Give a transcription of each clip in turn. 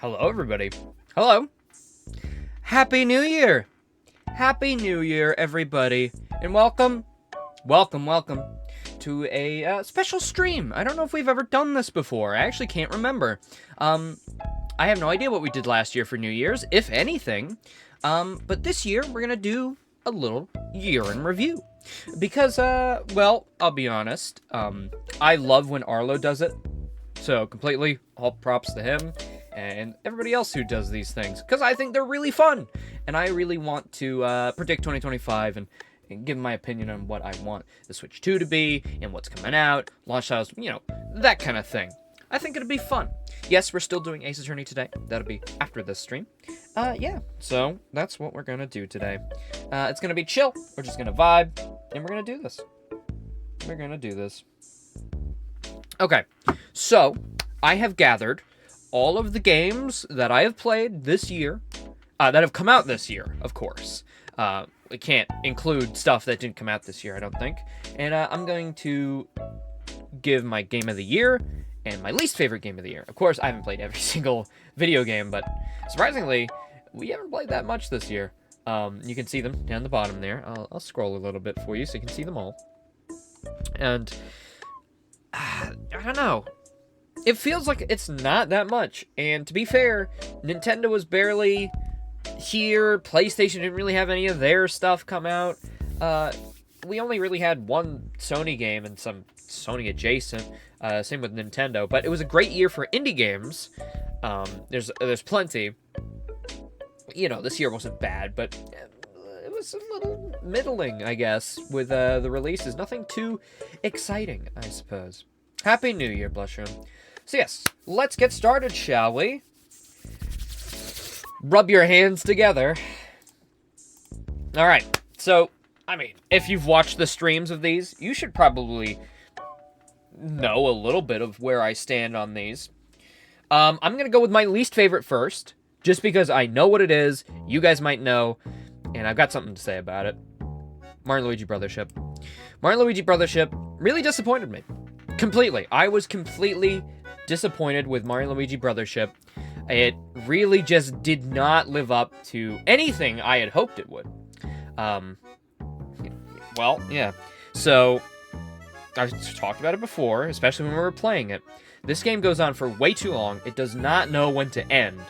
Hello, everybody. Hello. Happy New Year. Happy New Year, everybody. And welcome to a special stream. I don't know if we've ever done this before. I actually can't remember. I have no idea what we did last year for New Year's, if anything. But this year, we're going to do a little year in review. Because, well, I'll be honest. I love when Arlo does it. So, completely, all props to him and everybody else who does these things. Because I think they're really fun. And I really want to predict 2025 and give my opinion on what I want the Switch 2 to be, and what's coming out, launch titles, you know, that kind of thing. I think it'll be fun. Yes, we're still doing Ace Attorney today. That'll be after this stream. Yeah, so that's what we're gonna do today. It's gonna be chill. We're just gonna vibe, and we're gonna do this. Okay, so I have gathered all of the games that I have played this year, that have come out this year, of course. We can't include stuff that didn't come out this year, I don't think. And I'm going to give my game of the year and my least favorite game of the year. Of course, I haven't played every single video game, but surprisingly, we haven't played that much this year. You can see them down the bottom there. I'll scroll a little bit for you so you can see them all. And I don't know. It feels like it's not that much. And to be fair, Nintendo was barely here. PlayStation didn't really have any of their stuff come out. We only really had one Sony game and some Sony adjacent. Same with Nintendo. But it was a great year for indie games. There's plenty. You know, this year wasn't bad, but it was a little middling, I guess, with the releases. Nothing too exciting, I suppose. Happy New Year, Blushroom. So yes, let's get started, shall we? Rub your hands together. Alright, so, I mean, if you've watched the streams of these, you should probably know a little bit of where I stand on these. I'm gonna go with my least favorite first, just because I know what it is, you guys might know, and I've got something to say about it. Mario & Luigi Brothership. Mario & Luigi Brothership really disappointed me. Completely. I was completely disappointed with Mario & Luigi Brothership. It really just did not live up to anything I had hoped it would. Well, yeah. So, I've talked about it before, especially when we were playing it. This game goes on for way too long. It does not know when to end.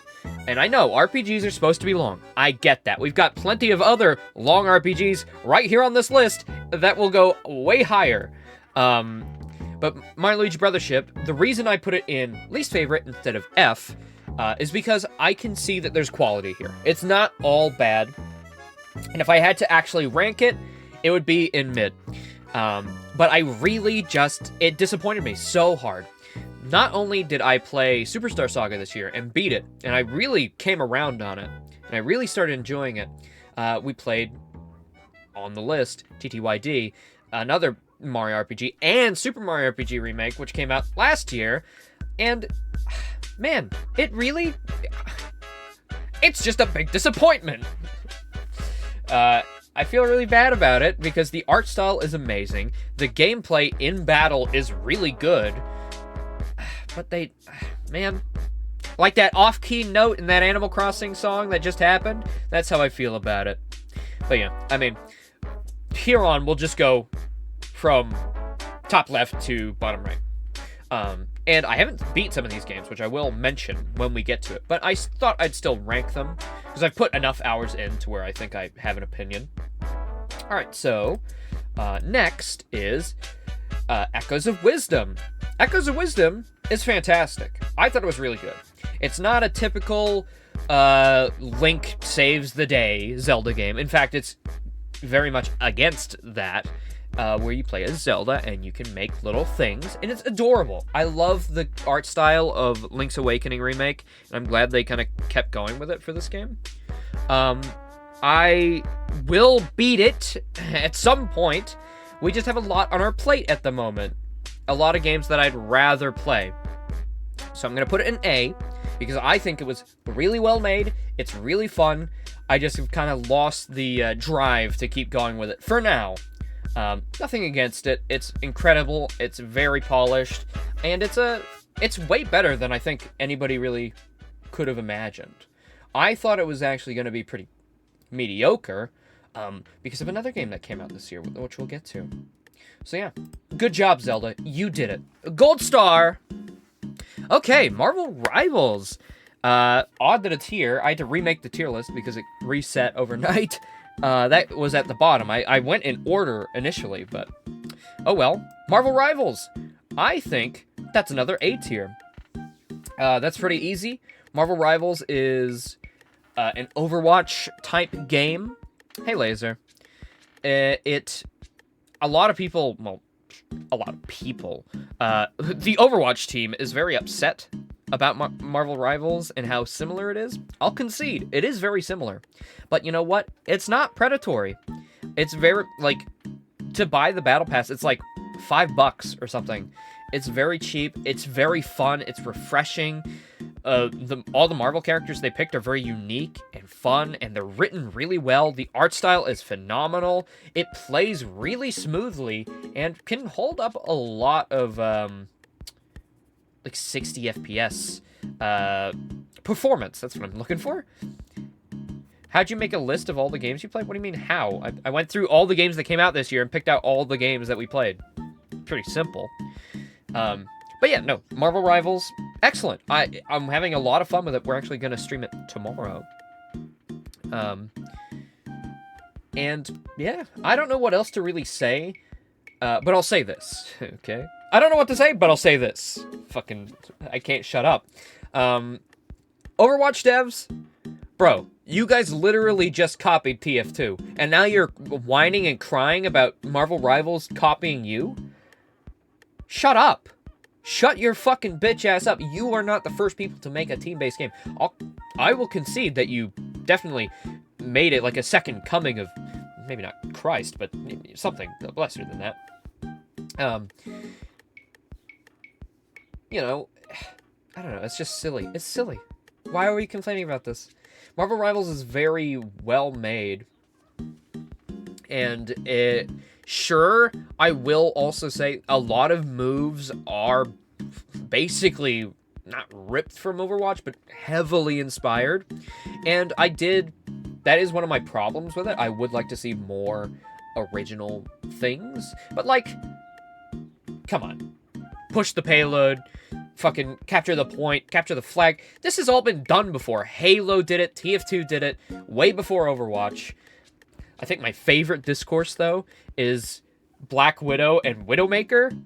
And I know, RPGs are supposed to be long. I get that. We've got plenty of other long RPGs right here on this list that will go way higher. But Mario & Luigi Brothership, the reason I put it in least favorite instead of F is because I can see that there's quality here. It's not all bad. And if I had to actually rank it, it would be in mid. But I really it disappointed me so hard. Not only did I play Superstar Saga this year and beat it, and I really came around on it, and I really started enjoying it, we played on the list, TTYD, another Mario RPG, and Super Mario RPG Remake, which came out last year, and man, it's just a big disappointment. I feel really bad about it because the art style is amazing, the gameplay in battle is really good, but man, like that off-key note in that Animal Crossing song that just happened, that's how I feel about it. But yeah, I mean, here on, we'll just go from top left to bottom right. And I haven't beat some of these games, which I will mention when we get to it, but I thought I'd still rank them, because I've put enough hours in to where I think I have an opinion. Alright, so, next is Echoes of Wisdom. Echoes of Wisdom is fantastic. I thought it was really good. It's not a typical Link saves the day Zelda game. In fact, it's very much against that. Where you play as Zelda and you can make little things, and it's adorable. I love the art style of Link's Awakening Remake, and I'm glad they kind of kept going with it for this game. I will beat it at some point. We just have a lot on our plate at the moment. A lot of games that I'd rather play. So I'm going to put it in A, because I think it was really well made, it's really fun. I just have kind of lost the drive to keep going with it for now. Nothing against it. It's incredible. It's very polished, and it's way better than I think anybody really could have imagined. I thought it was actually going to be pretty mediocre, because of another game that came out this year, which we'll get to. So yeah, good job, Zelda. You did it. Gold star! Okay, Marvel Rivals. Odd that it's here. I had to remake the tier list because it reset overnight. That was at the bottom. I went in order initially, but oh well. Marvel Rivals. I think that's another A tier. That's pretty easy. Marvel Rivals is an Overwatch type game. Hey, Laser. A lot of people, the Overwatch team is very upset about Marvel Rivals and how similar it is. I'll concede, it is very similar. But you know what? It's not predatory. It's very, like, to buy the Battle Pass, it's like $5 or something. It's very cheap, it's very fun, it's refreshing. All the Marvel characters they picked are very unique and fun, and they're written really well. The art style is phenomenal. It plays really smoothly and can hold up a lot of like 60 FPS performance. That's what I'm looking for. How'd you make a list of all the games you played? What do you mean, how? I went through all the games that came out this year and picked out all the games that we played. Pretty simple. But yeah, no, Marvel Rivals, excellent. I'm having a lot of fun with it. We're actually going to stream it tomorrow. And yeah, I don't know what else to really say, but I'll say this, okay? I don't know what to say, but I'll say this. I can't shut up. Overwatch devs, bro, you guys literally just copied TF2, and now you're whining and crying about Marvel Rivals copying you? Shut up. Shut your fucking bitch ass up. You are not the first people to make a team-based game. I will concede that you definitely made it like a second coming of, maybe not Christ, but something lesser than that. You know, I don't know. It's just silly. It's silly. Why are we complaining about this? Marvel Rivals is very well made. And sure, I will also say a lot of moves are basically not ripped from Overwatch, but heavily inspired. And that is one of my problems with it. I would like to see more original things. But like, come on. Push the payload, fucking capture the point, capture the flag. This has all been done before. Halo did it, TF2 did it, way before Overwatch. I think my favorite discourse, though, is Black Widow and Widowmaker.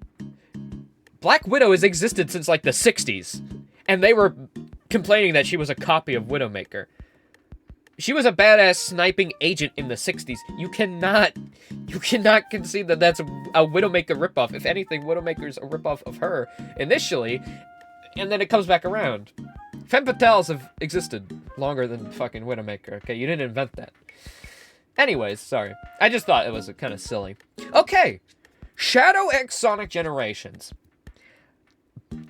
Black Widow has existed since, like, the 60s. And they were complaining that she was a copy of Widowmaker. She was a badass sniping agent in the 60s. You cannot concede that that's a Widowmaker ripoff. If anything, Widowmaker's a ripoff of her initially, and then it comes back around. Femme fatales have existed longer than fucking Widowmaker, okay? You didn't invent that. Anyways, sorry. I just thought it was kind of silly. Okay. Shadow X Sonic Generations.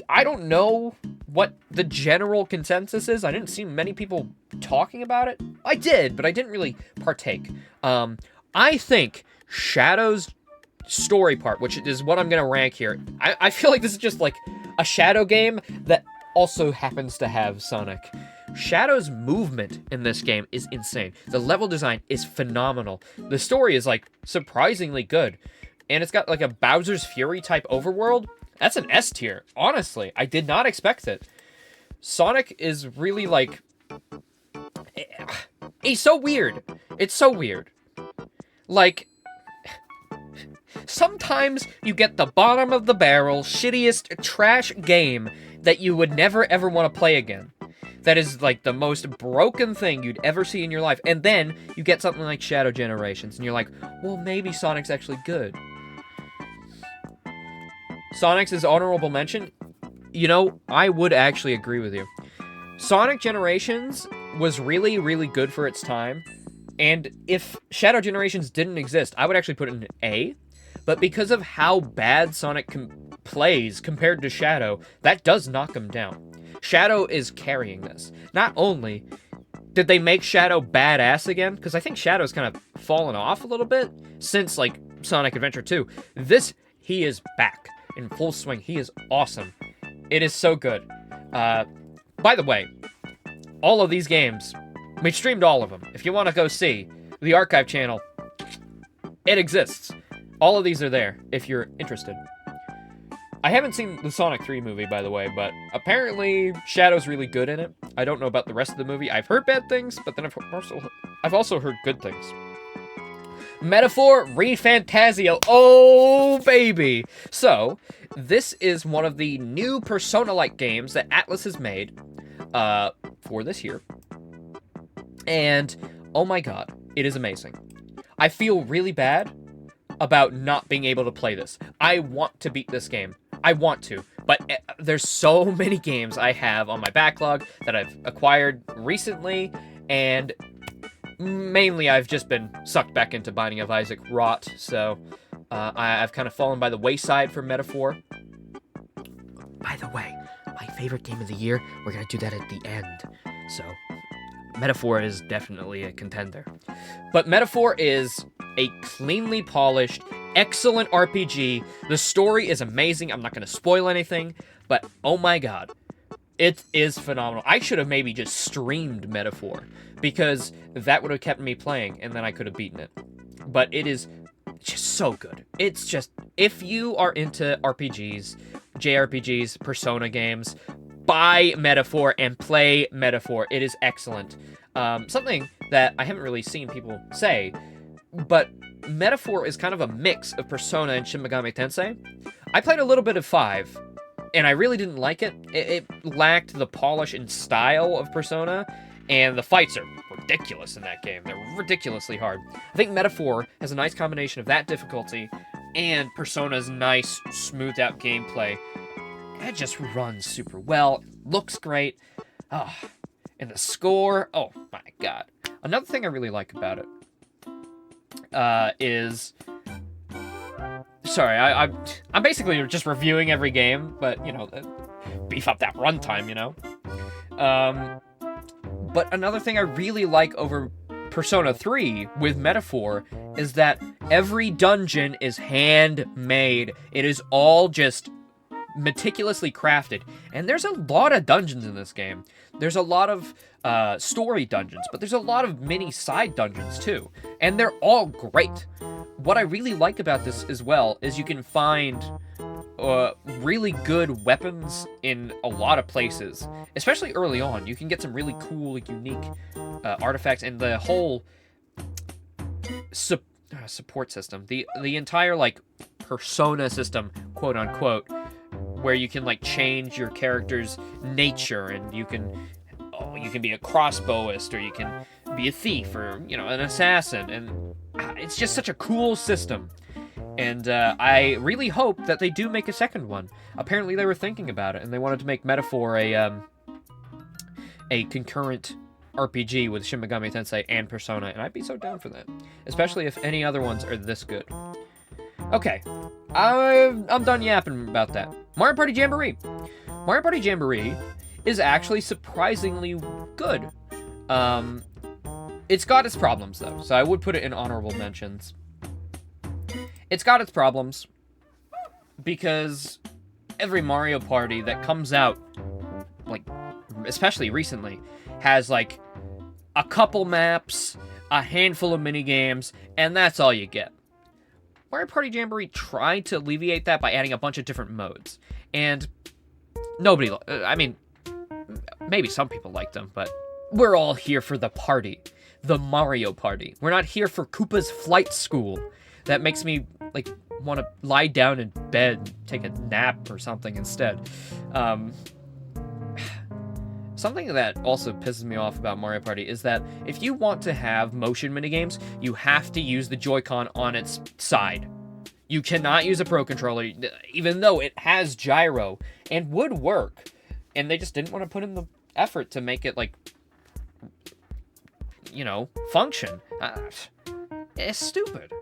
I don't know what the general consensus is. I didn't see many people talking about it. I did, but I didn't really partake. I think Shadow's story part, which is what I'm going to rank here, I feel like this is just like a Shadow game that also happens to have Sonic. Shadow's movement in this game is insane. The level design is phenomenal. The story is, like, surprisingly good. And it's got, like, a Bowser's Fury type overworld. That's an S tier. Honestly, I did not expect it. Sonic is really, like... he's so weird. It's so weird. Like... sometimes you get the bottom of the barrel, shittiest trash game that you would never ever want to play again. That is, like, the most broken thing you'd ever see in your life. And then you get something like Shadow Generations, and you're like, well, maybe Sonic's actually good. Sonic's is honorable mention. You know, I would actually agree with you. Sonic Generations was really, really good for its time. And if Shadow Generations didn't exist, I would actually put it in an A. But because of how bad Sonic plays compared to Shadow, that does knock him down. Shadow is carrying this. Not only did they make Shadow badass again, because I think Shadow's kind of fallen off a little bit since, like, Sonic Adventure 2. He is back in full swing. He is awesome. It is so good. By the way, all of these games. We streamed all of them. If you want to go see the archive channel, it exists. All of these are there if you're interested. I haven't seen the Sonic 3 movie, by the way, but apparently Shadow's really good in it. I don't know about the rest of the movie. I've heard bad things, but then I've also heard good things. Metaphor ReFantazio. Oh, baby! So, this is one of the new Persona-like games that Atlus has made for this year. And, oh my god, it is amazing. I feel really bad about not being able to play this. I want to beat this game. I want to, but there's so many games I have on my backlog that I've acquired recently, and mainly I've just been sucked back into Binding of Isaac rot, so I've kind of fallen by the wayside for Metaphor. By the way, my favorite game of the year, we're going to do that at the end, so Metaphor is definitely a contender. But Metaphor is a cleanly polished, excellent RPG. The story is amazing. I'm not going to spoil anything, but oh my god, it is phenomenal. I should have maybe just streamed Metaphor, because that would have kept me playing, and then I could have beaten it. But it is just so good. It's just, if you are into RPGs, JRPGs, Persona games, buy Metaphor and play Metaphor. It is excellent. Something that I haven't really seen people say, but Metaphor is kind of a mix of Persona and Shin Megami Tensei. I played a little bit of 5, and I really didn't like it. It lacked the polish and style of Persona, and the fights are ridiculous in that game. They're ridiculously hard. I think Metaphor has a nice combination of that difficulty and Persona's nice, smoothed out gameplay. It just runs super well, looks great. Oh, and the score, oh my god. Another thing I really like about it is... Sorry, I'm basically just reviewing every game, but, you know, beef up that runtime, you know? But another thing I really like over Persona 3 with Metaphor is that every dungeon is handmade. It is all just meticulously crafted. And there's a lot of dungeons in this game. There's a lot of story dungeons, but there's a lot of mini side dungeons too. And they're all great. What I really like about this as well is you can find really good weapons in a lot of places, especially early on. You can get some really cool, unique artifacts, and the whole support system, the entire like persona system, quote unquote, where you can like change your character's nature, and you can be a crossbowist, or you can be a thief, or an assassin, and it's just such a cool system. And I really hope that they do make a second one. Apparently they were thinking about it, and they wanted to make Metaphor a concurrent RPG with Shin Megami Tensei and Persona, and I'd be so down for that. Especially if any other ones are this good. Okay, I'm done yapping about that. Mario Party Jamboree. Mario Party Jamboree is actually surprisingly good. It's got its problems, though, so I would put it in honorable mentions. It's got its problems because every Mario Party that comes out, like, especially recently, has, like, a couple maps, a handful of minigames, and that's all you get. Mario Party Jamboree tried to alleviate that by adding a bunch of different modes, and nobody, I mean, maybe some people like them, but we're all here for the party. The Mario Party. We're not here for Koopa's Flight School. That makes me, like, want to lie down in bed and take a nap or something instead. Something that also pisses me off about Mario Party is that if you want to have motion minigames, you have to use the Joy-Con on its side. You cannot use a Pro Controller, even though it has gyro and would work. And they just didn't want to put in the effort to make it, like, function. It's stupid.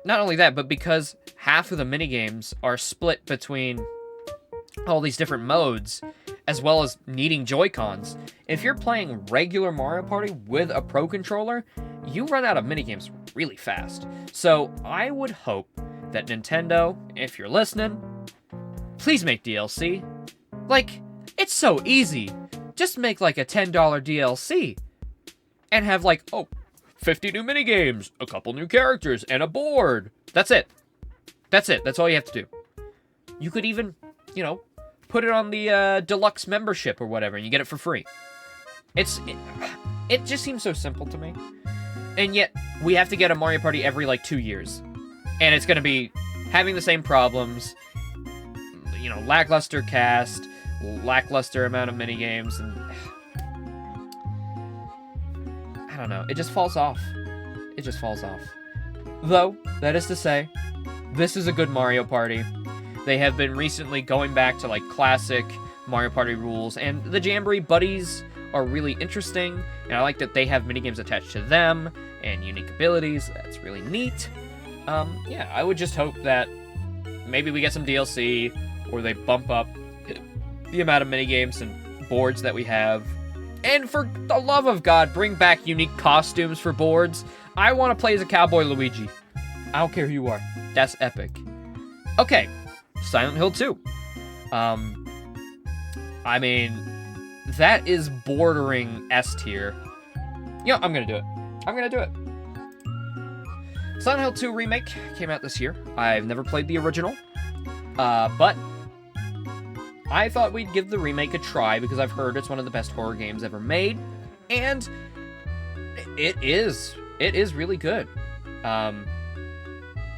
Not only that, but because half of the minigames are split between all these different modes, as well as needing Joy-Cons, if you're playing regular Mario Party with a Pro Controller, you run out of minigames really fast. So I would hope that Nintendo, if you're listening, please make DLC. Like, it's so easy just make like a $10 DLC and have like, oh, 50 new minigames, a couple new characters, and a board. That's it. That's it. That's all you have to do. You could even, you know, put it on the deluxe membership or whatever, and you get it for free. It just seems so simple to me. And yet, we have to get a Mario Party every, like, 2 years. And it's going to be having the same problems, you know, lackluster cast, lackluster amount of minigames, and I don't know. It just falls off. It just falls off. Though, that is to say, this is a good Mario Party. They have been recently going back to, like, classic Mario Party rules, and the Jamboree buddies are really interesting, and I like that they have minigames attached to them, and unique abilities. That's really neat. Yeah, I would just hope that maybe we get some DLC, or they bump up the amount of minigames and boards that we have. And for the love of God, bring back unique costumes for boards. I want to play as a Cowboy Luigi. I don't care who you are. That's epic. Okay, Silent Hill 2. I mean, that is bordering S tier. You know, I'm gonna do it. I'm gonna do it. Silent Hill 2 Remake came out this year. I've never played the original, but I thought we'd give the remake a try because I've heard it's one of the best horror games ever made, and it is really good.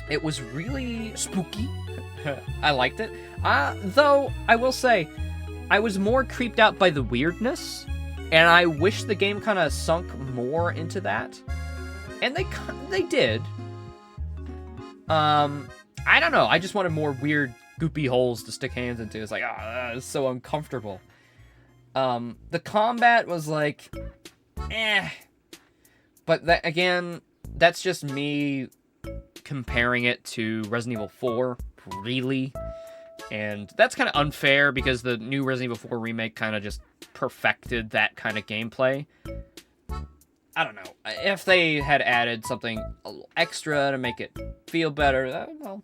It was really spooky. I liked it. Though, I will say, I was more creeped out by the weirdness, and I wish the game kind of sunk more into that. And they did. I don't know. I just wanted more weird, goopy holes to stick hands into. It's like, it's so uncomfortable. The combat was like, eh. But that, again, that's just me comparing it to Resident Evil 4, really. And that's kind of unfair because the new Resident Evil 4 remake kind of just perfected that kind of gameplay. I don't know. If they had added something a little extra to make it feel better, well,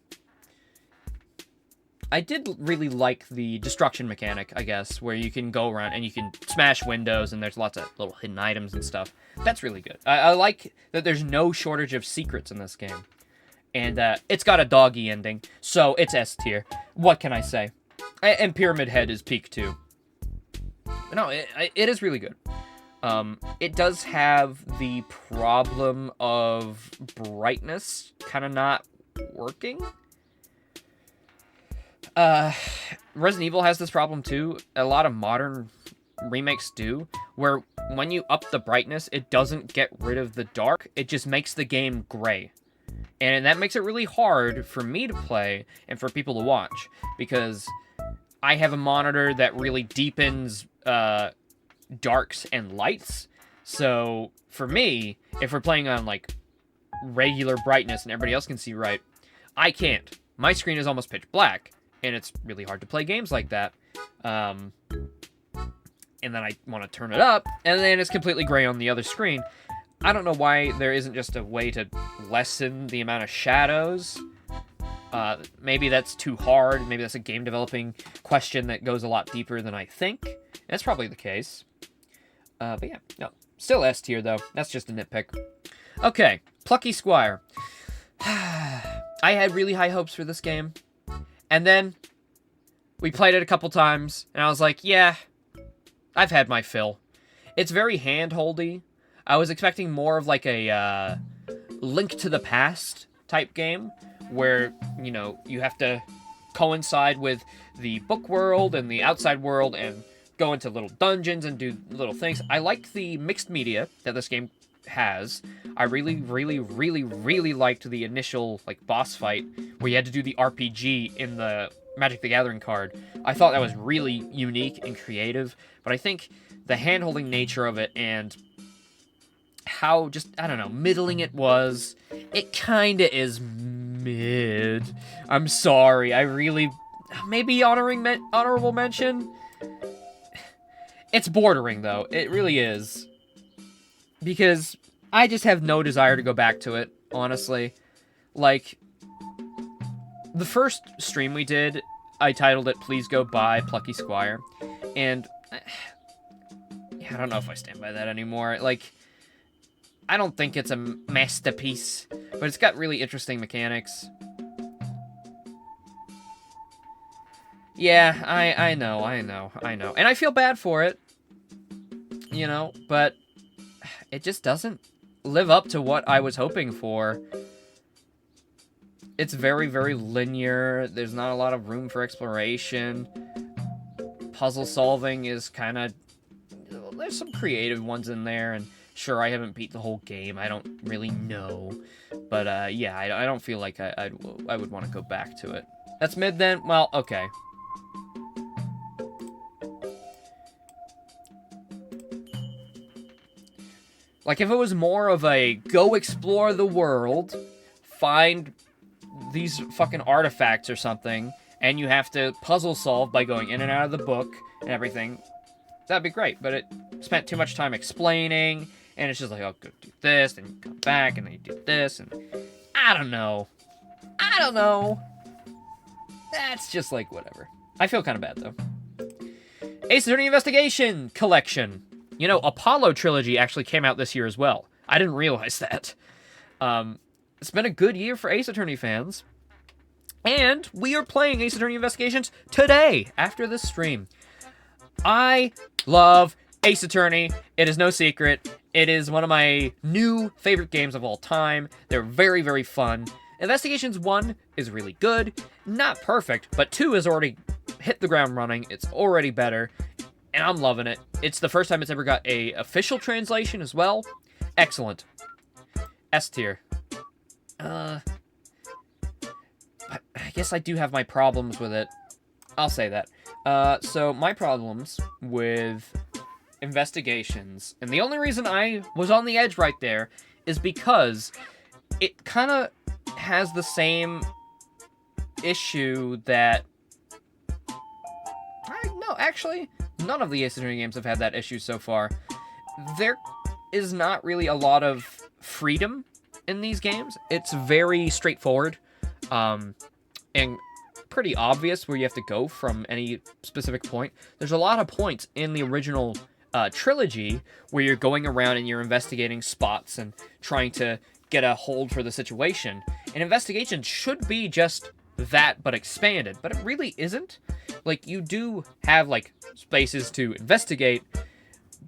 I did really like the destruction mechanic, I guess, where you can go around and you can smash windows and there's lots of little hidden items and stuff. That's really good. I like that there's no shortage of secrets in this game. And it's got a doggy ending, so it's S tier. What can I say? And Pyramid Head is peak too. No, it is really good. It does have the problem of brightness kind of not working. Resident Evil has this problem too. A lot of modern remakes do, where when you up the brightness, it doesn't get rid of the dark. It just makes the game gray. And that makes it really hard for me to play and for people to watch, because I have a monitor that really deepens darks and lights. So for me, if we're playing on like regular brightness and everybody else can see right, I can't. My screen is almost pitch black, and it's really hard to play games like that. And then I want to turn it up, and then it's completely gray on the other screen. I don't know why there isn't just a way to lessen the amount of shadows. Maybe that's too hard. Maybe that's a game developing question that goes a lot deeper than I think. That's probably the case. But yeah, no. Still S tier, though. That's just a nitpick. Okay, Plucky Squire. I had really high hopes for this game. And then we played it a couple times, and I was like, yeah, I've had my fill. It's very hand-holdy. I was expecting more of like a Link to the Past type game, where, you know, you have to coincide with the book world and the outside world and go into little dungeons and do little things. I like the mixed media that this game has. I really, really, really, really liked the initial like boss fight where you had to do the RPG in the Magic the Gathering card. I thought that was really unique and creative, but I think the hand-holding nature of it and how just, I don't know, middling it was, it kinda is mid. I'm sorry, I really, maybe honorable mention? It's bordering, though, it really is. Because I just have no desire to go back to it, honestly. Like, the first stream we did, I titled it Please Go Buy Plucky Squire, and Yeah, I don't know if I stand by that anymore. Like, I don't think it's a masterpiece, but it's got really interesting mechanics. Yeah, I know. And I feel bad for it, you know, but it just doesn't live up to what I was hoping for. It's very, very linear. There's not a lot of room for exploration. Puzzle solving is kind of... There's some creative ones in there, and sure, I haven't beat the whole game. I don't really know. But, yeah, I don't feel like I would want to go back to it. That's mid, then? Well, okay. Like, if it was more of a go explore the world, find these fucking artifacts or something, and you have to puzzle solve by going in and out of the book and everything, that'd be great. But it spent too much time explaining, and it's just like, oh, go do this, then you come back, and then you do this, and I don't know. That's just like, whatever. I feel kind of bad, though. Ace Attorney Investigation Collection. You know, Apollo Trilogy actually came out this year as well. I didn't realize that. It's been a good year for Ace Attorney fans. And we are playing Ace Attorney Investigations today, after this stream. I love Ace Attorney. It is no secret. It is one of my new favorite games of all time. They're very, very fun. Investigations 1 is really good. Not perfect, but 2 has already hit the ground running. It's already better. And I'm loving it. It's the first time it's ever got a official translation as well. Excellent. S tier. But I guess I do have my problems with it. I'll say that. So my problems with Investigations, and the only reason I was on the edge right there is because it kind of has the same issue that... No, actually... None of the Ace Attorney games have had that issue so far. There is not really a lot of freedom in these games. It's very straightforward, and pretty obvious where you have to go from any specific point. There's a lot of points in the original trilogy where you're going around and you're investigating spots and trying to get a hold for the situation. And Investigation should be just that, but expanded. But it really isn't. Like, you do have, like, spaces to investigate,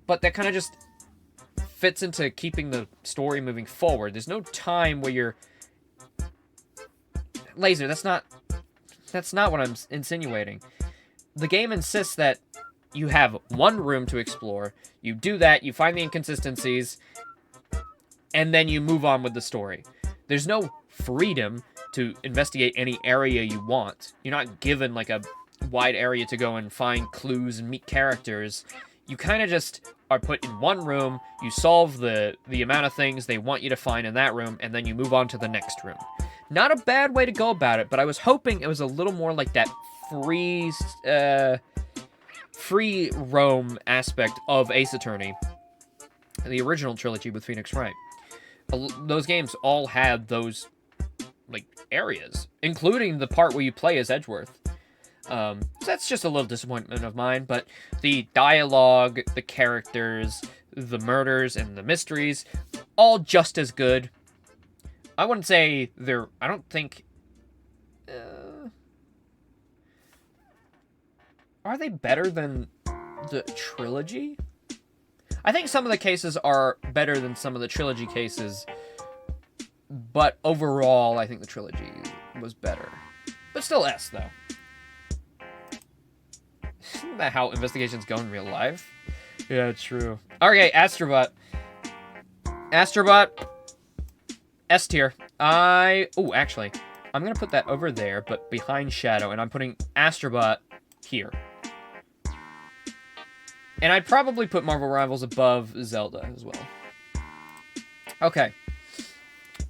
but that kind of just fits into keeping the story moving forward. There's no time where you're... Laser, that's not what I'm insinuating. The game insists that you have one room to explore, you do that, you find the inconsistencies, and then you move on with the story. There's no freedom to investigate any area you want. You're not given, like, a wide area to go and find clues and meet characters. You kind of just are put in one room, you solve the amount of things they want you to find in that room, and then you move on to the next room. Not a bad way to go about it, but I was hoping it was a little more like that free roam aspect of Ace Attorney, the original trilogy with Phoenix Wright. Those games all had those, like, areas, including the part where you play as Edgeworth. So that's just a little disappointment of mine, but the dialogue, the characters, the murders, and the mysteries, all just as good. I wouldn't say they're... I don't think... Are they better than the trilogy? I think some of the cases are better than some of the trilogy cases, but overall, I think the trilogy was better. But still S, though. Isn't that how investigations go in real life? Yeah, true. Okay, Astrobot. Astrobot. S tier. Oh, actually, I'm going to put that over there, but behind Shadow, and I'm putting Astrobot here. And I'd probably put Marvel Rivals above Zelda as well. Okay.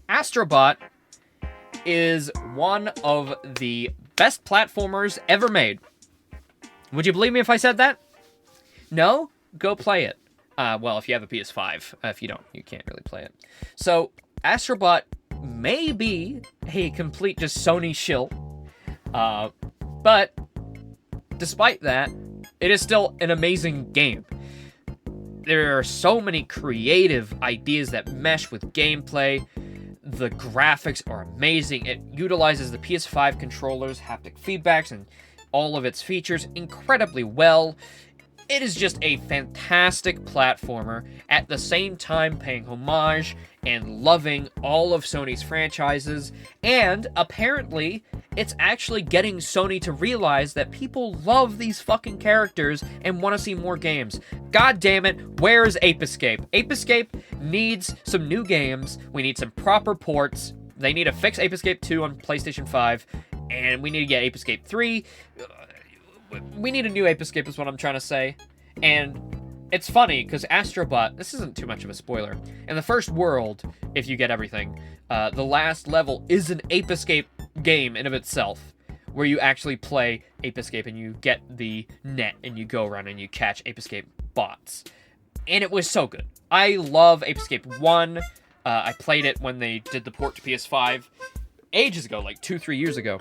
Astrobot is one of the best platformers ever made. Would you believe me if I said that? No? Go play it. Well, if you have a PS5. If you don't, you can't really play it. So, Astrobot may be a complete just Sony shill. But, despite that, it is still an amazing game. there are so many creative ideas that mesh with gameplay. The graphics are amazing. It utilizes the PS5 controller's haptic feedbacks and all of its features incredibly well. It is just a fantastic platformer, at the same time paying homage and loving all of Sony's franchises, and apparently it's actually getting Sony to realize that people love these fucking characters and want to see more games. God damn it, where is Ape Escape? Ape Escape needs some new games, we need some proper ports, they need to fix Ape Escape 2 on PlayStation 5, and we need to get Ape Escape 3. We need a new Ape Escape is what I'm trying to say. And it's funny, because Astrobot, this isn't too much of a spoiler, in the first world, if you get everything, the last level is an Ape Escape game in of itself, where you actually play Ape Escape and you get the net and you go around and you catch Ape Escape bots. And it was so good. I love Ape Escape 1. I played it when they did the port to PS5 ages ago, like 2-3 years ago.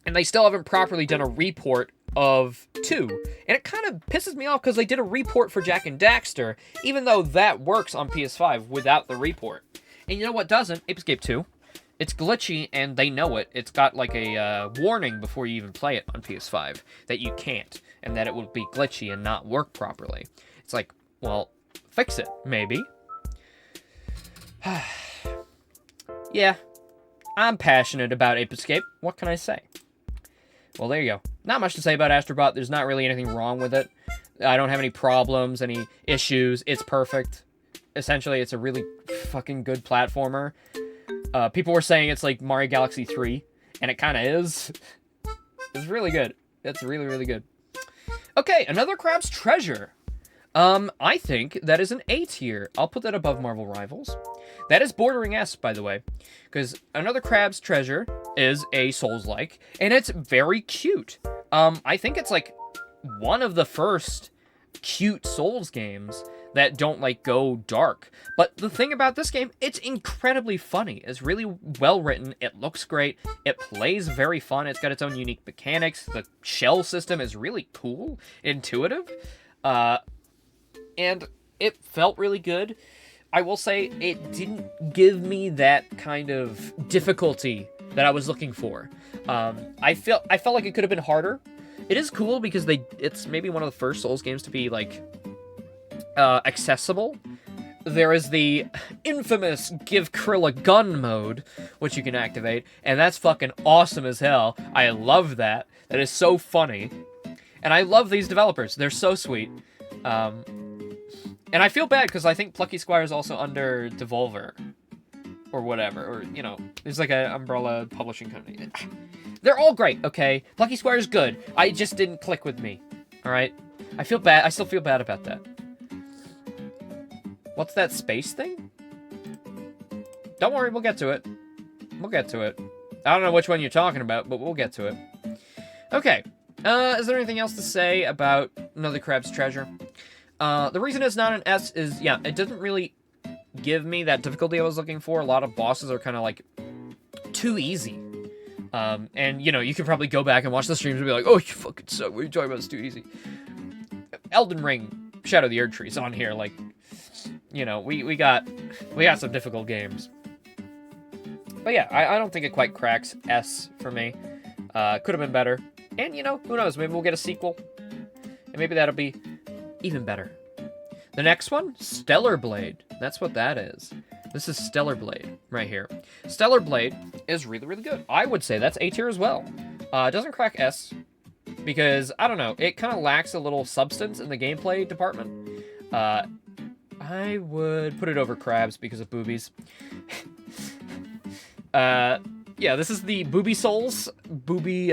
And they still haven't properly done a report of 2. And it kind of pisses me off because they did a report for Jak and Daxter, even though that works on PS5 without the report. And you know what doesn't? Ape Escape 2. It's glitchy, and they know it. It's got like a warning before you even play it on PS5 that you can't, and that it will be glitchy and not work properly. It's like, well, fix it, maybe. Yeah, I'm passionate about Ape Escape. What can I say? Well, there you go. Not much to say about Astrobot. There's not really anything wrong with it. I don't have any problems, any issues. It's perfect. Essentially, it's a really fucking good platformer. People were saying it's like Mario Galaxy 3, and it kind of is. It's really good. It's really, really good. Okay, Another Crab's Treasure. I think that is an A tier. I'll put that above Marvel Rivals. That is bordering S, by the way, because Another Crab's Treasure is a Souls-like, and it's very cute. I think it's like one of the first cute Souls games that don't like go dark. But the thing about this game, it's incredibly funny. It's really well written. It looks great. It plays very fun. It's got its own unique mechanics. The shell system is really cool, intuitive, and it felt really good. I will say it didn't give me that kind of difficulty that I was looking for. I felt like it could have been harder. It is cool because it's maybe one of the first Souls games to be like accessible. There is the infamous Give Krill a Gun mode, which you can activate, and that's fucking awesome as hell. I love that. That is so funny. And I love these developers. They're so sweet. And I feel bad because I think Plucky Squire is also under Devolver. Or whatever. Or, you know, there's like an umbrella publishing company. They're all great, okay? Plucky Squire is good. I just didn't click with me. Alright? I feel bad. I still feel bad about that. What's that space thing? Don't worry, we'll get to it. We'll get to it. I don't know which one you're talking about, but we'll get to it. Okay. Is there anything else to say about Another Crab's Treasure? The reason it's not an S is, yeah, it doesn't really give me that difficulty I was looking for. A lot of bosses are kind of, like, too easy. And, you know, you could probably go back and watch the streams and be like, oh, you fucking suck. What are you talking about? It's too easy. Elden Ring, Shadow of the Erd Tree is on here, like, you know, we got some difficult games. But yeah, I don't think it quite cracks S for me. Could have been better. And, you know, who knows? Maybe we'll get a sequel. And maybe that'll be even better. The next one, Stellar Blade. That's what that is. This is Stellar Blade right here. Stellar Blade is really, really good. I would say that's A tier as well. It doesn't crack S because, I don't know, it kind of lacks a little substance in the gameplay department. I would put it over Crabs because of boobies. Yeah, this is the Booby Souls, Booby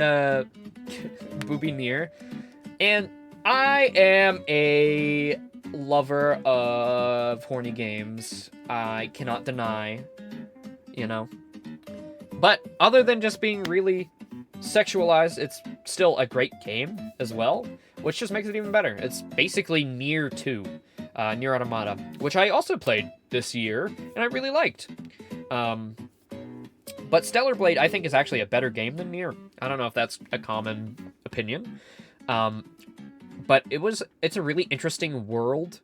Near. And I am a lover of horny games. I cannot deny, you know. But other than just being really sexualized, it's still a great game as well, which just makes it even better. It's basically Nier 2, Nier Automata, which I also played this year, and I really liked. But Stellar Blade, I think, is actually a better game than Nier. I don't know if that's a common opinion. But it's a really interesting world.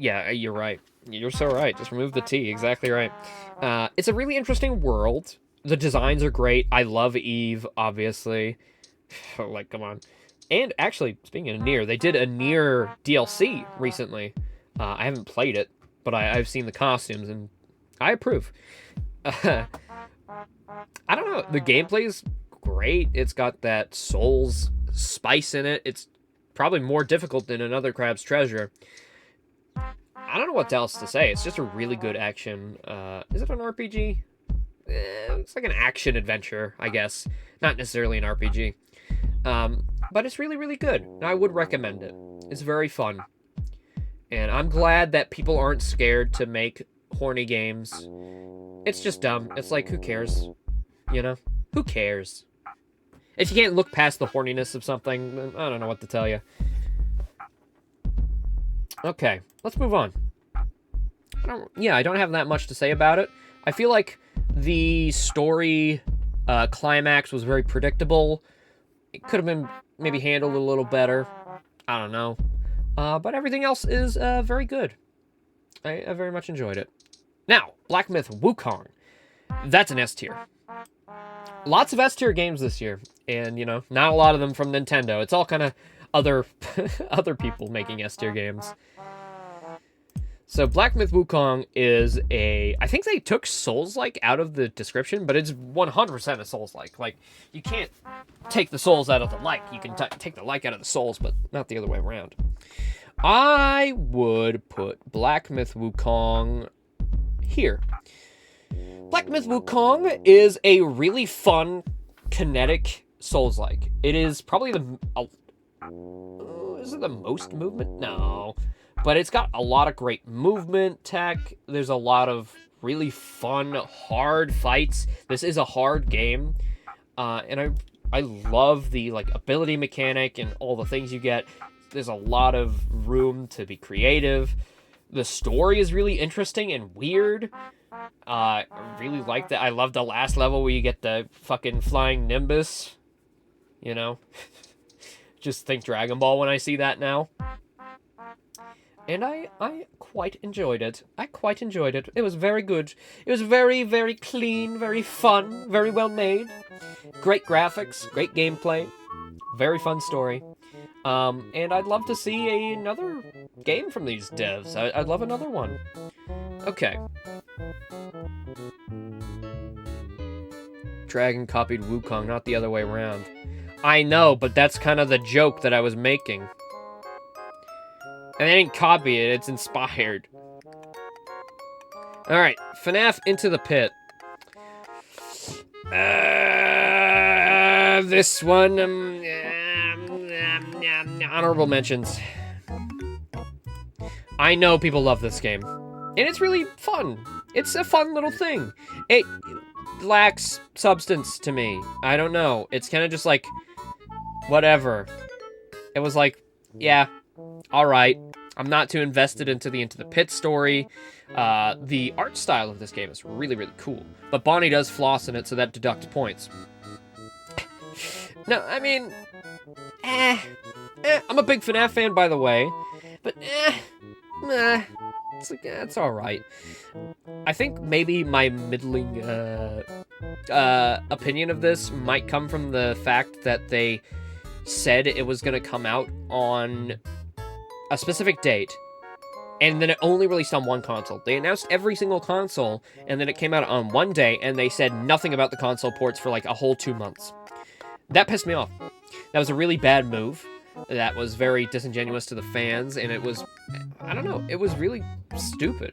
Yeah, you're right. You're so right. Just remove the T. Exactly right. It's a really interesting world. The designs are great. I love Eve, obviously. Like, come on. And actually, speaking of Nier, they did a Nier DLC recently. I haven't played it, but I've seen the costumes, and I approve. I don't know. The gameplay is great. It's got that Souls spice in it. It's probably more difficult than another Crab's Treasure. I don't know what else to say. It's just a really good action. Is it an RPG? It's like an action adventure, I guess. Not necessarily an RPG. But it's really, really good. I would recommend it. It's very fun. And I'm glad that people aren't scared to make horny games. It's just dumb. It's like, who cares? You know? Who cares? If you can't look past the horniness of something, then I don't know what to tell you. Okay, let's move on. I don't have that much to say about it. I feel like the story climax was very predictable. It could have been maybe handled a little better. I don't know. But everything else is very good. I very much enjoyed it. Now, Black Myth Wukong. That's an S tier. Lots of S tier games this year. And, you know, not a lot of them from Nintendo. It's all kind of other people making S tier games. So Black Myth Wukong is I think they took Souls-like out of the description, but it's 100% a Souls-like. Like, you can't take the Souls out of the like. You can take the like out of the Souls, but not the other way around. I would put Black Myth Wukong here. Black Myth Wukong is a really fun, kinetic Souls-like. It is probably is it the most movement? No. But it's got a lot of great movement tech. There's a lot of really fun, hard fights. This is a hard game. And I love the ability mechanic and all the things you get. There's a lot of room to be creative. The story is really interesting and weird. I really like that. I love the last level where you get the fucking flying Nimbus. You know? Just think Dragon Ball when I see that now. And I quite enjoyed it. I quite enjoyed it. It was very good. It was very, very clean, very fun, very well made. Great graphics, great gameplay, very fun story. And I'd love to see another game from these devs. I'd love another one. Okay. Dragon copied Wukong, not the other way around. I know, but that's kind of the joke that I was making. And they didn't copy it, it's inspired. Alright, FNAF Into the Pit. This one, honorable mentions. I know people love this game. And it's really fun. It's a fun little thing. It lacks substance to me. I don't know. It's kind of just like, whatever. It was like, yeah, alright. I'm not too invested into the Pit story. The art style of this game is really, really cool. But Bonnie does floss in it, so that deducts points. No, I mean, I'm a big FNAF fan, by the way. But, it's alright. I think maybe my middling opinion of this might come from the fact that they said it was going to come out on a specific date, and then it only released on one console. They announced every single console, and then it came out on one day, and they said nothing about the console ports for like a whole 2 months. That pissed me off. That was a really bad move. That was very disingenuous to the fans, and it was, I don't know, it was really stupid,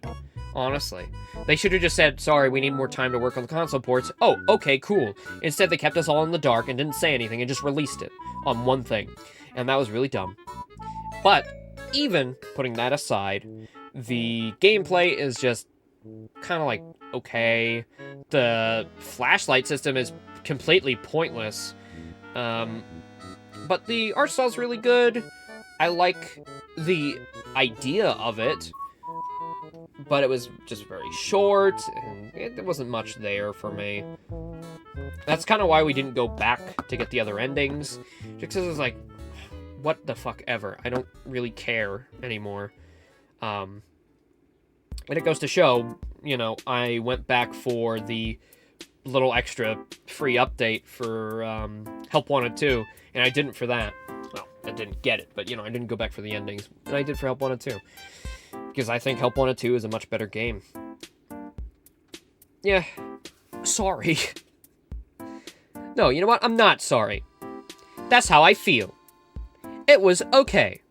honestly. They should have just said, sorry, we need more time to work on the console ports. Oh, okay, cool. Instead, they kept us all in the dark and didn't say anything and just released it on one thing. And that was really dumb. But even putting that aside, the gameplay is just kind of like, okay. The flashlight system is completely pointless. But the art style's really good. I like the idea of it, but it was just very short, and there wasn't much there for me. That's kind of why we didn't go back to get the other endings, just because it was like, what the fuck ever. I don't really care anymore. And it goes to show, you know, I went back for the little extra free update for Help Wanted 2, and I didn't for that. Well, I didn't get it, but, you know, I didn't go back for the endings. And I did for Help Wanted 2. Because I think Help Wanted 2 is a much better game. Yeah. Sorry. No, you know what? I'm not sorry. That's how I feel. It was okay.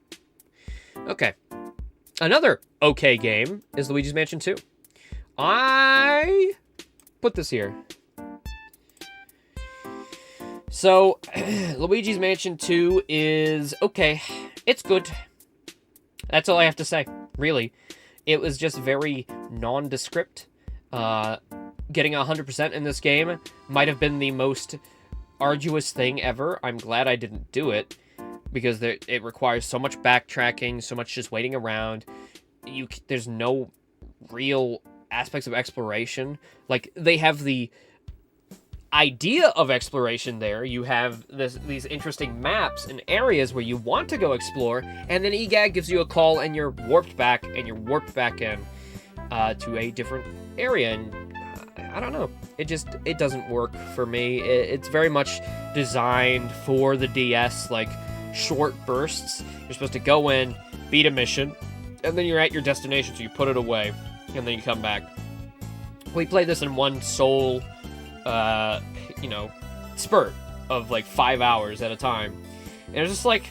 Okay. Another okay game is Luigi's Mansion 2. I put this here. So, Luigi's Mansion 2 is okay. It's good. That's all I have to say, really. It was just very nondescript. Getting 100% in this game might have been the most arduous thing ever. I'm glad I didn't do it, because it requires so much backtracking, so much just waiting around. There's no real aspects of exploration. Like, they have the idea of exploration there. You have these interesting maps and areas where you want to go explore, and then EGAD gives you a call and you're warped back in to a different area, and I don't know. It doesn't work for me. It's very much designed for the DS, like short bursts. You're supposed to go in, beat a mission, and then you're at your destination, so you put it away, and then you come back. We played this in one sole spurt of like 5 hours at a time. And it was just like,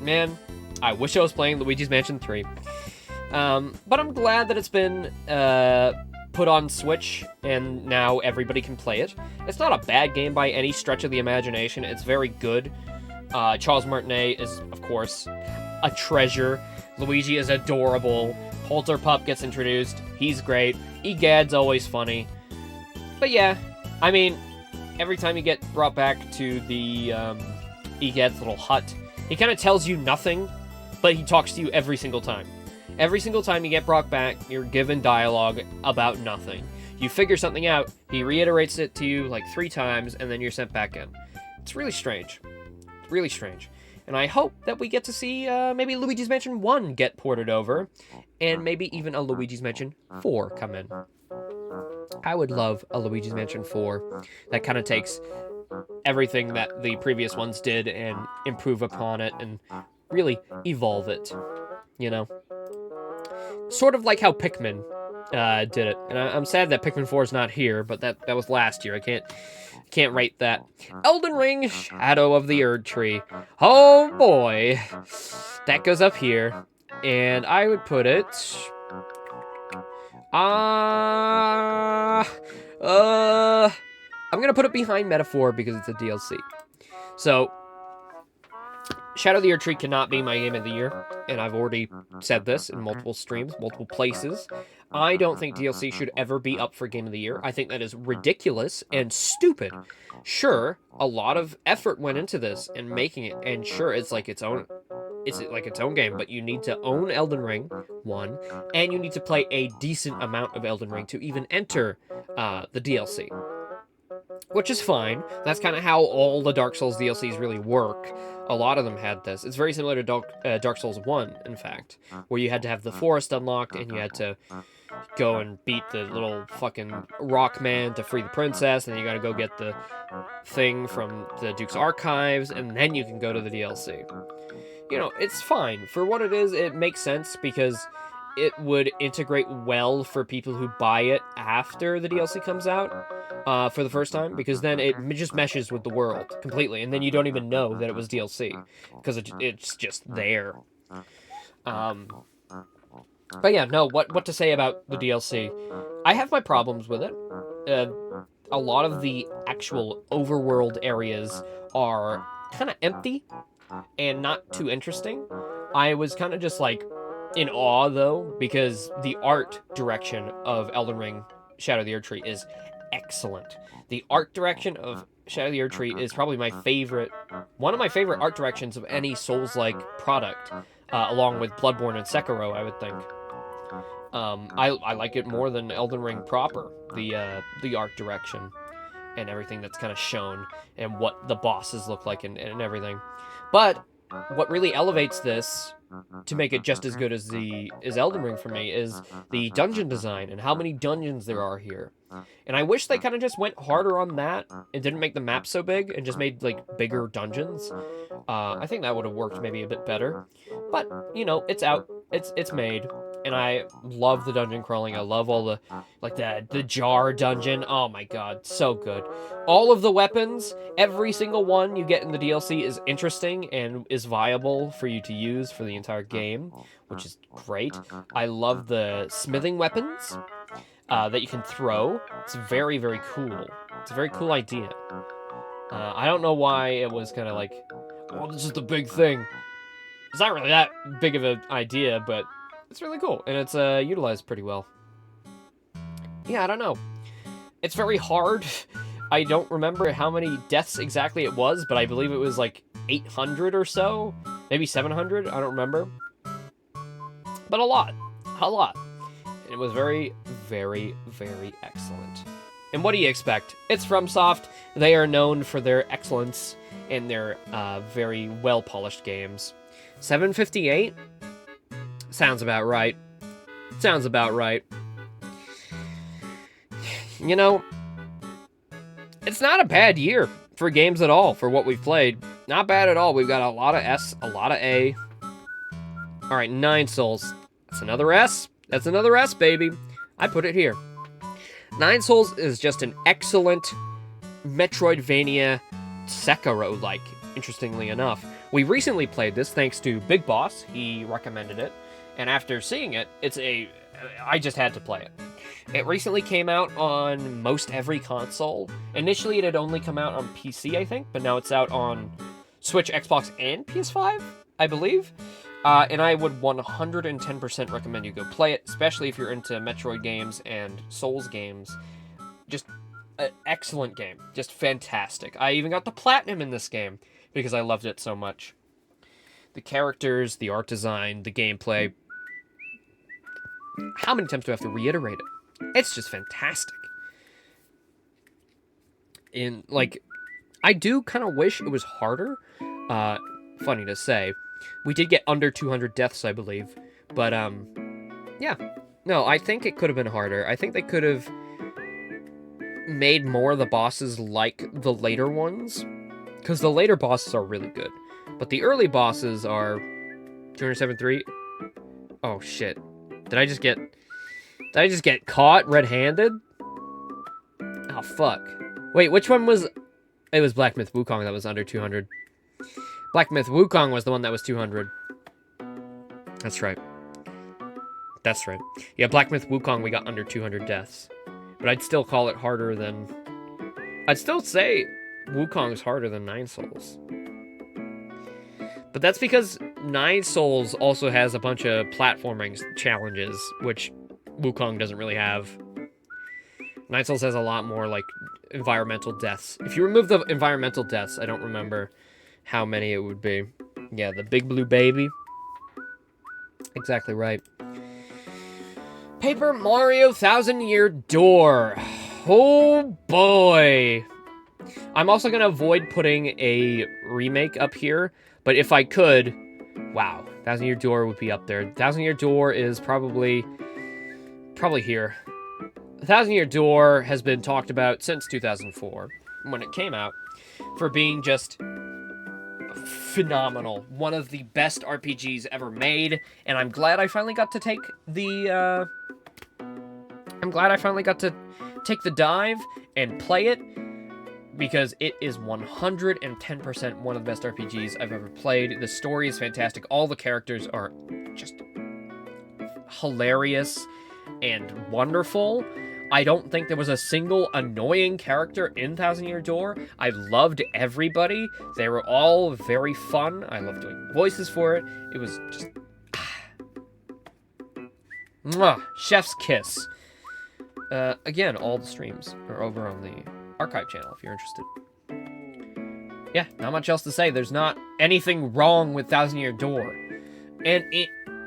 man, I wish I was playing Luigi's Mansion 3. But I'm glad that it's been put on Switch, and now everybody can play it. It's not a bad game by any stretch of the imagination. It's very good. Charles Martinet is, of course, a treasure. Luigi is adorable. Polterpup gets introduced. He's great. EGAD's always funny. But yeah, I mean, every time you get brought back to the EGAD's little hut, he kind of tells you nothing, but he talks to you every single time. Every single time you get brought back, you're given dialogue about nothing. You figure something out, he reiterates it to you like 3 times, and then you're sent back in. It's really strange. It's really strange. And I hope that we get to see maybe Luigi's Mansion 1 get ported over, and maybe even a Luigi's Mansion 4 come in. I would love a Luigi's Mansion 4 that kind of takes everything that the previous ones did and improve upon it and really evolve it, you know? Sort of like how Pikmin did it. And I'm sad that Pikmin 4 is not here, but that was last year. I can't rate that. Elden Ring, Shadow of the Erd Tree. Oh boy. That goes up here. And I would put it... I'm gonna put it behind Metaphor because it's a DLC. So, Shadow of the Erd Tree cannot be my game of the year, and I've already said this in multiple streams, multiple places. I don't think DLC should ever be up for Game of the Year. I think that is ridiculous and stupid. Sure, a lot of effort went into this and making it, and sure, it's like its own game, but you need to own Elden Ring, 1, and you need to play a decent amount of Elden Ring to even enter the DLC. Which is fine. That's kind of how all the Dark Souls DLCs really work. A lot of them had this. It's very similar to Dark Souls 1, in fact, where you had to have the forest unlocked, and you had to go and beat the little fucking rock man to free the princess, and then you gotta go get the thing from the Duke's archives, and then you can go to the DLC. You know, it's fine. For what it is, it makes sense, because it would integrate well for people who buy it after the DLC comes out for the first time, because then it just meshes with the world completely, and then you don't even know that it was DLC, because it's just there. But yeah, no, what to say about the DLC? I have my problems with it. A lot of the actual overworld areas are kind of empty and not too interesting. I was kind of just like in awe, though, because the art direction of Elden Ring Shadow of the Erd Tree is excellent. The art direction of Shadow of the Erd Tree is probably one of my favorite art directions of any Souls-like product, along with Bloodborne and Sekiro, I would think. I like it more than Elden Ring proper, the art direction and everything that's kind of shown, and what the bosses look like and everything. But what really elevates this to make it just as good as Elden Ring for me is the dungeon design and how many dungeons there are here. And I wish they kind of just went harder on that and didn't make the map so big and just made like bigger dungeons. I think that would have worked maybe a bit better. But, you know, it's out. It's made. And I love the dungeon crawling. I love all the, like, the jar dungeon. Oh my god, so good. All of the weapons, every single one you get in the DLC is interesting and is viable for you to use for the entire game, which is great. I love the smithing weapons that you can throw. It's very, very cool. It's a very cool idea. I don't know why it was kind of like, oh, this is the big thing. It's not really that big of an idea, but it's really cool, and it's utilized pretty well. Yeah, I don't know. It's very hard. I don't remember how many deaths exactly it was, but I believe it was like 800 or so. Maybe 700, I don't remember. But a lot. A lot. And it was very, very, very excellent. And what do you expect? It's FromSoft. They are known for their excellence in their very well-polished games. 758? Sounds about right. Sounds about right. You know, it's not a bad year for games at all, for what we've played. Not bad at all. We've got a lot of S, a lot of A. Alright, 9 Souls. That's another S. That's another S, baby. I put it here. 9 Souls is just an excellent Metroidvania Sekiro-like, interestingly enough. We recently played this thanks to Big Boss. He recommended it. And after seeing it, I just had to play it. It recently came out on most every console. Initially, it had only come out on PC, I think, but now it's out on Switch, Xbox, and PS5, I believe. And I would 110% recommend you go play it, especially if you're into Metroid games and Souls games. Just an excellent game. Just fantastic. I even got the platinum in this game because I loved it so much. The characters, the art design, the gameplay. How many times do I have to reiterate it? It's just fantastic. I do kind of wish it was harder. Funny to say. We did get under 200 deaths, I believe. But, yeah. No, I think it could have been harder. I think they could have made more of the bosses like the later ones. Because the later bosses are really good. But the early bosses are 273. Oh, shit. Did I just get caught red-handed? Oh, fuck. Wait, which one was... It was Black Myth Wukong that was under 200. Black Myth Wukong was the one that was 200. That's right. That's right. Yeah, Black Myth Wukong, we got under 200 deaths. But I'd still call it harder than... I'd still say Wukong's harder than 9 Souls. But that's because 9 Souls also has a bunch of platforming challenges, which Wukong doesn't really have. 9 Souls has a lot more, like, environmental deaths. If you remove the environmental deaths, I don't remember how many it would be. Yeah, the big blue baby. Exactly right. Paper Mario Thousand Year Door. Oh, boy. I'm also going to avoid putting a remake up here, but if I could, wow, Thousand Year Door would be up there. Thousand Year Door is probably here. Thousand Year Door has been talked about since 2004, when it came out, for being just phenomenal. One of the best RPGs ever made, and I'm glad I finally got to take the, dive and play it, because it is 110% one of the best RPGs I've ever played. The story is fantastic. All the characters are just hilarious and wonderful. I don't think there was a single annoying character in Thousand Year Door. I loved everybody. They were all very fun. I loved doing voices for it. It was just... Mwah! Chef's kiss. Again, all the streams are over on the archive channel if you're interested. Yeah, not much else to say. There's not anything wrong with Thousand Year Door. And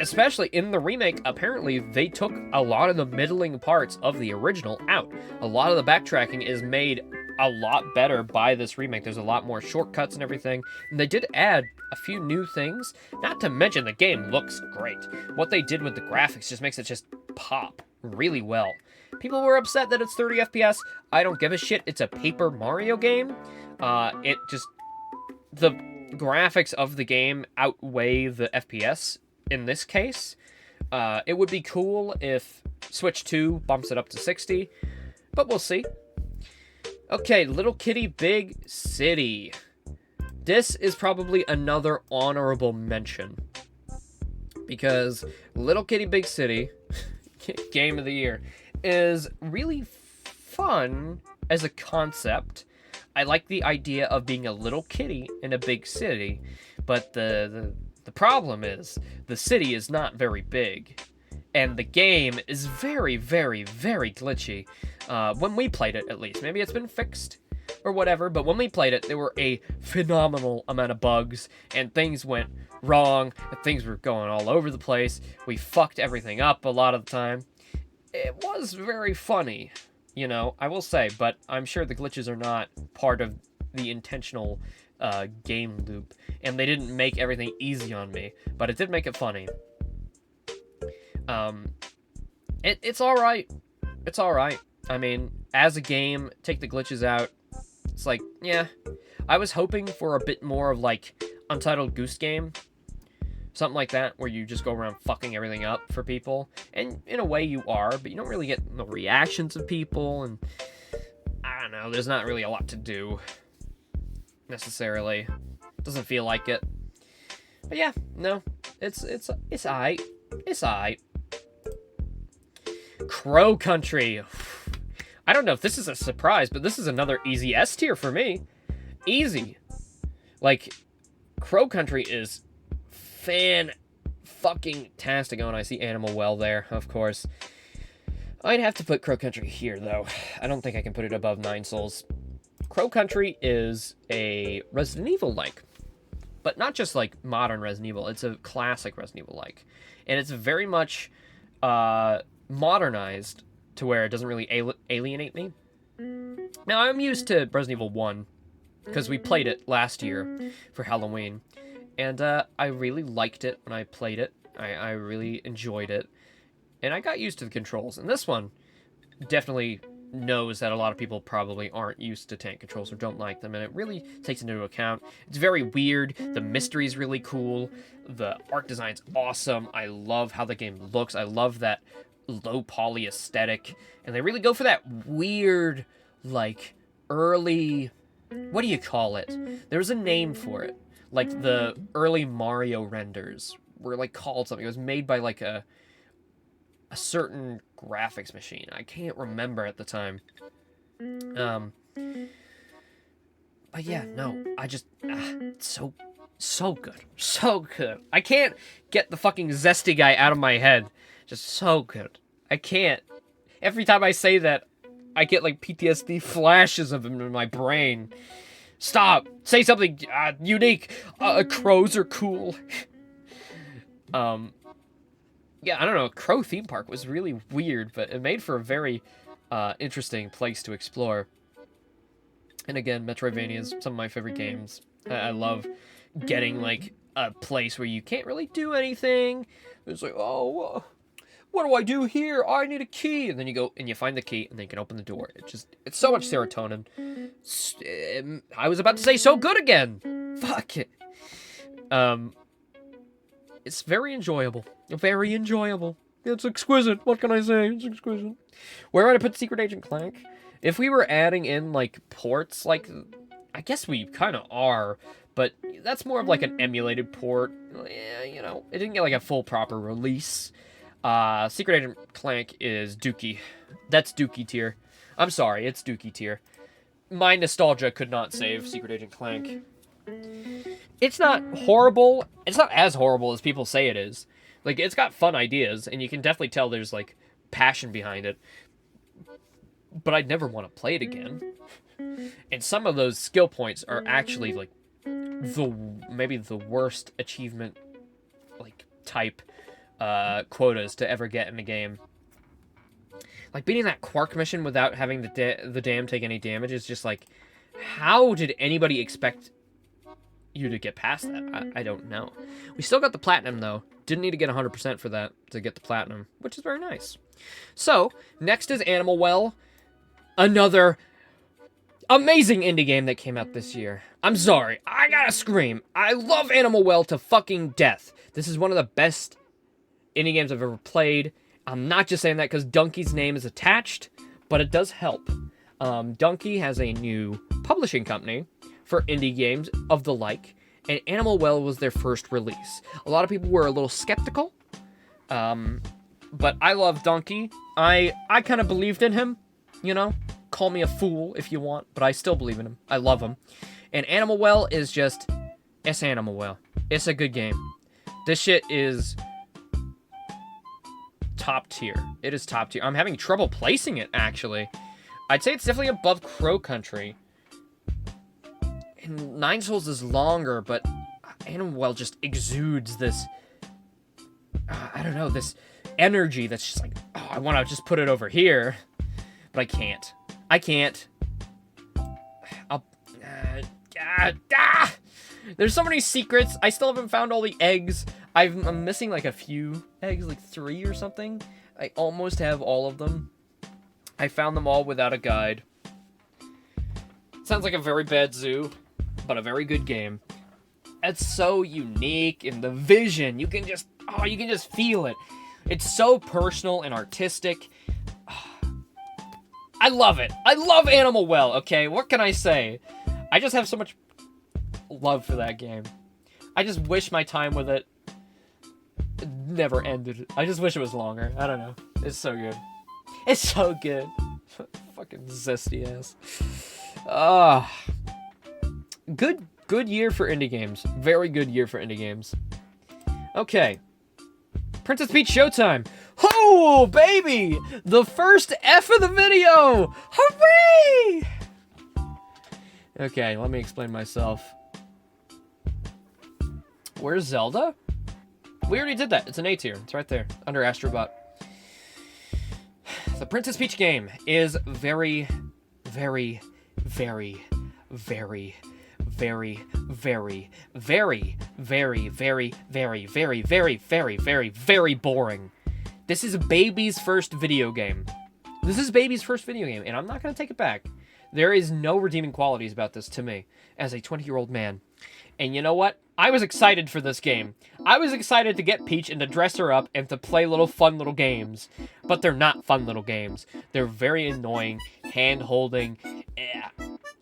especially in the remake, apparently they took a lot of the middling parts of the original out. A lot of the backtracking is made a lot better by this remake. There's a lot more shortcuts and everything. And they did add a few new things. Not to mention the game looks great. What they did with the graphics just makes it just pop really well. People were upset that it's 30 FPS. I don't give a shit. It's a Paper Mario game. The graphics of the game outweigh the FPS in this case. It would be cool if Switch 2 bumps it up to 60, but we'll see. Okay, Little Kitty Big City. This is probably another honorable mention, because Little Kitty Big City, Game of the Year, is really fun as a concept. I like the idea of being a little kitty in a big city, but the problem is the city is not very big, and the game is very, very, very glitchy. When we played it, at least. Maybe it's been fixed or whatever, but when we played it, there were a phenomenal amount of bugs, and things went wrong, and things were going all over the place. We fucked everything up a lot of the time. It was very funny, you know, I will say, but I'm sure the glitches are not part of the intentional game loop, and they didn't make everything easy on me, but it did make it funny. It's alright. It's alright. I mean, as a game, take the glitches out. It's like, yeah. I was hoping for a bit more of, like, Untitled Goose Game. Something like that, where you just go around fucking everything up for people. And in a way you are, but you don't really get the reactions of people, and I don't know, there's not really a lot to do, necessarily. Doesn't feel like it. But yeah, no, it's aight. It's aight. Crow Country. I don't know if this is a surprise, but this is another easy S tier for me. Easy. Like, Crow Country is fan-fucking-tastic. Oh, and I see Animal Well there, of course. I'd have to put Crow Country here, though. I don't think I can put it above 9 Souls. Crow Country is a Resident Evil-like. But not just, like, modern Resident Evil. It's a classic Resident Evil-like. And it's very much modernized to where it doesn't really alienate me. Now, I'm used to Resident Evil 1, because we played it last year for Halloween. And I really liked it when I played it. I really enjoyed it. And I got used to the controls. And this one definitely knows that a lot of people probably aren't used to tank controls or don't like them. And it really takes into account. It's very weird. The mystery's really cool. The art design's awesome. I love how the game looks. I love that low poly aesthetic. And they really go for that weird, like, early... What do you call it? There's a name for it. Like, the early Mario renders were, like, called something. It was made by, like, a certain graphics machine. I can't remember at the time. But yeah, no. I just... so good. So good. I can't get the fucking Zesty guy out of my head. Just so good. I can't. Every time I say that, I get, like, PTSD flashes of him in my brain. Stop! Say something unique! Crows are cool. Yeah, I don't know. Crow Theme Park was really weird, but it made for a very interesting place to explore. And again, Metroidvania is some of my favorite games. I love getting, like, a place where you can't really do anything. It's like, oh, what do I do here? I need a key. And then you go and you find the key, and then you can open the door. It's so much serotonin. I was about to say so good again. Fuck it. It's very enjoyable. Very enjoyable. It's exquisite. What can I say? It's exquisite. Where would I put Secret Agent Clank? If we were adding in, like, ports, like, I guess we kind of are, but that's more of, like, an emulated port. Yeah, you know, it didn't get, like, a full proper release. Secret Agent Clank is Dookie. That's Dookie tier. I'm sorry, it's Dookie tier. My nostalgia could not save Secret Agent Clank. It's not horrible. It's not as horrible as people say it is. Like, it's got fun ideas, and you can definitely tell there's, like, passion behind it. But I'd never want to play it again. And some of those skill points are actually, like, maybe the worst achievement, like, type quotas to ever get in a game. Like, beating that Quark mission without having the dam take any damage is just like, how did anybody expect you to get past that? I don't know. We still got the platinum, though. Didn't need to get 100% for that to get the platinum, which is very nice. So, next is Animal Well. Another amazing indie game that came out this year. I'm sorry, I gotta scream. I love Animal Well to fucking death. This is one of the best indie games I've ever played. I'm not just saying that because Donkey's name is attached, but it does help. Donkey has a new publishing company for indie games of the like, and Animal Well was their first release. A lot of people were a little skeptical, but I love Donkey. I kind of believed in him, you know? Call me a fool if you want, but I still believe in him. I love him. And Animal Well is just... It's Animal Well. It's a good game. This shit is... top tier. It is top tier. I'm having trouble placing it, actually. I'd say it's definitely above Crow Country. And Nine Souls is longer, but Animal Well just exudes this... I don't know, this energy that's just like, oh, I want to just put it over here. But I can't. I can't. There's so many secrets. I still haven't found all the eggs. I'm missing like a few eggs, like 3 or something. I almost have all of them. I found them all without a guide. Sounds like a very bad zoo, but a very good game. It's so unique, and the vision, you can just feel it. It's so personal and artistic. I love it. I love Animal Well, okay? What can I say? I just have so much love for that game. I just wish my time with it never ended. I just wish it was longer. I don't know. It's so good. It's so good. Fucking zesty ass. Good year for indie games. Very good year for indie games. Okay. Princess Peach Showtime. Oh, baby! The first F of the video! Hooray! Okay, let me explain myself. Where's Zelda? We already did that. It's an A tier. It's right there, under Astrobot. The Princess Peach game is very, very, very, very, very, very, very, very, very, very, very, very, very, very, very boring. This is Baby's first video game. This is Baby's first video game, and I'm not going to take it back. There is no redeeming qualities about this to me, as a 20-year-old man. And you know what? I was excited for this game. I was excited to get Peach and to dress her up and to play fun little games. But they're not fun little games. They're very annoying, hand-holding.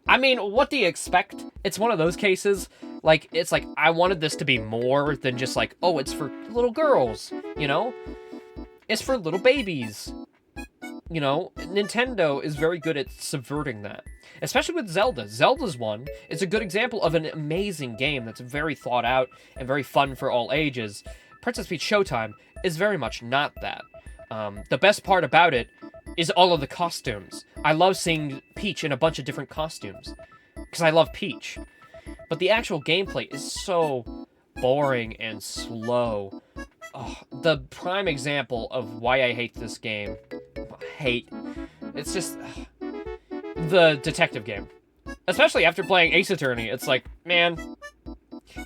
I mean, what do you expect? It's one of those cases, it's like, I wanted this to be more than just like, oh, it's for little girls, you know? It's for little babies. You know, Nintendo is very good at subverting that. Especially with Zelda. Zelda's one is a good example of an amazing game that's very thought out and very fun for all ages. Princess Peach Showtime is very much not that. The best part about it is all of the costumes. I love seeing Peach in a bunch of different costumes. Because I love Peach. But the actual gameplay is so boring and slow. Oh, the prime example of why I hate this game. It's just... the detective game. Especially after playing Ace Attorney. It's like, man,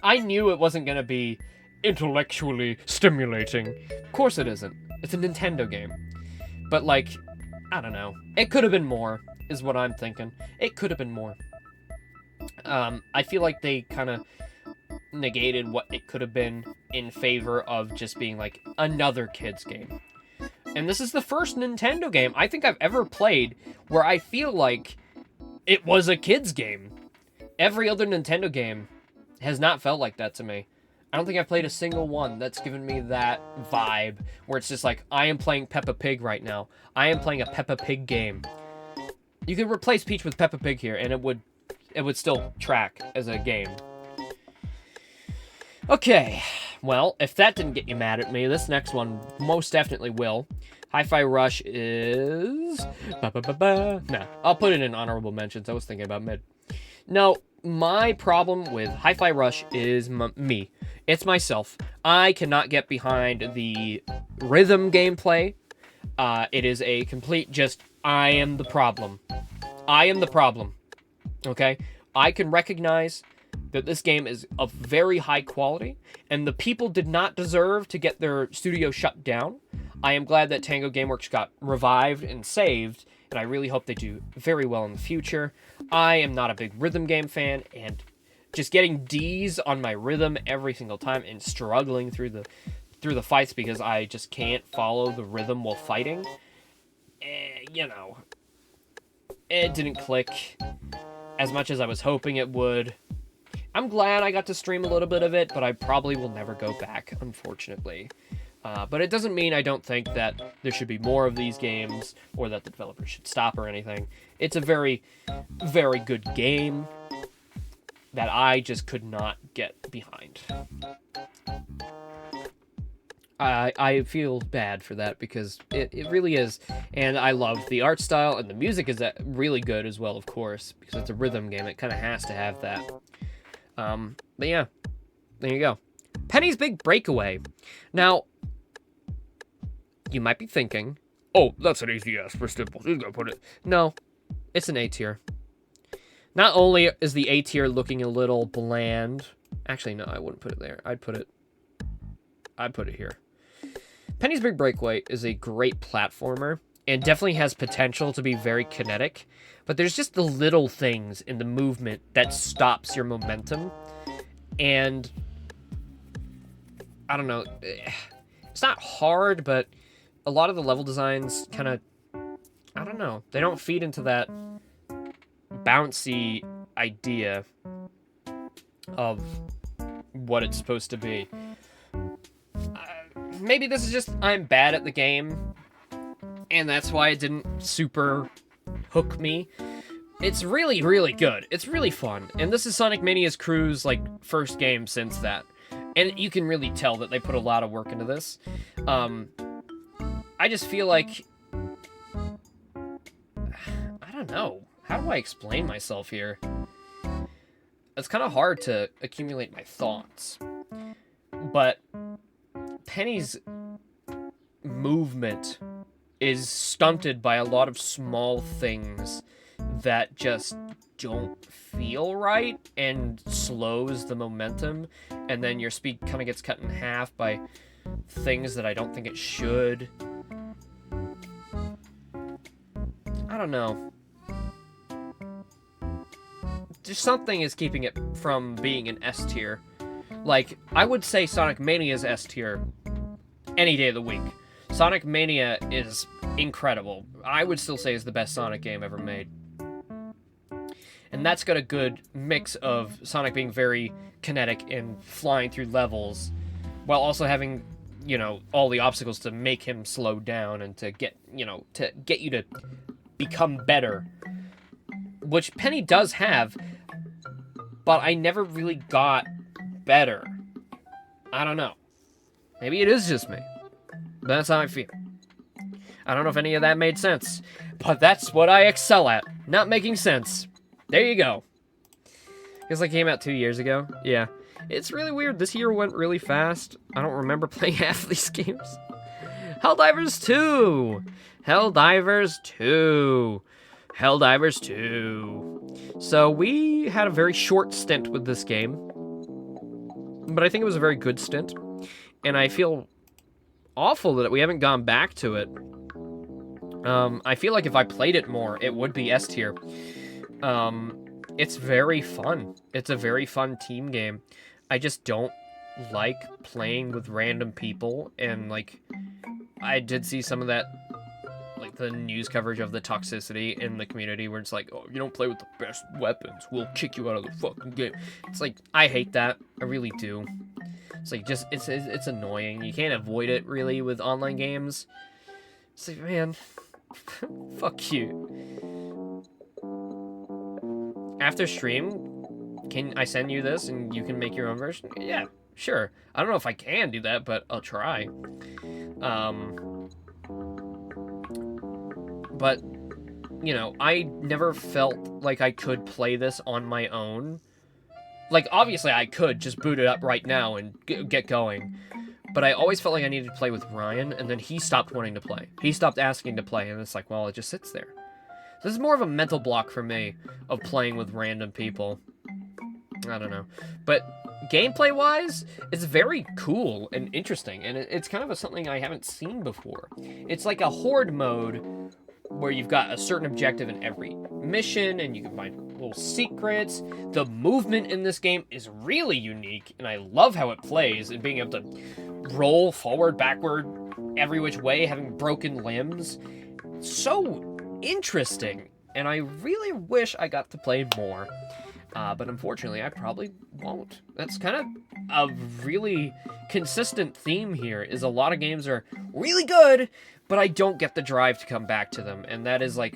I knew it wasn't going to be intellectually stimulating. Of course it isn't. It's a Nintendo game. But, I don't know. It could have been more, is what I'm thinking. It could have been more. I feel like they kind of negated what it could have been in favor of just being, another kid's game. And this is the first Nintendo game I think I've ever played where I feel like it was a kid's game. Every other Nintendo game has not felt like that to me. I don't think I've played a single one that's given me that vibe where it's just like, I am playing Peppa Pig right now. I am playing a Peppa Pig game. You could replace Peach with Peppa Pig here and it would still track as a game. Okay, well, if that didn't get you mad at me, this next one most definitely will. Hi-Fi Rush is... Nah, I'll put it in honorable mentions. I was thinking about mid. No, my problem with Hi-Fi Rush is me. It's myself. I cannot get behind the rhythm gameplay. It is a complete just, I am the problem. I am the problem. Okay? I can recognize that this game is of very high quality, and the people did not deserve to get their studio shut down. I am glad that Tango Gameworks got revived and saved, and I really hope they do very well in the future. I am not a big rhythm game fan, and just getting D's on my rhythm every single time and struggling through the fights because I just can't follow the rhythm while fighting, you know, it didn't click as much as I was hoping it would. I'm glad I got to stream a little bit of it, but I probably will never go back, unfortunately. But it doesn't mean I don't think that there should be more of these games, or that the developers should stop or anything. It's a very, very good game that I just could not get behind. I feel bad for that, because it really is. And I love the art style, and the music is really good as well, of course, because it's a rhythm game. It kind of has to have that. But yeah, there you go. Penny's Big Breakaway. Now, you might be thinking, oh, that's an easy ass for Stipples. He's gonna put it. No, it's an A tier. Not only is the A tier looking a little bland. Actually, no, I wouldn't put it there. I'd put it here. Penny's Big Breakaway is a great platformer, and definitely has potential to be very kinetic, but there's just the little things in the movement that stops your momentum, and I don't know, it's not hard, but a lot of the level designs kind of, I don't know, they don't feed into that bouncy idea of what it's supposed to be. Maybe this is just, I'm bad at the game, and that's why it didn't super hook me. It's really, really good. It's really fun. And this is Sonic Mania's crew's, like, first game since that. And you can really tell that they put a lot of work into this. I just feel like, I don't know. How do I explain myself here? It's kind of hard to accumulate my thoughts. But Penny's movement is stunted by a lot of small things that just don't feel right and slows the momentum, and then your speed kind of gets cut in half by things that I don't think it should. I don't know. Just something is keeping it from being an S tier. Like, I would say Sonic Mania is S tier any day of the week. Sonic Mania is incredible. I would still say is the best Sonic game ever made. And that's got a good mix of Sonic being very kinetic and flying through levels, while also having, you know, all the obstacles to make him slow down and to get, you know, to get you to become better. Which Penny does have, but I never really got better. I don't know. Maybe it is just me. But that's how I feel. I don't know if any of that made sense, but that's what I excel at. Not making sense. There you go. Because it came out 2 years ago. Yeah. It's really weird. This year went really fast. I don't remember playing half of these games. Helldivers 2! Helldivers 2! Helldivers 2. So we had a very short stint with this game, but I think it was a very good stint, and I feel awful that we haven't gone back to it. I feel like if I played it more, it would be S tier. It's very fun. It's a very fun team game. I just don't like playing with random people, and, like, I did see some of that, like, the news coverage of the toxicity in the community where it's like, oh, you don't play with the best weapons, we'll kick you out of the fucking game. It's like, I hate that. I really do. It's like, just, it's annoying. You can't avoid it, really, with online games. It's like, man, fuck you. After stream, can I send you this and you can make your own version? Yeah, sure. I don't know if I can do that, but I'll try. But, you know, I never felt like I could play this on my own. Like, obviously I could just boot it up right now and get going. but I always felt like I needed to play with Ryan, and then he stopped wanting to play. He stopped asking to play, and it's like, well, it just sits there. This is more of a mental block for me of playing with random people. I don't know. But gameplay-wise, it's very cool and interesting, and it's kind of something I haven't seen before. It's like a horde mode where you've got a certain objective in every mission, and you can find little secrets. The movement in this game is really unique, and I love how it plays, and being able to roll forward, backward, every which way, having broken limbs. So interesting, and I really wish I got to play more. But unfortunately, I probably won't. That's kind of a really consistent theme here, is a lot of games are really good, but I don't get the drive to come back to them, and that is like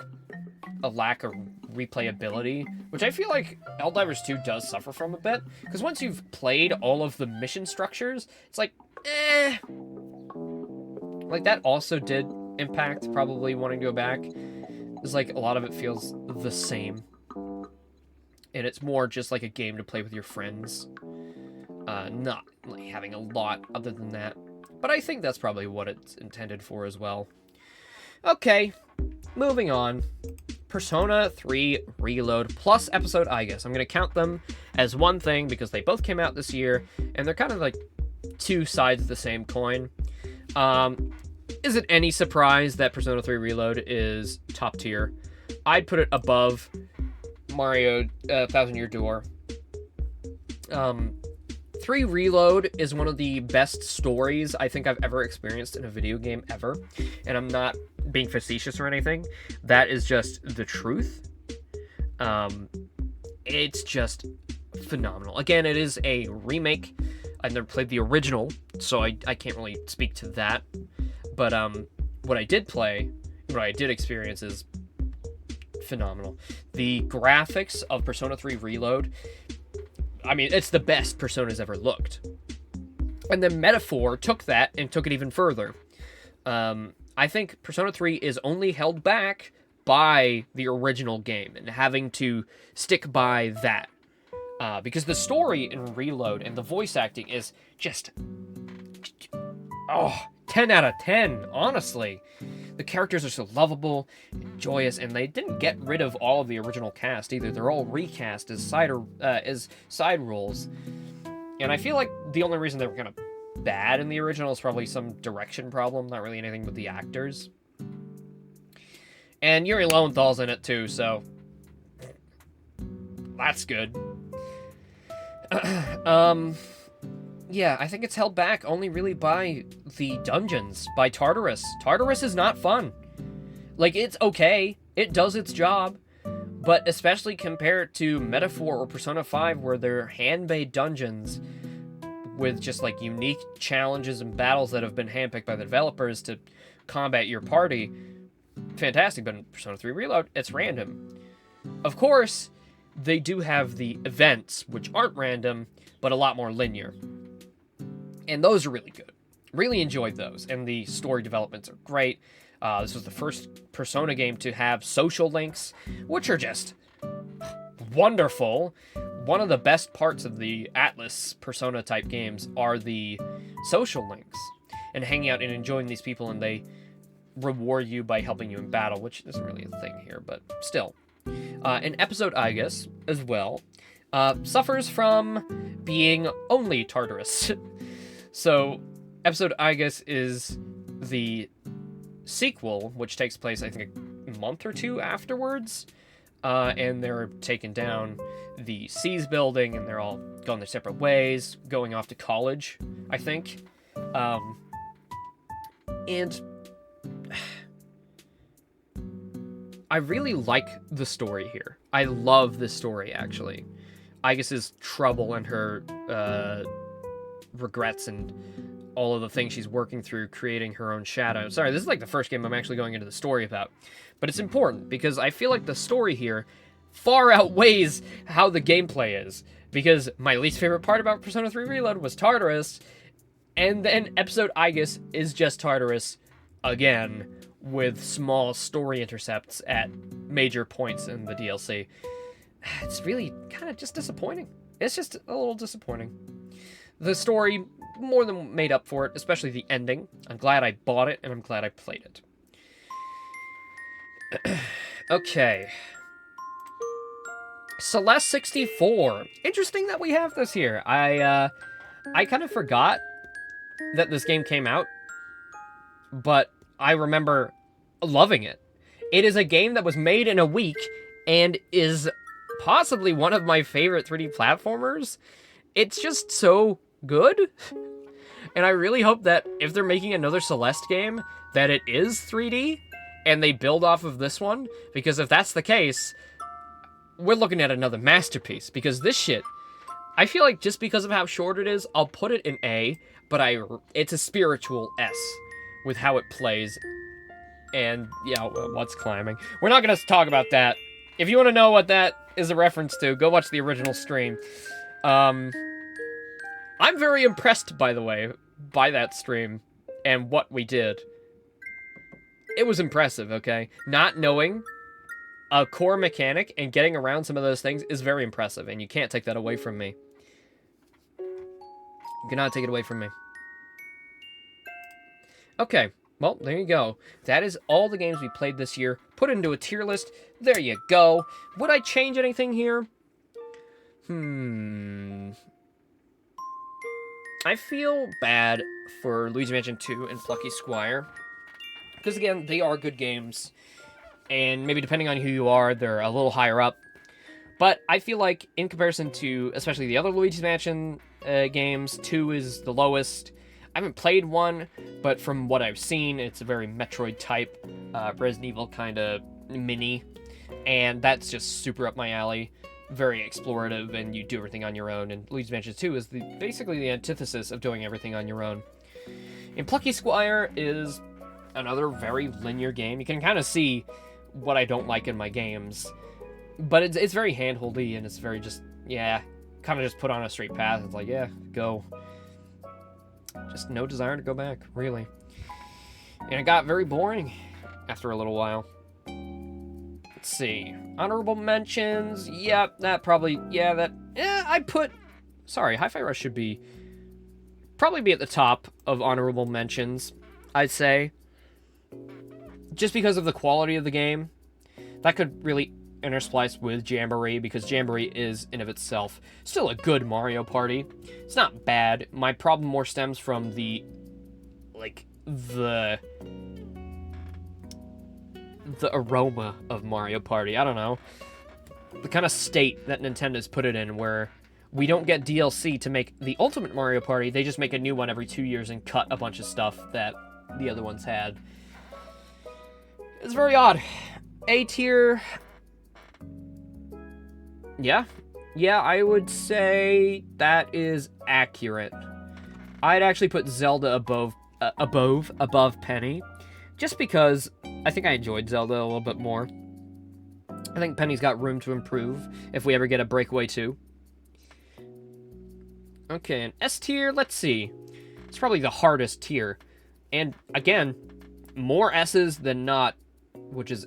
a lack of replayability, which I feel like Helldivers 2 does suffer from a bit, because once you've played all of the mission structures, it's like, eh. Like, that also did impact probably wanting to go back. It's like a lot of it feels the same. And it's more just like a game to play with your friends. Not like having a lot other than that. But I think that's probably what it's intended for as well. Okay, moving on. Persona 3 Reload plus Episode I guess. I'm going to count them as one thing because they both came out this year. And they're kind of like two sides of the same coin. Is it any surprise that Persona 3 Reload is top tier? I'd put it above Mario Thousand Year Door. 3 Reload is one of the best stories I think I've ever experienced in a video game ever. And I'm not being facetious or anything. That is just the truth. It's just phenomenal. Again, it is a remake. I've never played the original, so I can't really speak to that. But what I did play, what I did experience is phenomenal. The graphics of Persona 3 Reload, I mean, it's the best Persona's ever looked. And then Metaphor took that and took it even further. I think Persona 3 is only held back by the original game and having to stick by that. Because the story in Reload and the voice acting is just 10 out of 10, honestly. The characters are so lovable and joyous, and they didn't get rid of all of the original cast either. They're all recast as side roles. And I feel like the only reason they were kind of bad in the original is probably some direction problem, not really anything with the actors. And Yuri Lowenthal's in it too, so that's good. Yeah, I think it's held back only really by the dungeons, by Tartarus. Tartarus is not fun. Like, it's okay. It does its job. But especially compared to Metaphor or Persona 5, where they're hand-made dungeons with just, like, unique challenges and battles that have been handpicked by the developers to combat your party. Fantastic, but in Persona 3 Reload, it's random. Of course, they do have the events, which aren't random, but a lot more linear. And those are really good. Really enjoyed those. And the story developments are great. This was the first Persona game to have social links, which are just wonderful. One of the best parts of the Atlas Persona type games are the social links. And hanging out and enjoying these people, and they reward you by helping you in battle, which isn't really a thing here, but still. And Episode I guess, as well, suffers from being only Tartarus. So, Episode I guess is the sequel, which takes place, I think, a month or two afterwards. And they're taking down the Seas building, and they're all going their separate ways, going off to college, I think. And I really like the story here. I love this story, actually. Aigus's trouble and her regrets and all of the things she's working through, creating her own shadow. Sorry, this is like the first game I'm actually going into the story about. But it's important, because I feel like the story here far outweighs how the gameplay is. Because my least favorite part about Persona 3 Reload was Tartarus, and then Episode I guess is just Tartarus again, with small story intercepts at major points in the DLC. It's really kind of just disappointing. It's just a little disappointing. The story more than made up for it, especially the ending. I'm glad I bought it, and I'm glad I played it. Okay. Celeste 64. Interesting that we have this here. I kind of forgot that this game came out, but I remember loving it. It is a game that was made in a week and is possibly one of my favorite 3D platformers. It's just so good. And I really hope that if they're making another Celeste game, that it is 3D and they build off of this one. Because if that's the case, we're looking at another masterpiece. Because this shit, I feel like just because of how short it is, I'll put it in A, but it's a spiritual S with how it plays. And, yeah, what's climbing? We're not going to talk about that. If you want to know what that is a reference to, go watch the original stream. I'm very impressed, by the way, by that stream and what we did. It was impressive, okay? Not knowing a core mechanic and getting around some of those things is very impressive, and you can't take that away from me. You cannot take it away from me. Okay. Well, there you go. That is all the games we played this year, put into a tier list. There you go. Would I change anything here? I feel bad for Luigi Mansion 2 and Plucky Squire. Because, again, they are good games. And maybe depending on who you are, they're a little higher up. But I feel like, in comparison to, especially the other Luigi's Mansion games, 2 is the lowest. I haven't played 1, but from what I've seen, it's a very Metroid-type, Resident Evil kind of mini, and that's just super up my alley. Very explorative, and you do everything on your own, and Luigi's Mansion 2 is basically the antithesis of doing everything on your own. And Plucky Squire is another very linear game. You can kind of see what I don't like in my games, but it's very hand-holdy, and it's very just, yeah, kind of just put on a straight path. It's like, yeah, go. Just no desire to go back, really. And it got very boring after a little while. Let's see. Honorable mentions. Yep, that probably... Yeah, I put... Sorry, Hi-Fi Rush should probably be at the top of honorable mentions, I'd say. Just because of the quality of the game. That could really intersplice with Jamboree, because Jamboree is, in of itself, still a good Mario Party. It's not bad. My problem more stems from the aroma of Mario Party. I don't know. The kind of state that Nintendo's put it in, where we don't get DLC to make the Ultimate Mario Party, they just make a new one every 2 years and cut a bunch of stuff that the other ones had. It's very odd. A tier... Yeah, I would say that is accurate. I'd actually put Zelda above Penny, just because I think I enjoyed Zelda a little bit more. I think Penny's got room to improve if we ever get a Breakaway 2. Okay, an S tier, let's see. It's probably the hardest tier. And, again, more S's than not, which is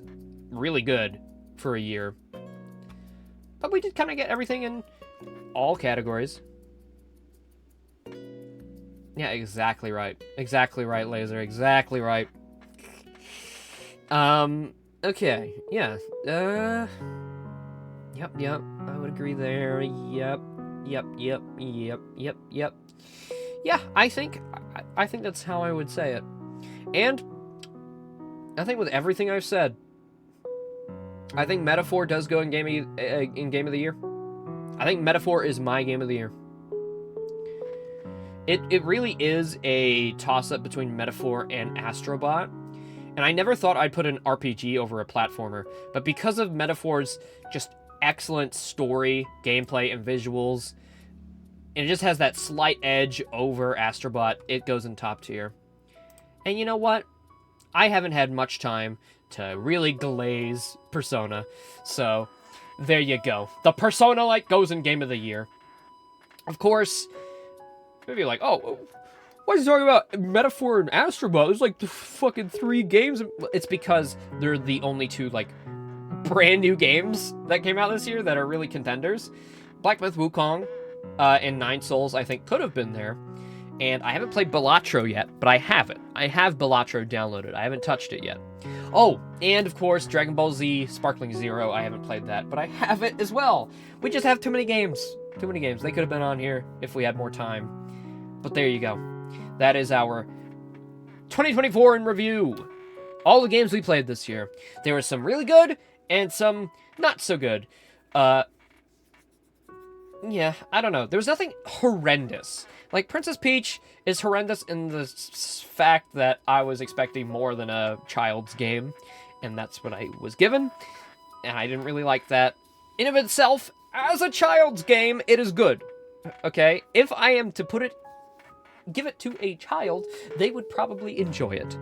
really good for a year. But we did kind of get everything in all categories. Yeah, exactly right. Exactly right, Laser. Exactly right. Okay. Yeah. Yep. I would agree there. Yep. Yeah, I think that's how I would say it. And I think with everything I've said, I think Metaphor does go in Game of the Year. I think Metaphor is my Game of the Year. It really is a toss-up between Metaphor and Astrobot. And I never thought I'd put an RPG over a platformer. But because of Metaphor's just excellent story, gameplay, and visuals, and it just has that slight edge over Astrobot, it goes in top tier. And you know what? I haven't had much time to really glaze Persona. So, there you go. The Persona Like goes in Game of the Year. Of course, maybe you're like, oh, why is he talking about Metaphor and Astrobot? There's like fucking 3 games. It's because they're the only 2, like, brand new games that came out this year that are really contenders. Black Myth Wukong and Nine Souls, I think, could have been there. And I haven't played Balatro yet, but I have it. I have Balatro downloaded. I haven't touched it yet. Oh, and of course, Dragon Ball Z Sparkling Zero. I haven't played that, but I have it as well. We just have too many games. Too many games. They could have been on here if we had more time. But there you go. That is our 2024 in review. All the games we played this year. There were some really good and some not so good. Yeah, I don't know. There was nothing horrendous. Like, Princess Peach is horrendous in the fact that I was expecting more than a child's game, and that's what I was given, and I didn't really like that. In of itself, as a child's game, it is good, okay? If I am to give it to a child, they would probably enjoy it.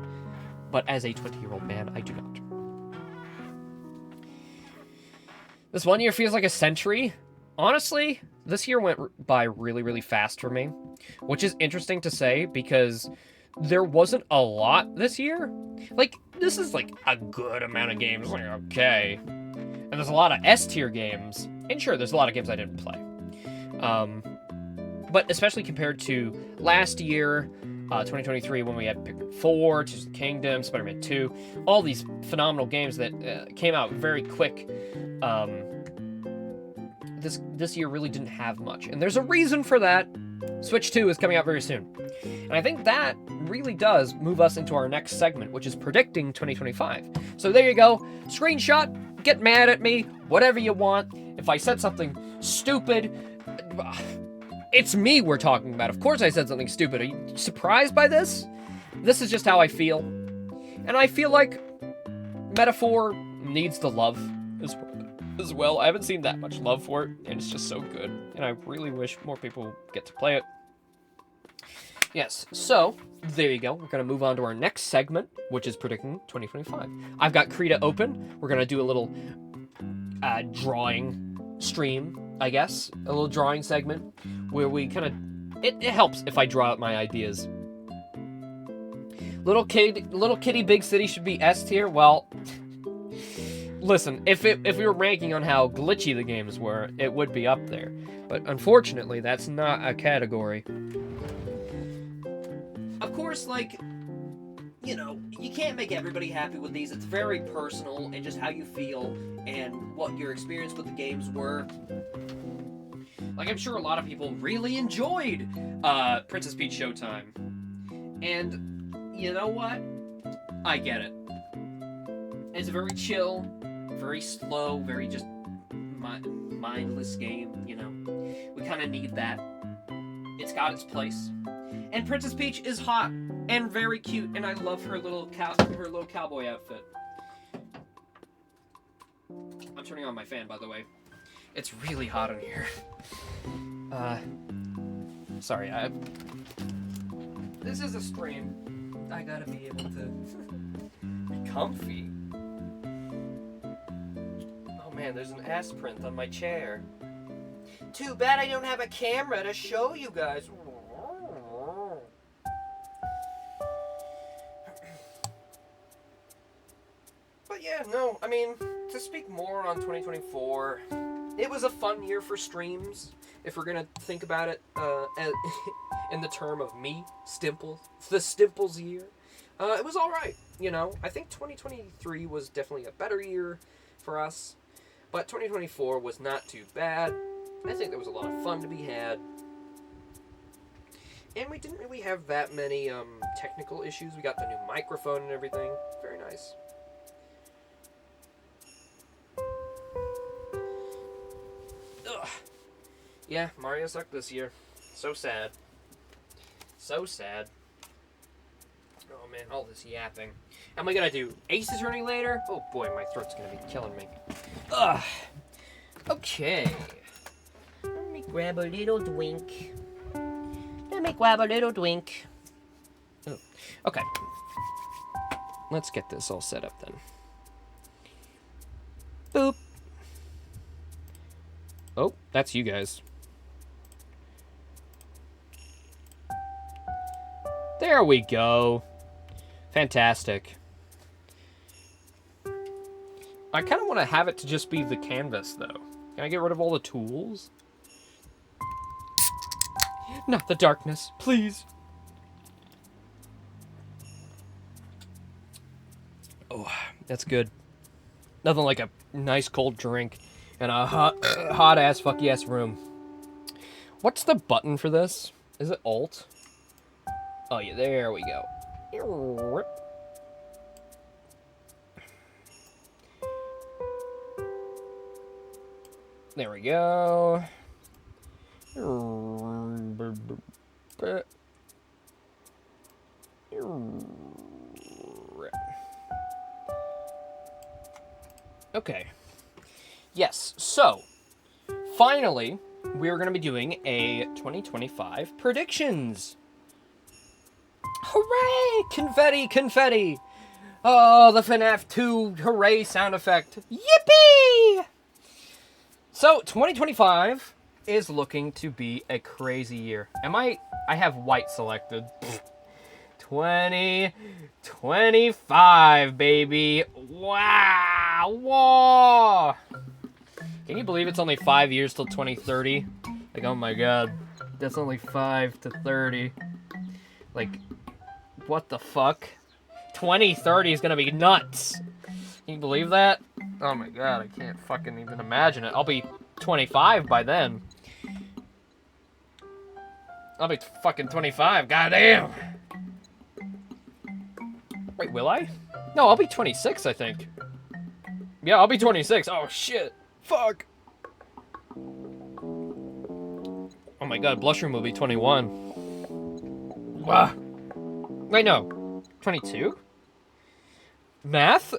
But as a 20-year-old man, I do not. This 1 year feels like a century. Honestly, this year went by really, really fast for me, which is interesting to say because there wasn't a lot this year. Like, this is like a good amount of games, like, okay. And there's a lot of S-tier games, and sure, there's a lot of games I didn't play. But especially compared to last year, 2023, when we had Pikmin 4, Tears of the Kingdom, Spider-Man 2, all these phenomenal games that came out very quick. This year really didn't have much. And there's a reason for that. Switch 2 is coming out very soon. And I think that really does move us into our next segment, which is predicting 2025. So there you go. Screenshot, get mad at me, whatever you want. If I said something stupid, it's me we're talking about. Of course I said something stupid. Are you surprised by this? This is just how I feel. And I feel like Metaphor needs the love as well. I haven't seen that much love for it, and it's just so good. And I really wish more people get to play it. Yes, so there you go. We're going to move on to our next segment, which is predicting 2025. I've got Krita open. We're going to do a little drawing stream, I guess. A little drawing segment where we kind of... It helps if I draw out my ideas. Little Kitty Big City should be S tier. Well... Listen, if we were ranking on how glitchy the games were, it would be up there. But unfortunately, that's not a category. Of course, like, you know, you can't make everybody happy with these. It's very personal and just how you feel and what your experience with the games were. Like, I'm sure a lot of people really enjoyed Princess Peach Showtime. And you know what? I get it. It's a very chill, very slow, very just mindless game, you know. We kind of need that. It's got its place. And Princess Peach is hot and very cute, and I love her little cowboy outfit. I'm turning on my fan, by the way. It's really hot in here. Sorry, this is a stream. I gotta be able to be comfy. Oh man, there's an ass print on my chair. Too bad I don't have a camera to show you guys. But yeah, no, I mean, to speak more on 2024, it was a fun year for streams, if we're gonna think about it in the term of me, Stimples, the Stimples year. It was alright, you know. I think 2023 was definitely a better year for us, but 2024 was not too bad. I think there was a lot of fun to be had. And we didn't really have that many technical issues. We got the new microphone and everything. Very nice. Ugh. Yeah, Mario sucked this year. So sad. So sad. Oh man, all this yapping. Am I gonna do Ace Attorney later? Oh boy, my throat's gonna be killing me. Ugh. Okay. Let me grab a little drink. Oh. Okay. Let's get this all set up then. Boop. Oh, that's you guys. There we go. Fantastic. I kind of want to have it to just be the canvas, though. Can I get rid of all the tools? Not the darkness, please. Oh, that's good. Nothing like a nice cold drink in a hot ass fucky ass room. What's the button for this? Is it Alt? Oh yeah, there we go. There we go. Okay. Yes, so, finally, we're going to be doing a 2025 predictions. Hooray! Confetti, confetti! Oh, the FNAF 2 hooray sound effect. Yippee! So, 2025 is looking to be a crazy year. I have white selected. 2025, baby. Wow. Whoa. Can you believe it's only 5 years till 2030? Like, oh my god. That's only 5 to 30. Like, what the fuck? 2030 is gonna be nuts. Can you believe that? Oh my god, I can't fucking even imagine it. I'll be 25 by then. I'll be fucking 25, goddamn. Wait, will I? No, I'll be 26, I think. Yeah, I'll be 26. Oh, shit. Fuck. Oh my god, Blushroom will be 21. Wow. Wait, no. 22? Math?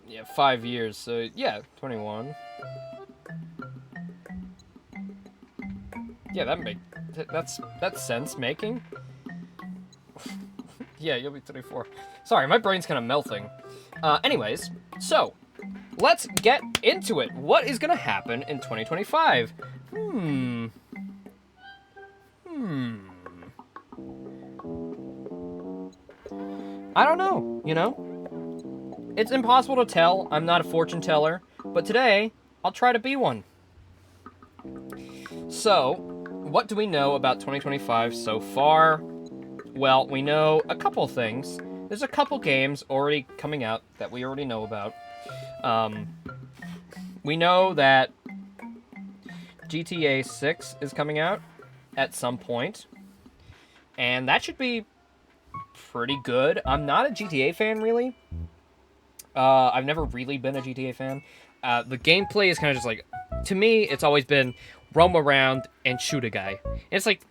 Yeah, 5 years, so yeah, 21. Yeah, that's sense making. Yeah, you'll be 34. Sorry, my brain's kind of melting. Anyways, so let's get into it. What is gonna happen in 2025? I don't know, you know? It's impossible to tell. I'm not a fortune teller, but today I'll try to be one. So, what do we know about 2025 so far? Well, we know a couple things. There's a couple games already coming out that we already know about. We know that GTA 6 is coming out at some point, and that should be pretty good. I'm not a GTA fan, really. I've never really been a GTA fan. The gameplay is kind of just like, to me, it's always been roam around and shoot a guy. And it's like,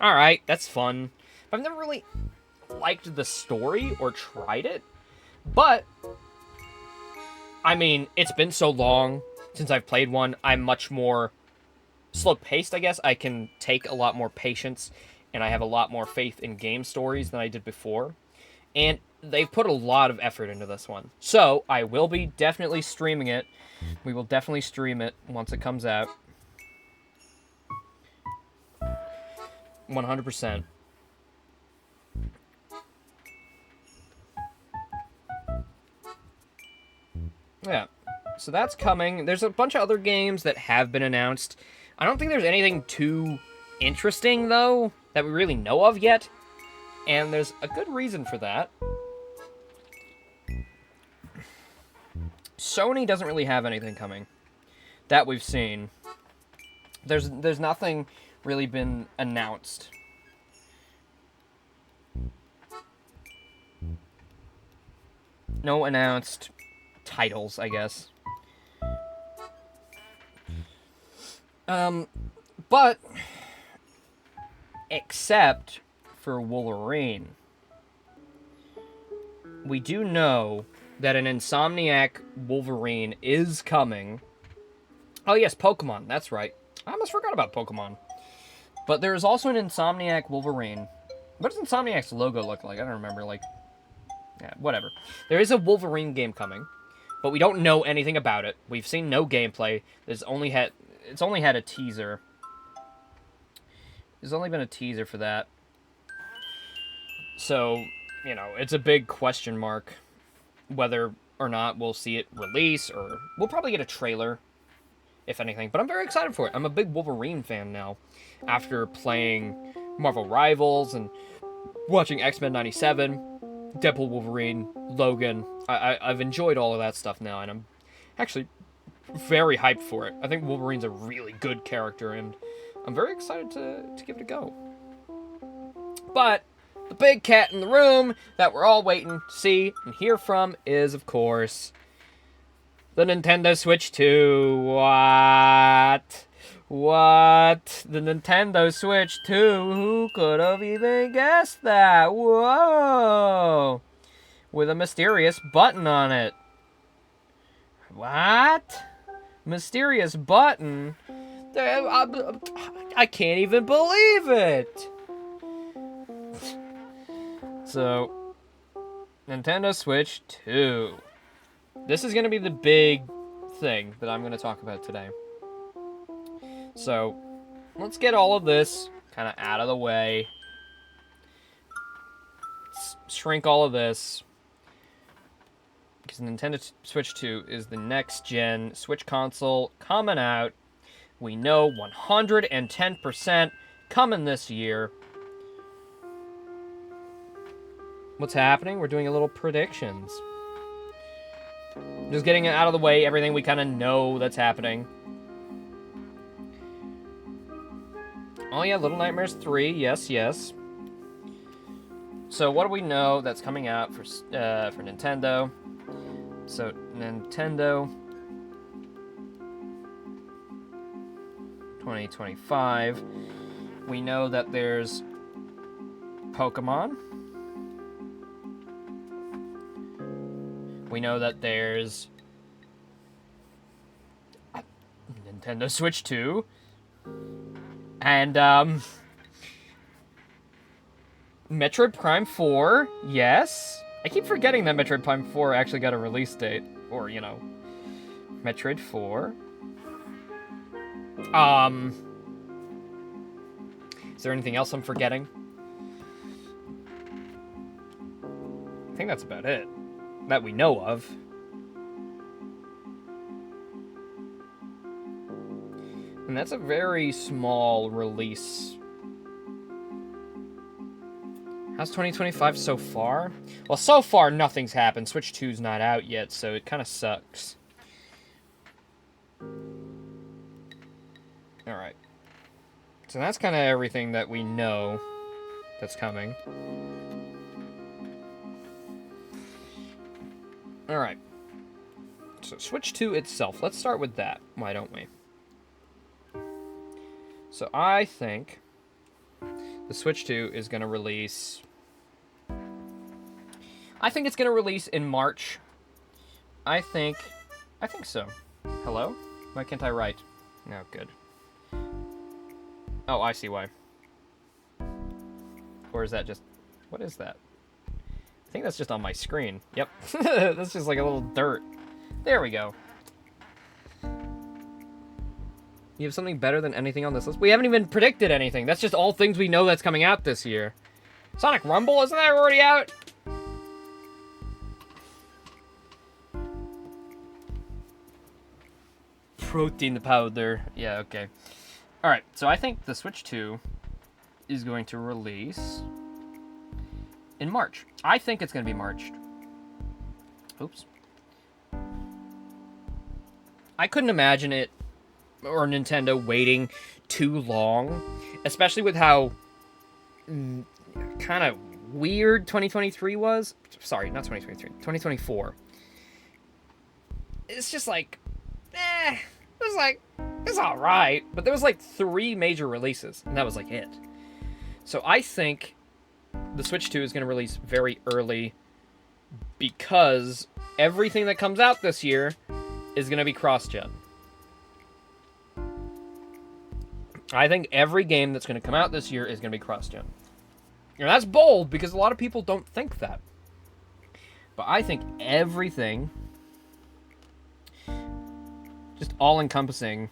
alright, that's fun. But I've never really liked the story or tried it. But, I mean, it's been so long since I've played one. I'm much more slow-paced, I guess. I can take a lot more patience, and I have a lot more faith in game stories than I did before. And they've put a lot of effort into this one. So, I will be definitely streaming it. We will definitely stream it once it comes out. 100%. Yeah, so that's coming. There's a bunch of other games that have been announced. I don't think there's anything too interesting, though, that we really know of yet. And there's a good reason for that. Sony doesn't really have anything coming that we've seen. There's nothing really been announced. No announced titles, I guess. But except for Wolverine, we do know that an Insomniac Wolverine is coming. Oh yes, Pokemon, that's right. I almost forgot about Pokemon. But there is also an Insomniac Wolverine. What does Insomniac's logo look like? I don't remember, like... Yeah, whatever. There is a Wolverine game coming, but we don't know anything about it. We've seen no gameplay. It's only had a teaser. There's only been a teaser for that. So, you know, it's a big question mark whether or not we'll see it release, or we'll probably get a trailer. if anything. But I'm very excited for it. I'm a big Wolverine fan now, after playing Marvel Rivals and watching X-Men 97, Deadpool, Wolverine, Logan. I've enjoyed all of that stuff now, and I'm actually very hyped for it. I think Wolverine's a really good character, and I'm very excited to give it a go. But the big cat in the room that we're all waiting to see and hear from is, of course, the Nintendo Switch 2. What? The Nintendo Switch 2? Who could have even guessed that? Whoa! With a mysterious button on it. What? Mysterious button? I can't even believe it! So, Nintendo Switch 2. This is going to be the big thing that I'm going to talk about today. So, let's get all of this kind of out of the way. Let's shrink all of this. Because Nintendo Switch 2 is the next-gen Switch console coming out. We know 110% coming this year. What's happening? We're doing a little predictions. Just getting it out of the way, everything we kind of know that's happening. Oh yeah, Little Nightmares 3, yes. So what do we know that's coming out for Nintendo? So, Nintendo 2025. We know that there's Pokemon. We know that there's Nintendo Switch 2. And, Metroid Prime 4, yes. I keep forgetting that Metroid Prime 4 actually got a release date. Or, you know, Metroid 4. Is there anything else I'm forgetting? I think that's about it. That we know of. And that's a very small release. How's 2025 so far? Well, so far nothing's happened. Switch 2's not out yet, so it kind of sucks. Alright. So that's kind of everything that we know that's coming. Alright. So Switch 2 itself. Let's start with that. Why don't we? So I think the Switch 2 is going to release... I think it's going to release in March. I think so. Hello? Why can't I write? No, good. Oh, I see why. Or is that just... What is that? I think that's just on my screen. Yep. That's just like a little dirt. There we go. You have something better than anything on this list? We haven't even predicted anything. That's just all things we know that's coming out this year. Sonic Rumble, isn't that already out? Protein powder. Yeah, okay. Alright, so I think the Switch 2 is going to release in March. I think it's going to be March. Oops. I couldn't imagine it, or Nintendo, waiting too long. Especially with how kind of weird 2023 was. Sorry, not 2023. 2024. It's just like, it's alright. But there was like 3 major releases, and that was like it. So I think the Switch 2 is going to release very early because everything that comes out this year is going to be cross-gen. I think every game that's going to come out this year is going to be cross-gen. And that's bold because a lot of people don't think that. But I think everything, just all-encompassing,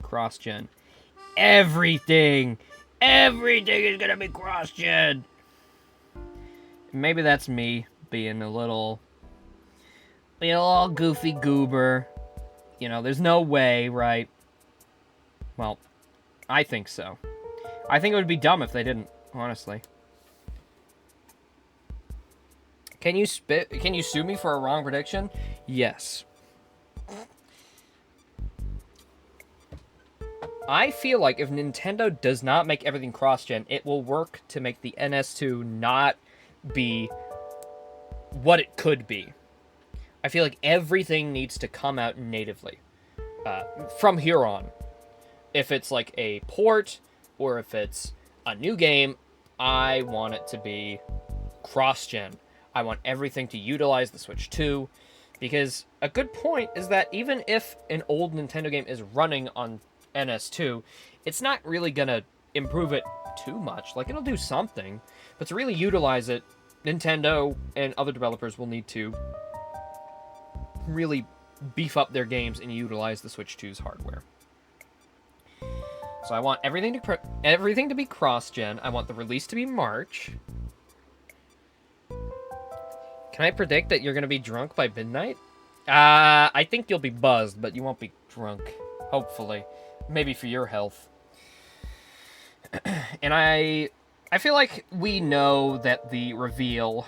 cross-gen. Everything is going to be cross-gen. Maybe that's me being a little You know, all goofy goober. You know, there's no way, right? Well, I think so. I think it would be dumb if they didn't, honestly. Can you sue me for a wrong prediction? Yes. I feel like if Nintendo does not make everything cross-gen, it will work to make the NS2 not be what it could be. I feel like everything needs to come out natively from here on. If it's like a port or if it's a new game, I want it to be cross-gen. I want everything to utilize the Switch 2, because a good point is that even if an old Nintendo game is running on NS2, it's not really gonna improve it too much. Like, it'll do something, but to really utilize it, Nintendo and other developers will need to really beef up their games and utilize the Switch 2's hardware. So I want everything to be cross-gen. I want the release to be March. Can I predict that you're going to be drunk by midnight? I think you'll be buzzed, but you won't be drunk. Hopefully. Maybe for your health. And I feel like we know that the reveal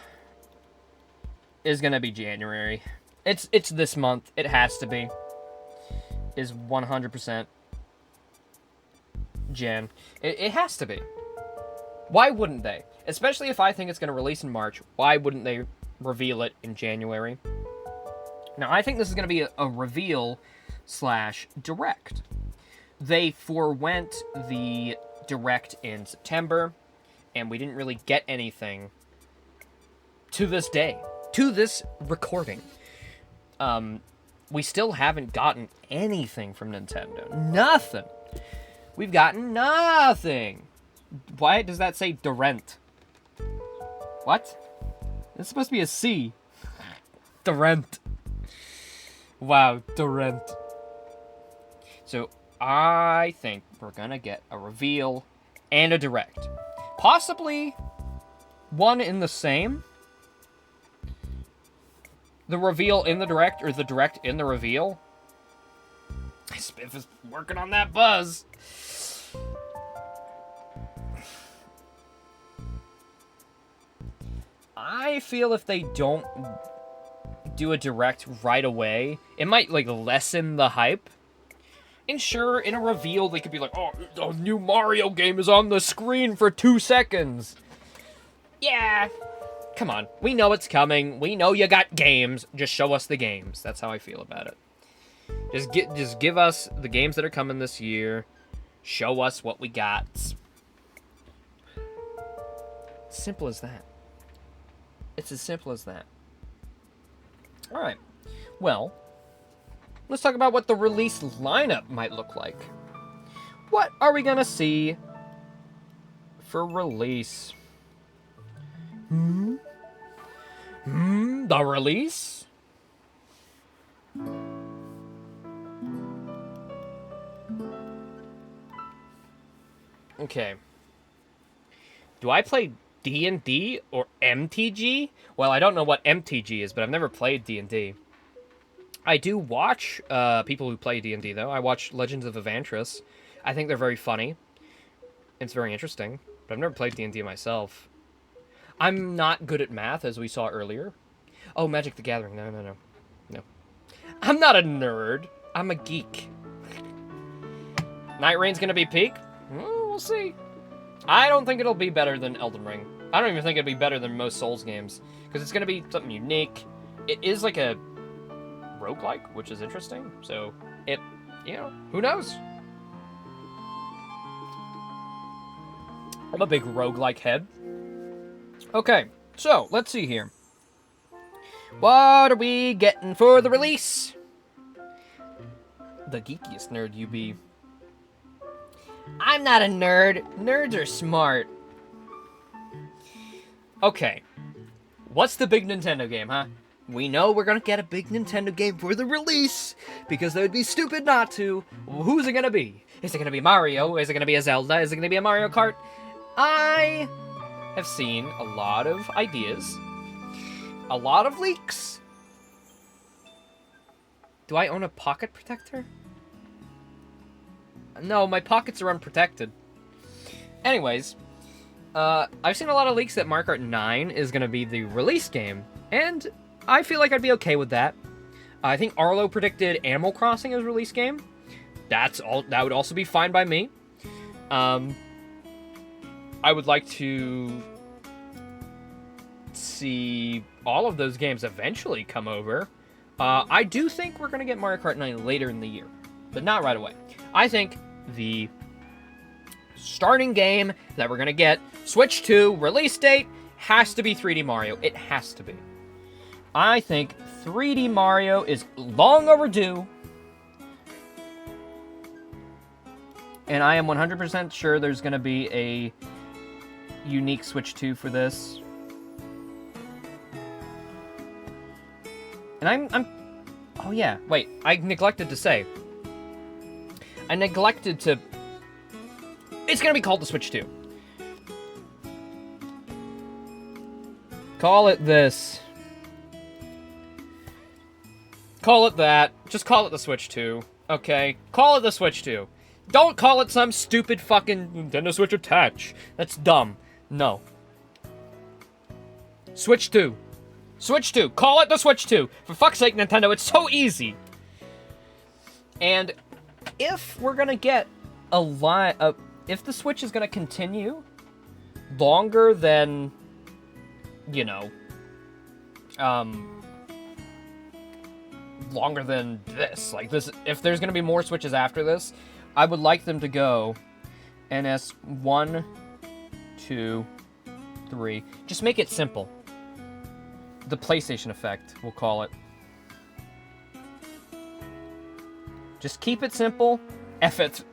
is going to be January. It's this month. It has to be. Is 100% Jan. It has to be. Why wouldn't they? Especially if I think it's going to release in March. Why wouldn't they reveal it in January? Now, I think this is going to be a reveal / direct. They forewent the direct in September, and we didn't really get anything to this day, to this recording. We still haven't gotten anything from Nintendo. Nothing. We've gotten nothing. Why does that say Durant? What? It's supposed to be a C. Durant. Wow, Durant. So, I think we're gonna get a reveal and a direct. Possibly one in the same. The reveal in the direct, or the direct in the reveal. Spiff is working on that buzz. I feel if they don't do a direct right away, it might, like, lessen the hype. And sure, in a reveal, they could be like, oh, the new Mario game is on the screen for 2 seconds. Yeah. Come on. We know it's coming. We know you got games. Just show us the games. That's how I feel about it. Just give us the games that are coming this year. Show us what we got. Simple as that. It's as simple as that. Alright. Well, let's talk about what the release lineup might look like. What are we gonna see for release? The release? Okay. Do I play D&D or MTG? Well, I don't know what MTG is, but I've never played D&D. I do watch people who play D&D, though. I watch Legends of Evantris. I think they're very funny. It's very interesting, but I've never played D&D myself. I'm not good at math, as we saw earlier. Oh, Magic the Gathering. No. I'm not a nerd. I'm a geek. Night Rain's gonna be peak? We'll see. I don't think it'll be better than Elden Ring. I don't even think it'll be better than most Souls games, because it's gonna be something unique. It is like a roguelike, which is interesting. So, who knows? I'm a big roguelike head. Okay, so, let's see here. What are we getting for the release? The geekiest nerd you be. I'm not a nerd. Nerds are smart. Okay. What's the big Nintendo game, huh? We know we're gonna get a big Nintendo game for the release, because they would be stupid not to. Who's it gonna be? Is it gonna be Mario? Is it gonna be a Zelda? Is it gonna be a Mario Kart? I have seen a lot of ideas, a lot of leaks, Do I own a pocket protector? No, my pockets are unprotected. Anyways, I've seen a lot of leaks that Mario Kart 9 is going to be the release game, and I feel like I'd be okay with that. I think Arlo predicted Animal Crossing as release game. That would also be fine by me. I would like to see all of those games eventually come over. I do think we're going to get Mario Kart 9 later in the year, but not right away. I think the starting game that we're going to get, Switch 2, release date, has to be 3D Mario. It has to be. I think 3D Mario is long overdue. And I am 100% sure there's going to be a unique Switch 2 for this. And oh yeah, wait, I neglected to say. It's gonna be called the Switch 2. Call it this. Call it that. Just call it the Switch 2. Okay? Call it the Switch 2. Don't call it some stupid fucking Nintendo Switch Attach. That's dumb. No. Switch 2. Switch 2. Call it the Switch 2. For fuck's sake, Nintendo, it's so easy. And if we're gonna get a lot of... If the Switch is gonna continue longer than, you know, longer than this, like this, if there's gonna be more Switches after this, I would like them to go NS 1, 2, 3. Just make it simple. The PlayStation effect, we'll call it. Just keep it simple. F it.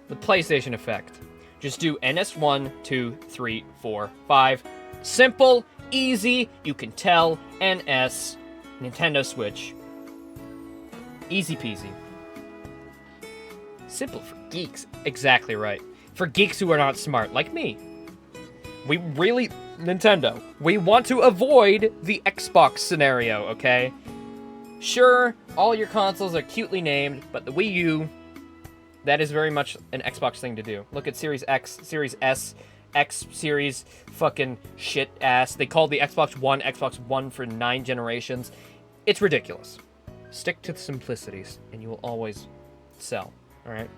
The PlayStation effect. Just do NS 1, 2, 3, 4, 5. Simple, easy, you can tell, NS, Nintendo Switch. Easy peasy. Simple for geeks. Exactly right. For geeks who are not smart, like me. We really... Nintendo. We want to avoid the Xbox scenario, okay? Sure, all your consoles are cutely named, but the Wii U... That is very much an Xbox thing to do. Look at Series X, Series S, X Series fucking shit ass. They called the Xbox One for 9 generations. It's ridiculous. Stick to the simplicities, and you will always sell, alright?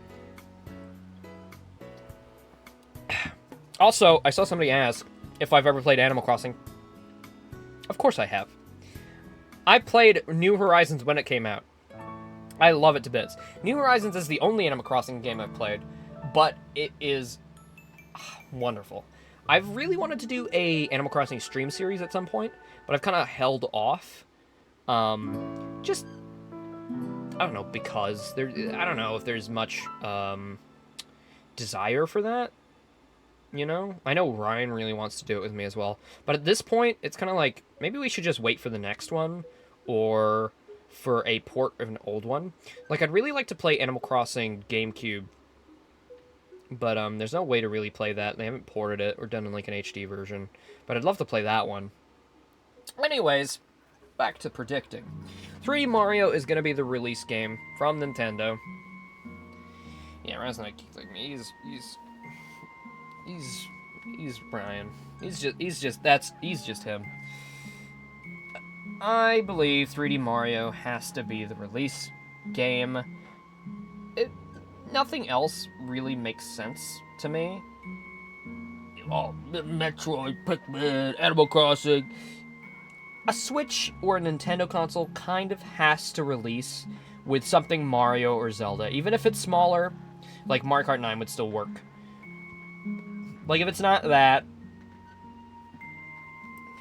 Also, I saw somebody ask if I've ever played Animal Crossing. Of course I have. I played New Horizons when it came out. I love it to bits. New Horizons is the only Animal Crossing game I've played, but it is wonderful. I've really wanted to do a Animal Crossing stream series at some point, but I've kind of held off. Just, I don't know, because I don't know if there's much desire for that. You know? I know Ryan really wants to do it with me as well. But at this point, it's kind of like, maybe we should just wait for the next one, or for a port of an old one. Like, I'd really like to play Animal Crossing GameCube, but there's no way to really play that. They haven't ported it or done like an HD version, but I'd love to play that one. Anyways, back to predicting. 3D Mario is going to be the release game from Nintendo. Yeah, Ryan's not like me. He's Brian. He's just him. I believe 3D Mario has to be the release game. Nothing else really makes sense to me. Oh, Metroid, Pikmin, Animal Crossing. A Switch or a Nintendo console kind of has to release with something Mario or Zelda. Even if it's smaller, like Mario Kart 9 would still work. Like, if it's not that,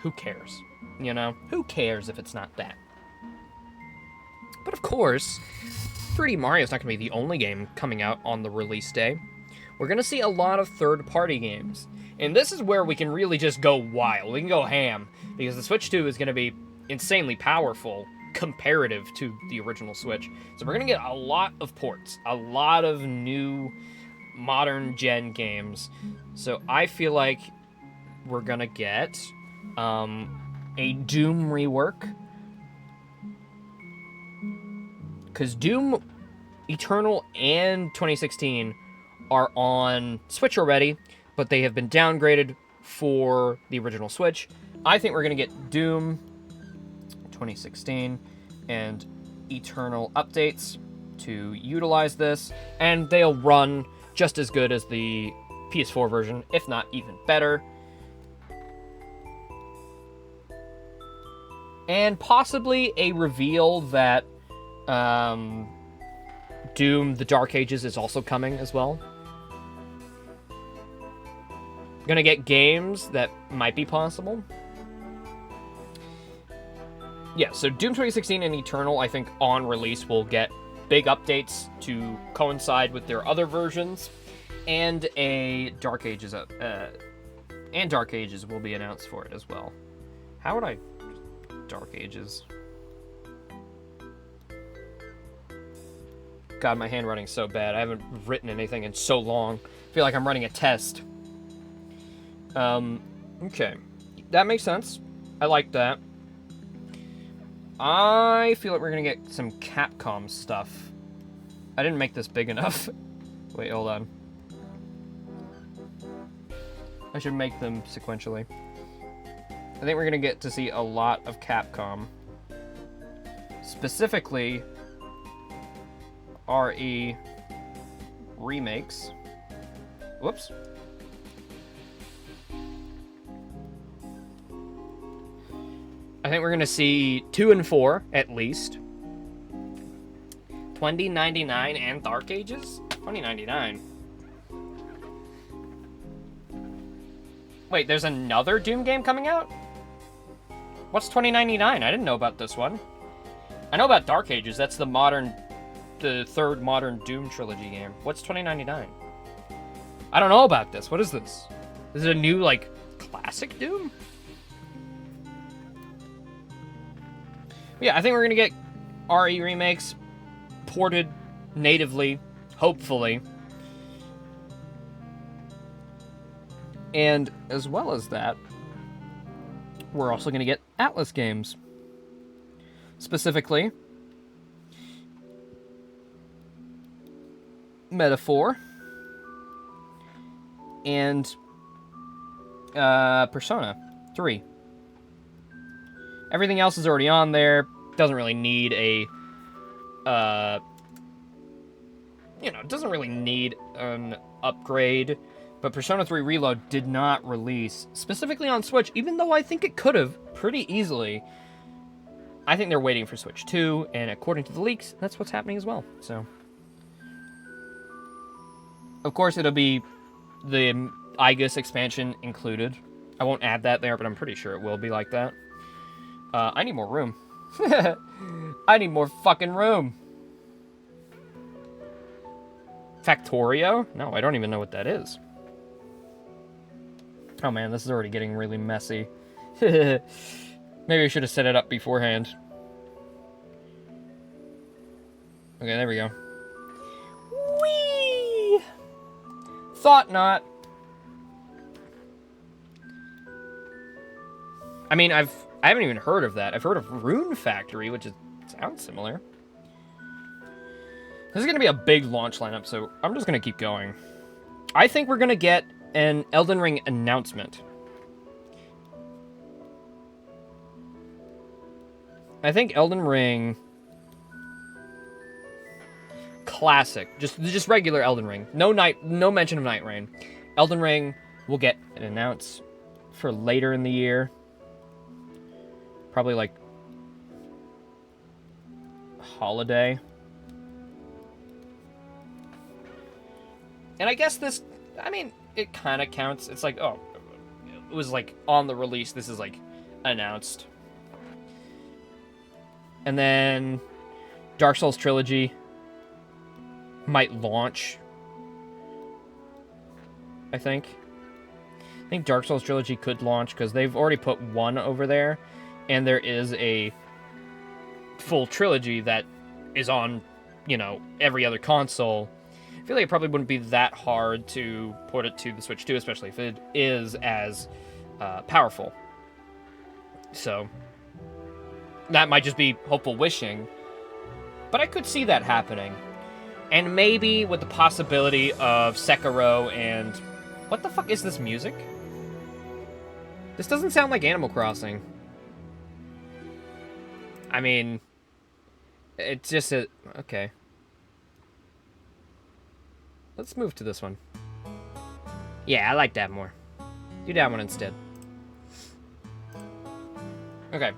who cares? You know? Who cares if it's not that? But of course, 3D Mario is not going to be the only game coming out on the release day. We're going to see a lot of third-party games. And this is where we can really just go wild. We can go ham. Because the Switch 2 is going to be insanely powerful comparative to the original Switch. So we're going to get a lot of ports. A lot of new modern-gen games. So I feel like we're going to get... a Doom rework, because Doom Eternal and 2016 are on Switch already, but they have been downgraded for the original Switch. I think we're going to get Doom 2016 and Eternal updates to utilize this, and they'll run just as good as the PS4 version, if not even better. And possibly a reveal that Doom the Dark Ages is also coming as well. Gonna get games that might be possible. Yeah, so Doom 2016 and Eternal, I think, on release will get big updates to coincide with their other versions, and a Dark Ages and Dark Ages will be announced for it as well. How would I Dark Ages? God, my handwriting's so bad. I haven't written anything in so long. I feel like I'm writing a test. Okay. That makes sense. I like that. I feel like we're gonna get some Capcom stuff. I didn't make this big enough. Wait, hold on. I should make them sequentially. I think we're gonna get to see a lot of Capcom. Specifically, RE remakes. Whoops. I think we're going to see 2 and 4, at least. 2099 and Dark Ages? 2099. Wait, there's another Doom game coming out? What's 2099? I didn't know about this one. I know about Dark Ages. That's the third modern Doom trilogy game. What's 2099? I don't know about this. What is this? Is it a new, like, classic Doom? Yeah, I think we're going to get RE remakes ported natively, hopefully. And as well as that, we're also going to get Atlas games. Specifically, Metaphor and Persona 3. Everything else is already on there. Doesn't really need a, doesn't really need an upgrade. But Persona 3 Reload did not release specifically on Switch, even though I think it could have pretty easily. I think they're waiting for Switch 2, and according to the leaks, that's what's happening as well. So, of course, it'll be the Aegis expansion included. I won't add that there, but I'm pretty sure it will be like that. I need more room. I need more fucking room. Factorio? No, I don't even know what that is. Oh man, this is already getting really messy. Maybe I should have set it up beforehand. Okay, there we go. Whee! Thought not. I mean, I haven't even heard of that. I've heard of Rune Factory, which sounds similar. This is going to be a big launch lineup, so I'm just going to keep going. I think we're going to get an Elden Ring announcement. I think Elden Ring Classic, just regular Elden Ring. No mention of Night Rain. Elden Ring will get an announce for later in the year. Probably like holiday. And I guess this, I mean, it kind of counts. It's like, oh, it was like on the release. This is like announced. And then Dark Souls Trilogy might launch, I think. I think Dark Souls Trilogy could launch because they've already put one over there. And there is a full trilogy that is on, every other console. I feel like it probably wouldn't be that hard to port it to the Switch 2, especially if it is as powerful. So, that might just be hopeful wishing. But I could see that happening. And maybe with the possibility of Sekiro and... What the fuck is this music? This doesn't sound like Animal Crossing. I mean... It's just a... Okay. Let's move to this one. Yeah, I like that more. Do that one instead. Okay.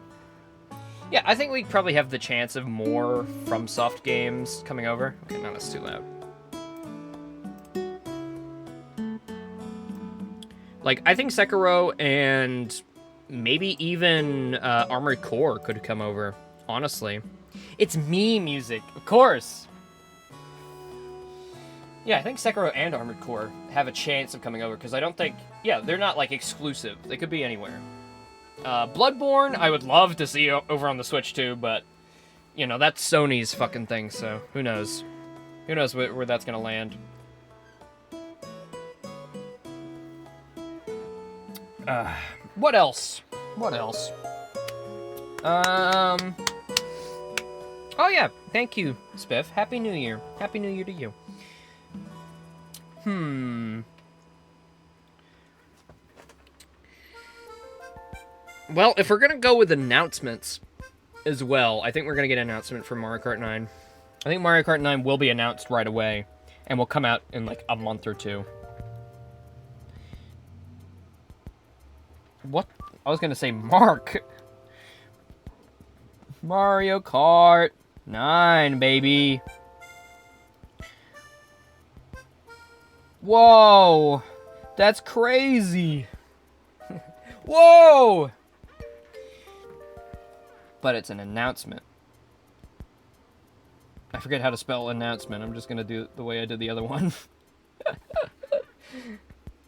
Yeah, I think we probably have the chance of more FromSoft games coming over. Okay, now that's too loud. Like, I think Sekiro and maybe even Armored Core could come over, honestly. It's me music, of course! Yeah, I think Sekiro and Armored Core have a chance of coming over, because I don't think... Yeah, they're not, like, exclusive. They could be anywhere. Bloodborne, I would love to see over on the Switch, too, but... You know, that's Sony's fucking thing, so who knows? Who knows where that's gonna land. What else? What else? Oh yeah, thank you, Spiff. Happy New Year. Happy New Year to you. Well, if we're gonna go with announcements as well, I think we're gonna get an announcement for Mario Kart 9. I think Mario Kart 9 will be announced right away, and will come out in like a month or two. What? I was gonna say Mark. Mario Kart 9, baby. Whoa! That's crazy! Whoa! But it's an announcement. I forget how to spell announcement. I'm just gonna do it the way I did the other one.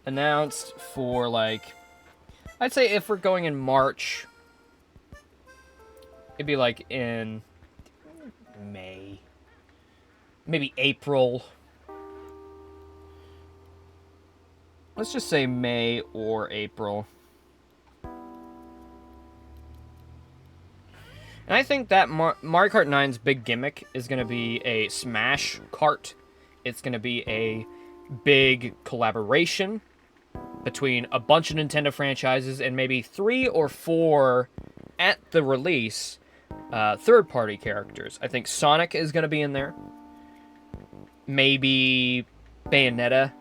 Announced for, like... I'd say if we're going in March... It'd be like in... May. Maybe April. Let's just say May or April. And I think that Mario Kart 9's big gimmick is going to be a Smash Kart. It's going to be a big collaboration between a bunch of Nintendo franchises and maybe 3 or 4 at the release third-party characters. I think Sonic is going to be in there. Maybe Bayonetta.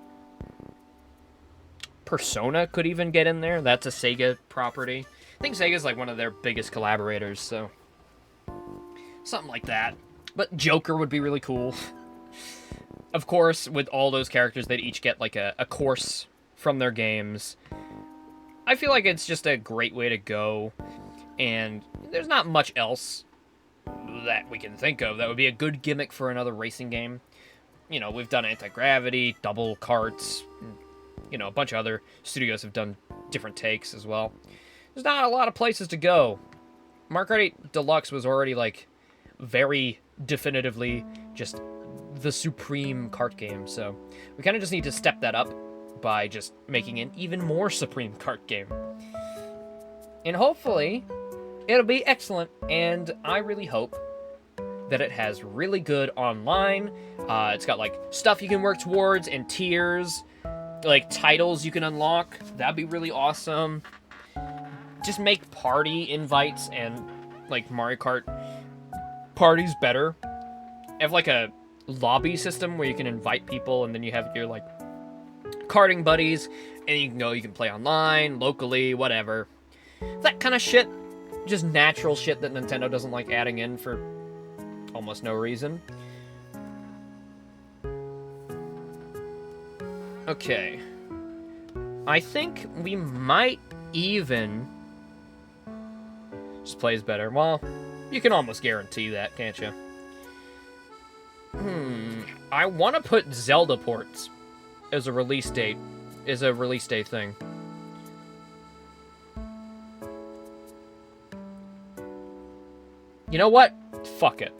Persona could even get in there. That's a Sega property. I think Sega's like one of their biggest collaborators, so... Something like that. But Joker would be really cool. Of course, with all those characters, they'd each get like a course from their games. I feel like it's just a great way to go. And there's not much else that we can think of that would be a good gimmick for another racing game. You know, we've done Anti-Gravity, Double Karts, you know, a bunch of other studios have done different takes as well. There's not a lot of places to go. Mario Kart 8 Deluxe was already, like, very definitively just the supreme kart game, so we kind of just need to step that up by just making an even more supreme kart game. And hopefully, it'll be excellent, and I really hope that it has really good online. It's got, like, stuff you can work towards and tiers, like, titles you can unlock. That'd be really awesome. Just make party invites and, like, Mario Kart parties better. Have, like, a lobby system where you can invite people and then you have your, like, karting buddies and you can go, you can play online, locally, whatever. That kind of shit. Just natural shit that Nintendo doesn't like adding in for almost no reason. Okay. I think we might even... Just plays better. Well, you can almost guarantee that, can't you? I want to put Zelda ports as a release date. Is a release day thing. You know what? Fuck it.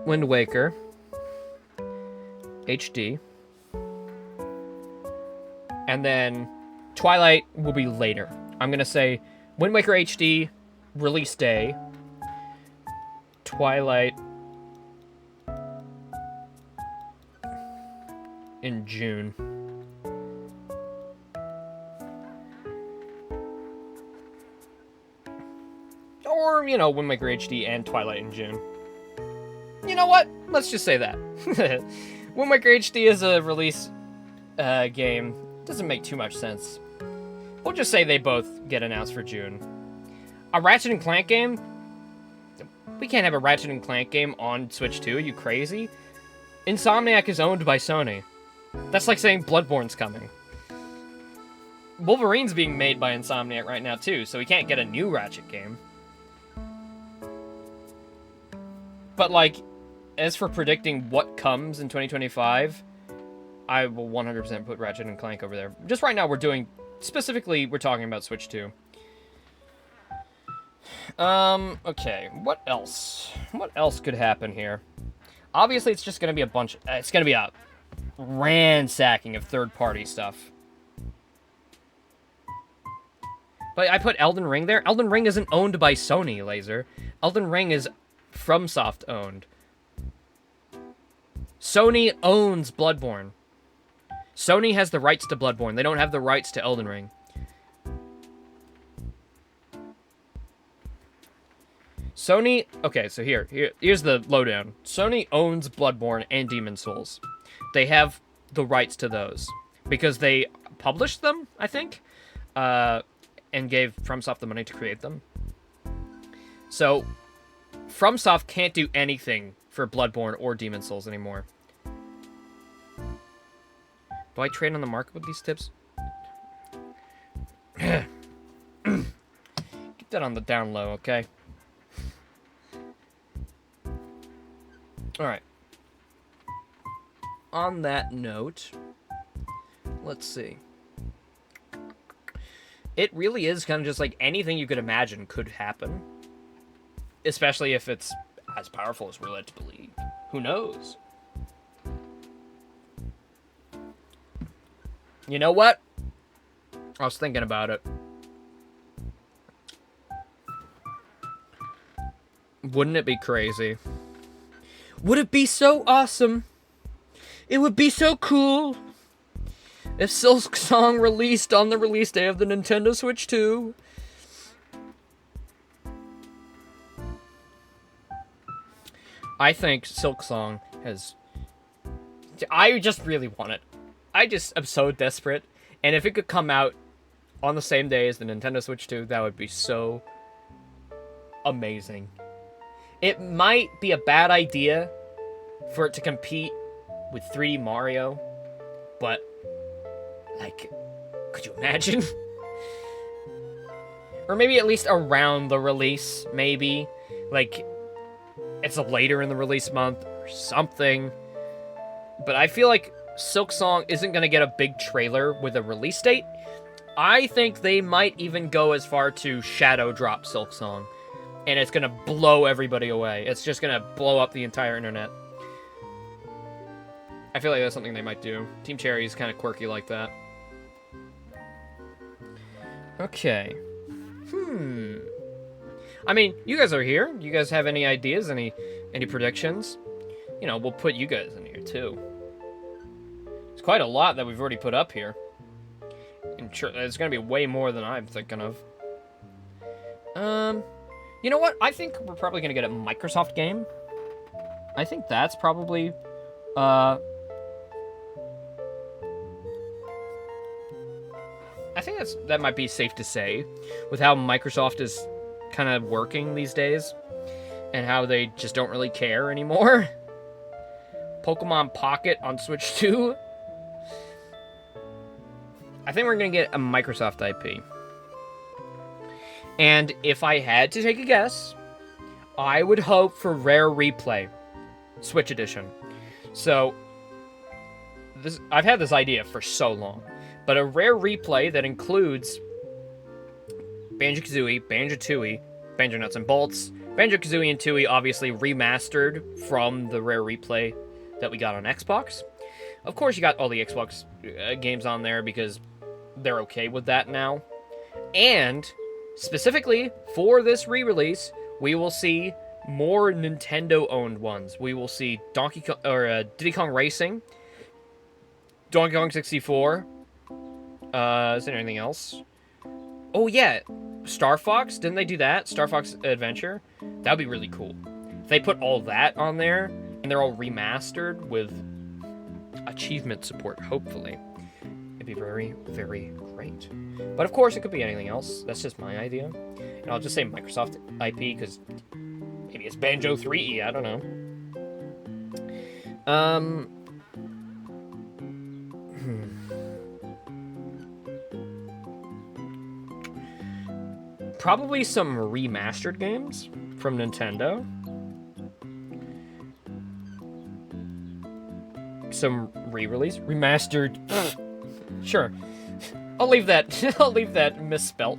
Wind Waker. HD. And then Twilight will be later. I'm going to say Wind Waker HD, release day, Twilight in June. Or, you know, Wind Waker HD and Twilight in June. You know what? Let's just say that. Wind Waker HD is a release game. Doesn't make too much sense. We'll just say they both get announced for June. A Ratchet & Clank game? We can't have a Ratchet & Clank game on Switch 2, are you crazy? Insomniac is owned by Sony. That's like saying Bloodborne's coming. Wolverine's being made by Insomniac right now too, so we can't get a new Ratchet game. But like, as for predicting what comes in 2025, I will 100% put Ratchet & Clank over there. Just right now we're talking about Switch 2. Okay, what else? What else could happen here? Obviously, it's just gonna be it's gonna be a ransacking of third-party stuff. But I put Elden Ring there. Elden Ring isn't owned by Sony, Laser. Elden Ring is FromSoft owned. Sony owns Bloodborne. Sony has the rights to Bloodborne. They don't have the rights to Elden Ring. Sony... Okay, so here's the lowdown. Sony owns Bloodborne and Demon's Souls. They have the rights to those. Because they published them, I think. And gave FromSoft the money to create them. So, FromSoft can't do anything for Bloodborne or Demon's Souls anymore. Do I trade on the market with these tips? Get that on the down low, okay? Alright. On that note, let's see. It really is kind of just like anything you could imagine could happen. Especially if it's as powerful as we're led to believe. Who knows? You know what? I was thinking about it. Wouldn't it be crazy? Would it be so awesome? It would be so cool if Silksong released on the release day of the Nintendo Switch 2. I think Silksong has... I just really want it. I just am so desperate. And if it could come out on the same day as the Nintendo Switch 2, that would be so amazing. It might be a bad idea for it to compete with 3D Mario, but, like, could you imagine? Or maybe at least around the release, maybe. Like, it's later in the release month or something. But I feel like Silksong isn't going to get a big trailer with a release date. I think they might even go as far to shadow drop Silksong. And it's going to blow everybody away. It's just going to blow up the entire internet. I feel like that's something they might do. Team Cherry is kind of quirky like that. Okay. I mean, you guys are here. You guys have any ideas? Any predictions? You know, we'll put you guys in here, too. It's quite a lot that we've already put up here. And sure, it's going to be way more than I'm thinking of. You know what? I think we're probably going to get a Microsoft game. I think that's probably... I think that might be safe to say, with how Microsoft is kind of working these days, and how they just don't really care anymore. Pokemon Pocket on Switch 2. I think we're going to get a Microsoft IP. And if I had to take a guess, I would hope for Rare Replay, Switch Edition. So, I've had this idea for so long. But a Rare Replay that includes Banjo-Kazooie, Banjo-Tooie, Banjo-Nuts and Bolts, Banjo-Kazooie and Tooie obviously remastered from the Rare Replay that we got on Xbox. Of course, you got all the Xbox games on there because they're okay with that now. And specifically for this re-release, we will see more Nintendo-owned ones. We will see Diddy Kong Racing, Donkey Kong 64. Is there anything else? Oh yeah, Star Fox. Didn't they do that? Star Fox Adventure. That would be really cool. If they put all that on there and they're all remastered with achievement support, hopefully, it'd be very, very great. But of course, it could be anything else. That's just my idea. And I'll just say Microsoft IP because maybe it's Banjo 3E. I don't know. Probably some remastered games from Nintendo. Some re-release, remastered. Sure, I'll leave that. I'll leave that misspelt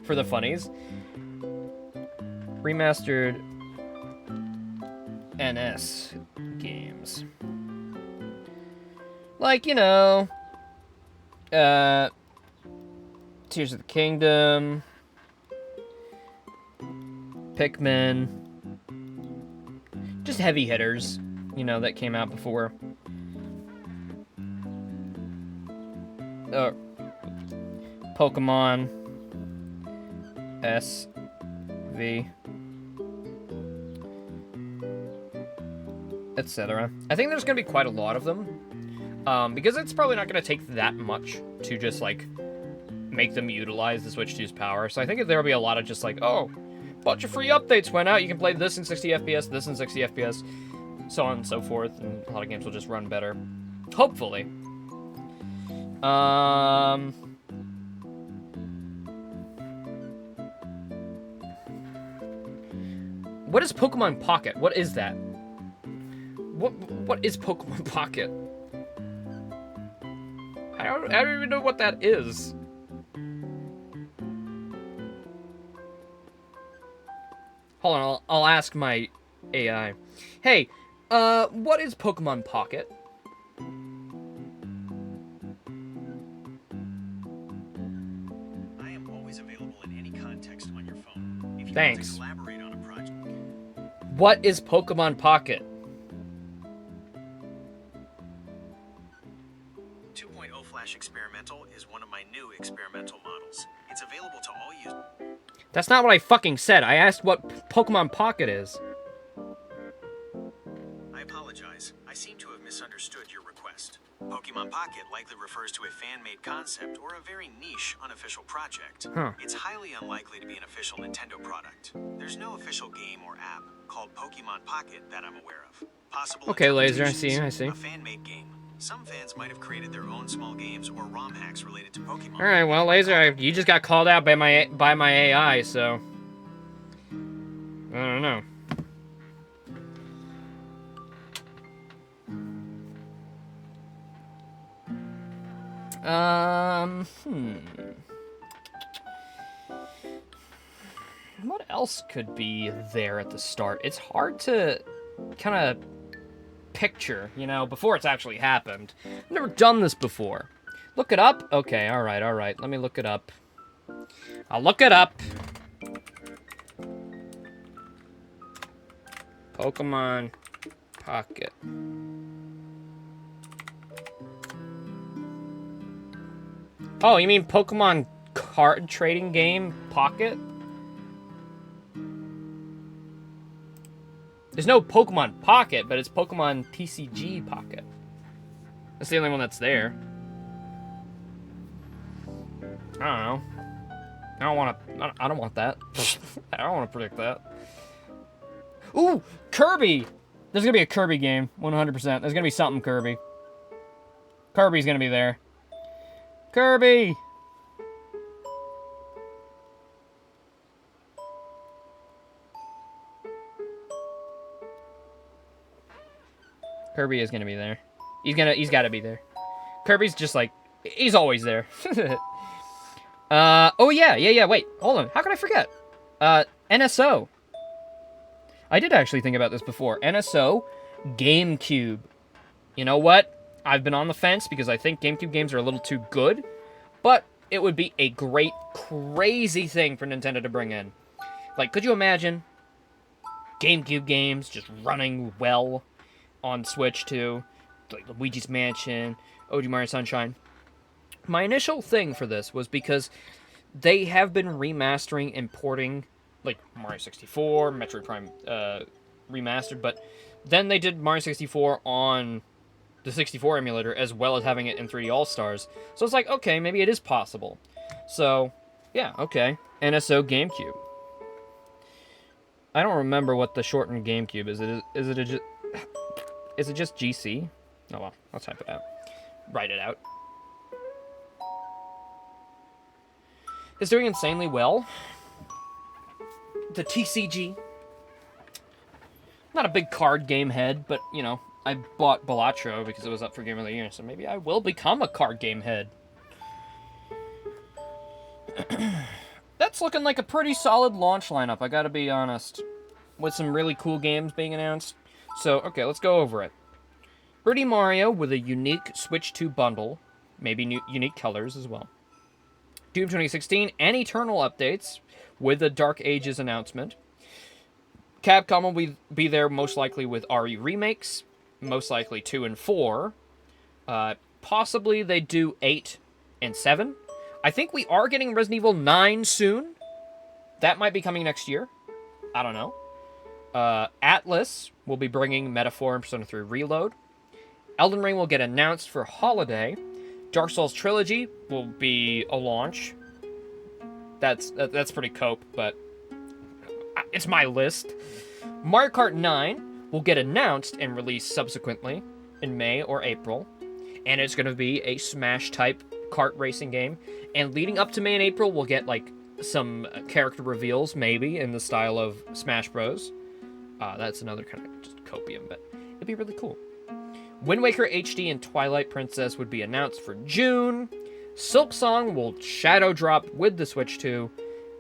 for the funnies. Remastered NS games, like Tears of the Kingdom, Pikmin, just heavy hitters, that came out before. Pokemon SV, etc. I think there's going to be quite a lot of them, because it's probably not going to take that much to just, make them utilize the Switch 2's power. So I think there'll be a lot of just a bunch of free updates went out. You can play this in 60 FPS, this in 60 FPS, so on and so forth, and a lot of games will just run better. Hopefully. What is Pokemon Pocket? What is that? What is Pokemon Pocket? I don't even know what that is. Hold on, I'll ask my AI. Hey, what is Pokemon Pocket? I am always available in any context on your phone. If you Thanks. want to collaborate on a project. What is Pokemon Pocket? 2.0 Flash Experimental is one of my new experimental models. It's available to all users. That's not what I fucking said. I asked what Pokemon Pocket is. I apologize. I seem to have misunderstood your request. Pokemon Pocket likely refers to a fan-made concept or a very niche, unofficial project. Huh. It's highly unlikely to be an official Nintendo product. There's no official game or app called Pokemon Pocket that I'm aware of. Possible Okay, Laser, I see. A fan-made game. Some fans might have created their own small games or ROM hacks related to Pokemon. All right, well, Laser, you just got called out by my AI, so I don't know. What else could be there at the start? It's hard to kind of picture, before it's actually happened. I've never done this before. Look it up? Okay, all right. Let me look it up. I'll look it up. Pokemon Pocket. Oh, you mean Pokemon card trading game Pocket? There's no Pokemon Pocket, but it's Pokemon TCG Pocket. That's the only one that's there. I don't know. I don't want that. I don't want to predict that. Ooh, Kirby! There's gonna be a Kirby game, 100%. There's gonna be something Kirby. Kirby's gonna be there. Kirby! Kirby is gonna be there. He's gotta be there. Kirby's just he's always there. Oh yeah, wait, hold on. How could I forget? NSO. I did actually think about this before. NSO, GameCube. You know what? I've been on the fence because I think GameCube games are a little too good, but it would be a great, crazy thing for Nintendo to bring in. Like, could you imagine GameCube games just running well on Switch too? Like Luigi's Mansion, OG Mario Sunshine. My initial thing for this was because they have been remastering and porting, like, Mario 64, Metroid Prime remastered, but then they did Mario 64 on the 64 emulator as well as having it in 3D All-Stars. So it's like, okay, maybe it is possible. So, yeah, okay. NSO GameCube. I don't remember what the shortened GameCube is. Is it just GC? Oh well, I'll type it out. Write it out. It's doing insanely well. The TCG. Not a big card game head, but, you know, I bought Balatro because it was up for Game of the Year, so maybe I will become a card game head. That's looking like a pretty solid launch lineup, I gotta be honest. With some really cool games being announced. So, okay, let's go over it. 3D Mario with a unique Switch 2 bundle. Maybe unique colors as well. Doom 2016 and Eternal updates with the Dark Ages announcement. Capcom will be there most likely with RE remakes, most likely 2 and 4. Possibly they do 8 and 7. I think we are getting Resident Evil 9 soon. That might be coming next year. I don't know. Atlas will be bringing Metaphor and Persona 3 Reload. Elden Ring will get announced for holiday. Dark Souls Trilogy will be a launch. That's pretty cope, but it's my list. Mario Kart 9 will get announced and released subsequently in May or April. And it's going to be a Smash-type kart racing game. And leading up to May and April, we'll get, like, some character reveals, maybe, in the style of Smash Bros. That's another kind of just copium, but it'd be really cool. Wind Waker HD and Twilight Princess would be announced for June. Silk Song will shadow drop with the Switch 2.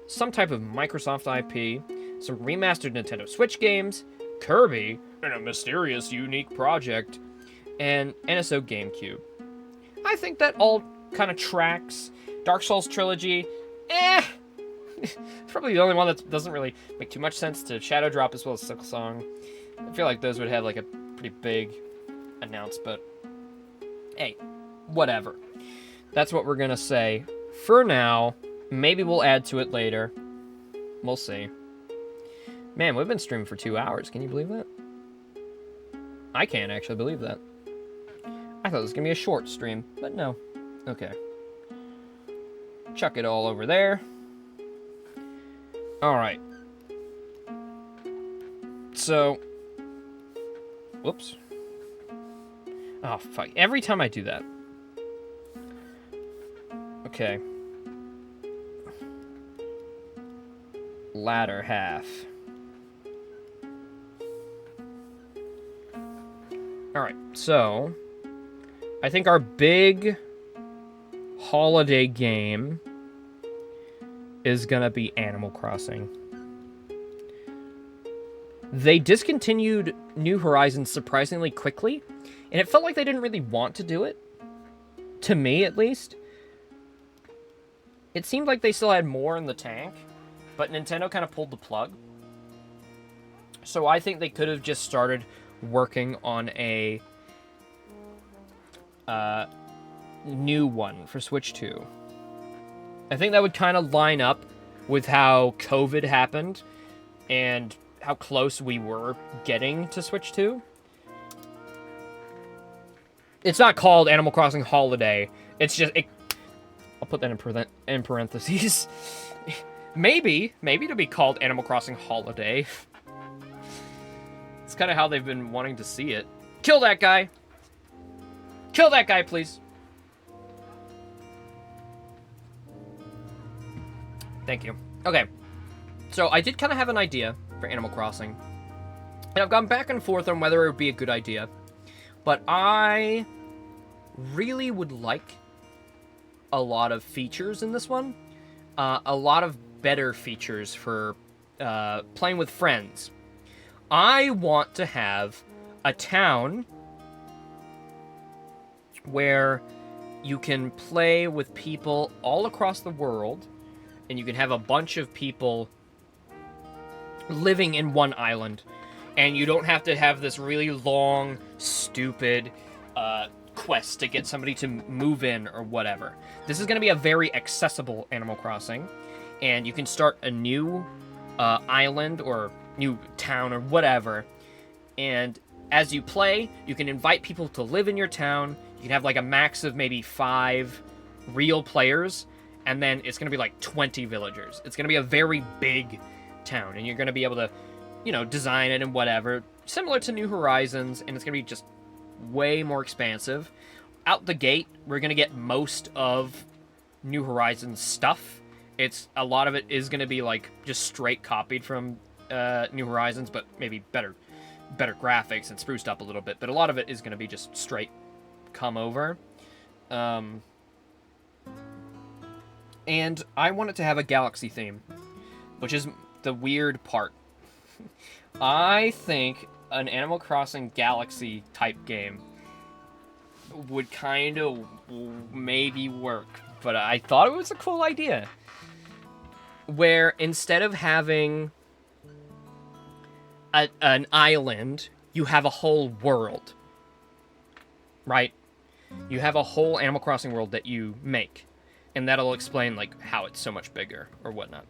Some type of Microsoft IP. Some remastered Nintendo Switch games. Kirby, and a mysterious, unique project. And NSO GameCube. I think that all kind of tracks. Dark Souls Trilogy, It's probably the only one that doesn't really make too much sense to shadow drop as well as Silk Song. I feel like those would have like a pretty big announce, but hey, whatever. That's what we're gonna say for now. Maybe we'll add to it later. We'll see. Man, we've been streaming for 2 hours. Can you believe that? I can't actually believe that. I thought it was gonna be a short stream, but no. Okay. Chuck it all over there. Alright. So. Whoops. Oh, fuck. Every time I do that. Okay. Latter half. Alright, so. I think our big holiday game is gonna be Animal Crossing. They discontinued New Horizons surprisingly quickly, and it felt like they didn't really want to do it. To me, at least. It seemed like they still had more in the tank, but Nintendo kind of pulled the plug. So I think they could have just started working on a new one for Switch 2. I think that would kind of line up with how COVID happened and how close we were getting to Switch 2. It's not called Animal Crossing Holiday. It's just... I'll put that in parentheses. Maybe it'll be called Animal Crossing Holiday. It's kind of how they've been wanting to see it. Kill that guy! Kill that guy, please! Thank you. Okay. So, I did kind of have an idea for Animal Crossing. And I've gone back and forth on whether it would be a good idea. But I really would like a lot of features in this one. A lot of better features for playing with friends. I want to have a town where you can play with people all across the world, and you can have a bunch of people living in one island, and you don't have to have this really long, stupid quest to get somebody to move in or whatever. This is going to be a very accessible Animal Crossing, and you can start a new island or new town or whatever, and as you play, you can invite people to live in your town. You can have like a max of maybe 5 real players, and then it's going to be like 20 villagers. It's going to be a very big town, and you're going to be able to, you know, design it and whatever, similar to New Horizons, and it's going to be just way more expansive. Out the gate, we're going to get most of New Horizons stuff. A lot of it is going to be like just straight copied from New Horizons, but maybe better graphics and spruced up a little bit. But a lot of it is going to be just straight come over. And I want it to have a galaxy theme, which is the weird part. I think an Animal Crossing Galaxy type game would kind of maybe work, but I thought it was a cool idea. Where instead of having an island, you have a whole world. Right? You have a whole Animal Crossing world that you make. And that'll explain like how it's so much bigger or whatnot.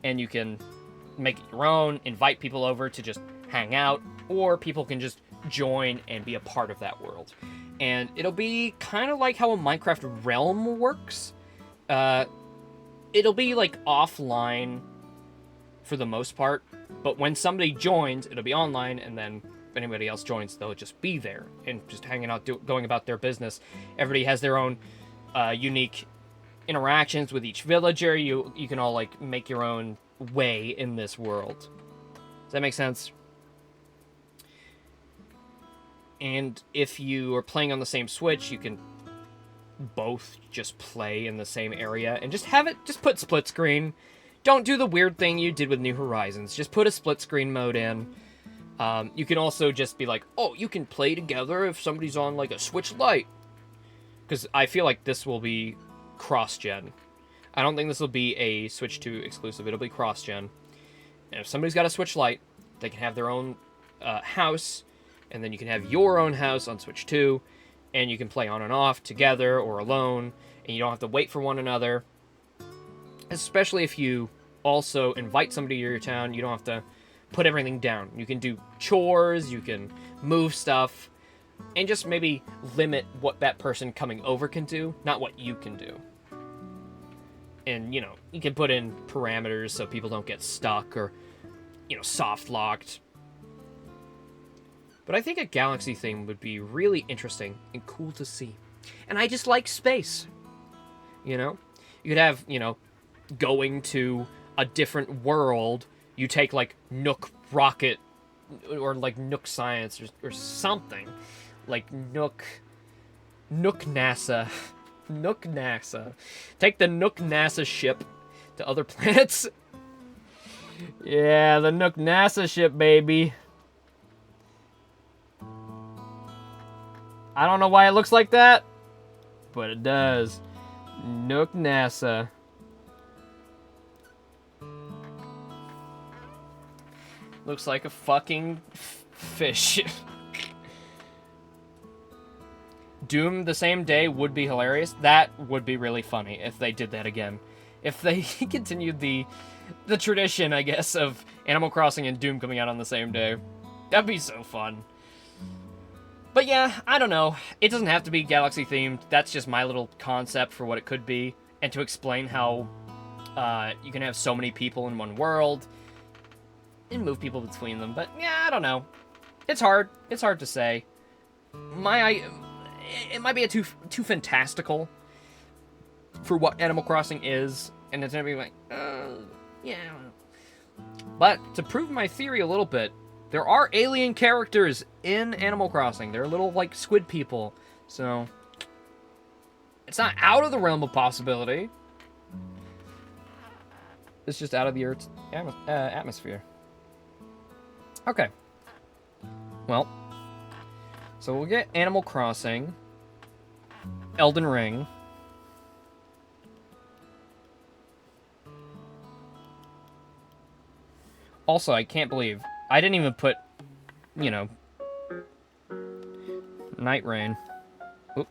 And you can make it your own, invite people over to just hang out, or people can just join and be a part of that world. And it'll be kind of like how a Minecraft realm works. It'll be like offline for the most part, but when somebody joins, it'll be online, and then if anybody else joins, they'll just be there and just hanging out, going about their business. Everybody has their own unique interactions with each villager. You can all like make your own way in this world. Does that make sense? And if you are playing on the same Switch, you can both just play in the same area and just put split screen. Don't do the weird thing you did with New Horizons. Just put a split screen mode in. You can also just be like, oh, you can play together if somebody's on like a Switch Lite. Because I feel like this will be cross-gen. I don't think this will be a Switch 2 exclusive. It'll be cross-gen. And if somebody's got a Switch Lite, they can have their own house, and then you can have your own house on Switch 2, and you can play on and off together or alone, and you don't have to wait for one another. Especially if you also invite somebody to your town, you don't have to put everything down. You can do chores, you can move stuff, and just maybe limit what that person coming over can do, not what you can do. And, you know, you can put in parameters so people don't get stuck or, you know, soft-locked. But I think a galaxy thing would be really interesting and cool to see. And I just like space. You know? You could have, you know, going to a different world. You take, like, Nook Rocket or, like, Nook Science or something. Like, Nook NASA. Nook NASA. Take the Nook NASA ship to other planets. Yeah, the Nook NASA ship, baby. I don't know why it looks like that, but it does. Nook NASA. Looks like a fucking fish. Doom the same day would be hilarious. That would be really funny if they did that again. If they continued the tradition, I guess, of Animal Crossing and Doom coming out on the same day. That'd be so fun. But yeah, I don't know. It doesn't have to be galaxy themed. That's just my little concept for what it could be. And to explain how you can have so many people in one world and move people between them. But yeah, I don't know. It's hard. It's hard to say. It might be too fantastical for what Animal Crossing is. And it's gonna be like, yeah. But to prove my theory a little bit, there are alien characters in Animal Crossing. They're little, like, squid people. So, it's not out of the realm of possibility. It's just out of the Earth's atmosphere. Okay. Well, so we'll get Animal Crossing. Elden Ring. Also, I can't believe I didn't even put, you know, Night Rain. Oop.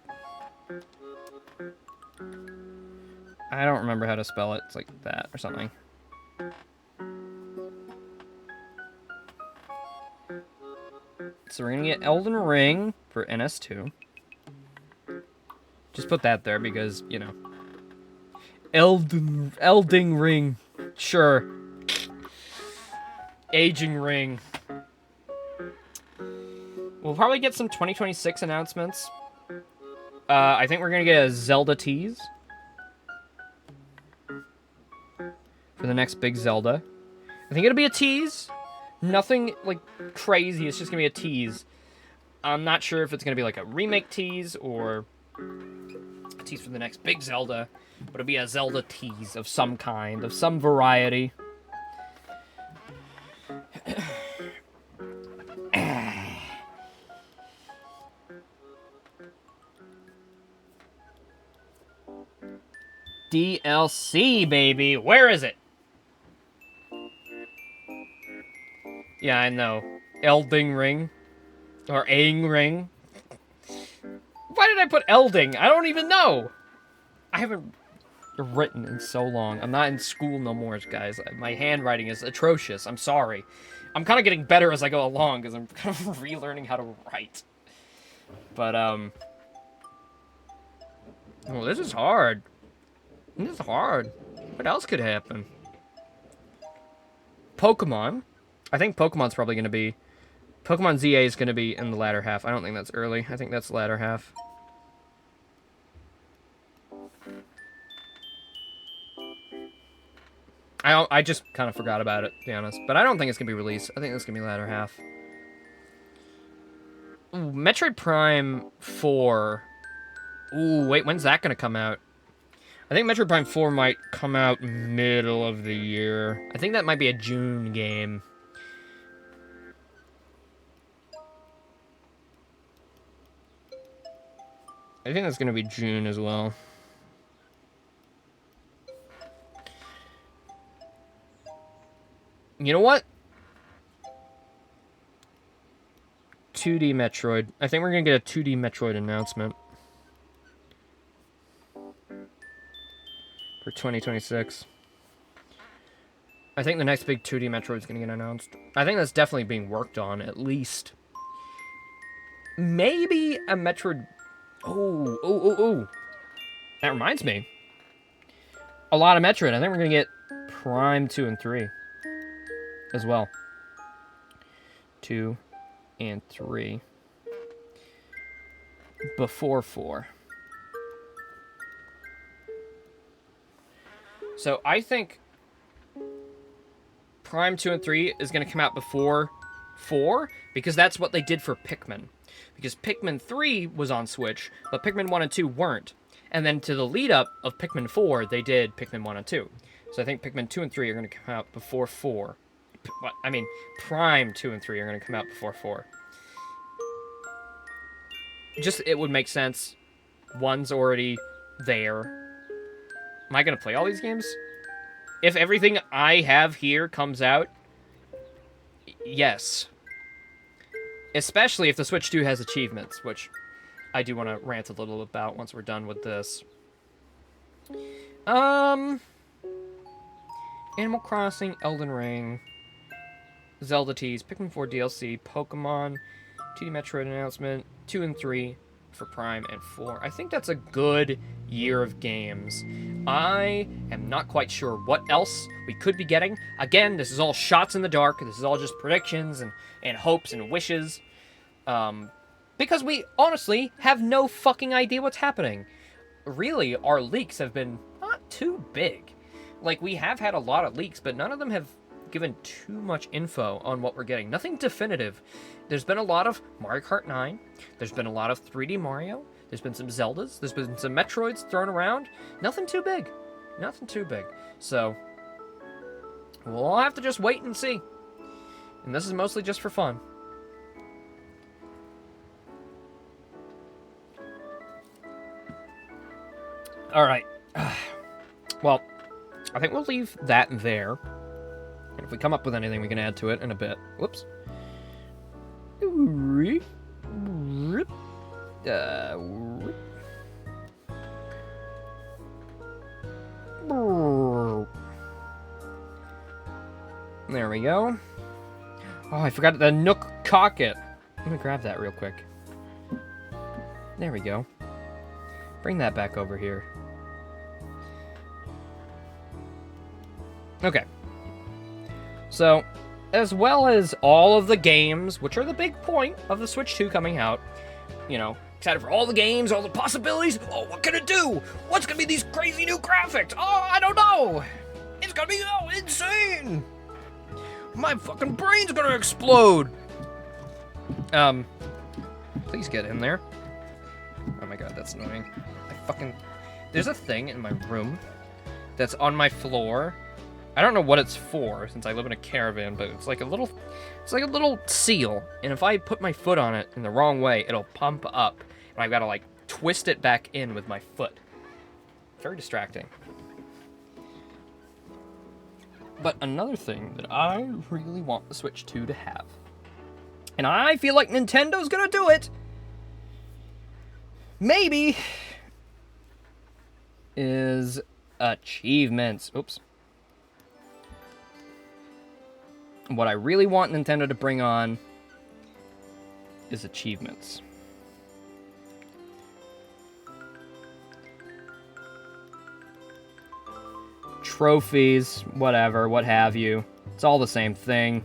I don't remember how to spell it. It's like that or something. So we're gonna get Elden Ring for NS2. Just put that there because, you know. Elding Ring. Sure. Aging Ring. We'll probably get some 2026 announcements. I think we're gonna get a Zelda tease. For the next big Zelda. I think it'll be a tease. Nothing, like, crazy. It's just gonna be a tease. I'm not sure if it's gonna be, like, a remake tease or a tease for the next big Zelda. But it'll be a Zelda tease of some kind, of some variety. DLC, baby! Where is it? Yeah, I know. Elding Ring. Or Aang Ring. Why did I put Elding? I don't even know! I haven't written in so long. I'm not in school no more, guys. My handwriting is atrocious. I'm sorry. I'm kind of getting better as I go along, because I'm kind of relearning how to write. But, Oh, this is hard. This is hard. What else could happen? Pokemon. I think Pokemon's probably going to be... Pokemon ZA is going to be in the latter half. I don't think that's early. I think that's the latter half. I just kind of forgot about it, to be honest. But I don't think it's going to be released. I think it's going to be latter half. Ooh, Metroid Prime 4. Ooh, wait, when's that going to come out? I think Metroid Prime 4 might come out middle of the year. I think that might be a June game. I think that's going to be June as well. You know what? 2D Metroid. I think we're going to get a 2D Metroid announcement. For 2026. I think the next big 2D Metroid is going to get announced. I think that's definitely being worked on, at least. Maybe a Metroid... Oh. That reminds me. A lot of Metroid. I think we're going to get Prime 2 and 3. As well. 2 and 3. Before 4. So I think Prime 2 and 3 is going to come out before 4, because that's what they did for Pikmin. Because Pikmin 3 was on Switch, but Pikmin 1 and 2 weren't. And then to the lead-up of Pikmin 4, they did Pikmin 1 and 2. So I think Pikmin 2 and 3 are going to come out before 4. Prime 2 and 3 are going to come out before 4. Just, it would make sense. 1's already there. Am I going to play all these games? If everything I have here comes out, yes. Especially if the Switch 2 has achievements, which I do want to rant a little about once we're done with this. Animal Crossing, Elden Ring, Zelda tease, Pikmin 4 DLC, Pokemon, 2D Metroid announcement, 2 and 3 for Prime, and 4. I think that's a good year of games. I am not quite sure what else we could be getting. Again, this is all shots in the dark. This is all just predictions and hopes and wishes. Because we honestly have no fucking idea what's happening. Really, our leaks have been not too big. Like, we have had a lot of leaks, but none of them have given too much info on what we're getting. Nothing definitive. There's been a lot of Mario Kart 9. There's been a lot of 3D Mario. There's been some Zeldas. There's been some Metroids thrown around. Nothing too big. Nothing too big. So, we'll all have to just wait and see. And this is mostly just for fun. All right. Well, I think we'll leave that there. And if we come up with anything, we can add to it in a bit. Whoops. There we go. Oh, I forgot the Nook Cocket. Let me grab that real quick. There we go. Bring that back over here. Okay. So, as well as all of the games, which are the big point of the Switch 2 coming out, you know, excited for all the games, all the possibilities. Oh, what can it do? What's gonna be these crazy new graphics? Oh, I don't know. It's gonna be insane. My fucking brain's gonna explode. Please get in there. Oh my god, that's annoying. There's a thing in my room that's on my floor. I don't know what it's for, since I live in a caravan, but it's like a little seal, and if I put my foot on it in the wrong way, it'll pump up, and I've got to, like, twist it back in with my foot. Very distracting. But another thing that I really want the Switch 2 to have, and I feel like Nintendo's gonna do it, maybe, is achievements. Oops. What I really want Nintendo to bring on is achievements. Trophies, whatever, what have you. It's all the same thing.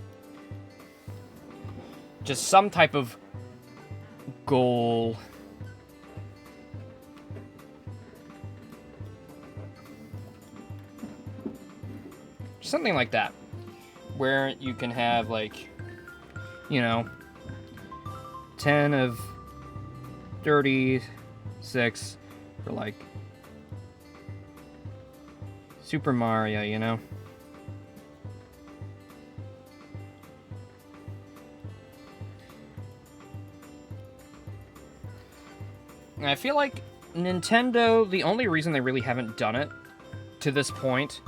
Just some type of goal. Something like that. Where you can have, like, you know, 10 of 36 for, like, Super Mario, you know? And I feel like Nintendo, the only reason they really haven't done it to this point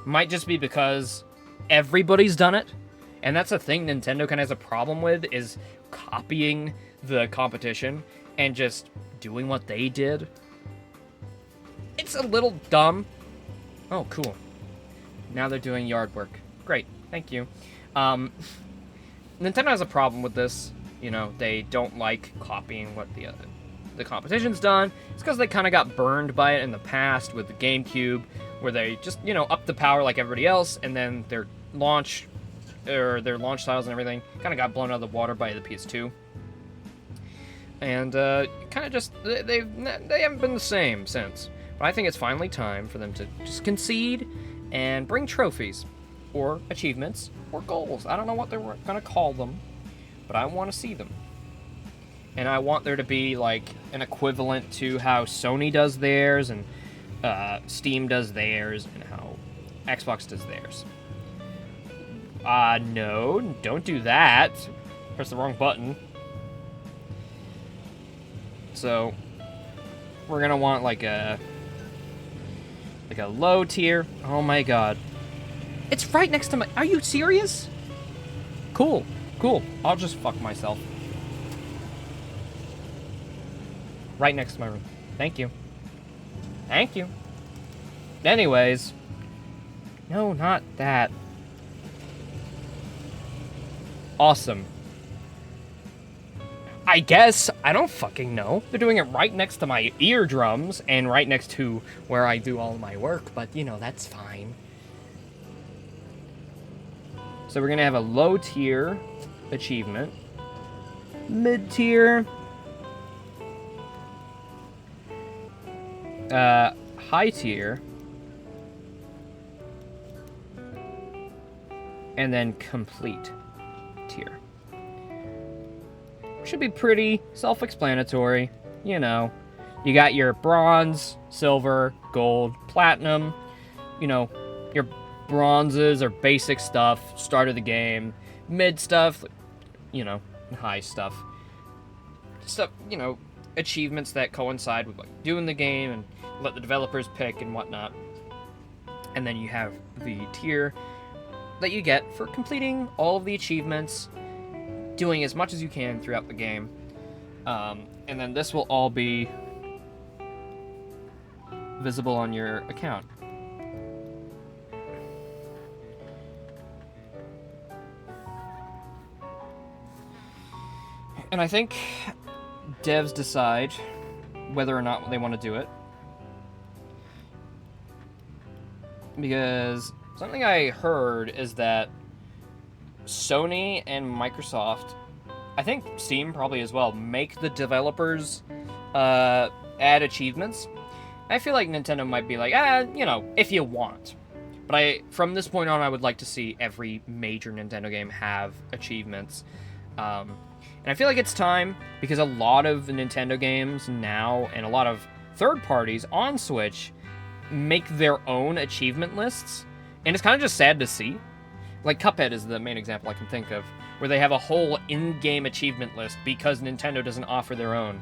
might just be because everybody's done it, and that's a thing Nintendo kind of has a problem with, is copying the competition and just doing what they did. It's a little dumb. Oh, cool. Now they're doing yard work. Great, thank you. Nintendo has a problem with this. You know, they don't like copying what the competition's done. It's because they kind of got burned by it in the past with the GameCube, where they just, you know, upped the power like everybody else, and then their launch titles and everything kind of got blown out of the water by the PS2. And kind of just, they haven't been the same since. But I think it's finally time for them to just concede and bring trophies, or achievements, or goals. I don't know what they're going to call them, but I want to see them. And I want there to be, like, an equivalent to how Sony does theirs, and Steam does theirs, and how Xbox does theirs. No, don't do that. Press the wrong button. So, we're gonna want, like a low tier. Oh my god. It's right next to my... Are you serious? Cool. I'll just fuck myself. Right next to my room. Thank you. Anyways. No, not that. Awesome. I guess. I don't fucking know. They're doing it right next to my eardrums and right next to where I do all my work, but, you know, that's fine. So we're going to have a low tier achievement. Mid tier. High tier. And then complete tier. Should be pretty self-explanatory. You know, you got your bronze, silver, gold, platinum. You know, your bronzes are basic stuff, start of the game. Mid stuff, you know, high stuff. Stuff, you know, achievements that coincide with, like, doing the game, and let the developers pick and whatnot. And then you have the tier that you get for completing all of the achievements, doing as much as you can throughout the game. And then this will all be visible on your account. And I think devs decide whether or not they want to do it. Because something I heard is that Sony and Microsoft, I think Steam probably as well, make the developers add achievements. I feel like Nintendo might be like, if you want. But from this point on, I would like to see every major Nintendo game have achievements. And I feel like it's time, because a lot of Nintendo games now, and a lot of third parties on Switch, make their own achievement lists. And it's kind of just sad to see. Like, Cuphead is the main example I can think of, where they have a whole in-game achievement list because Nintendo doesn't offer their own.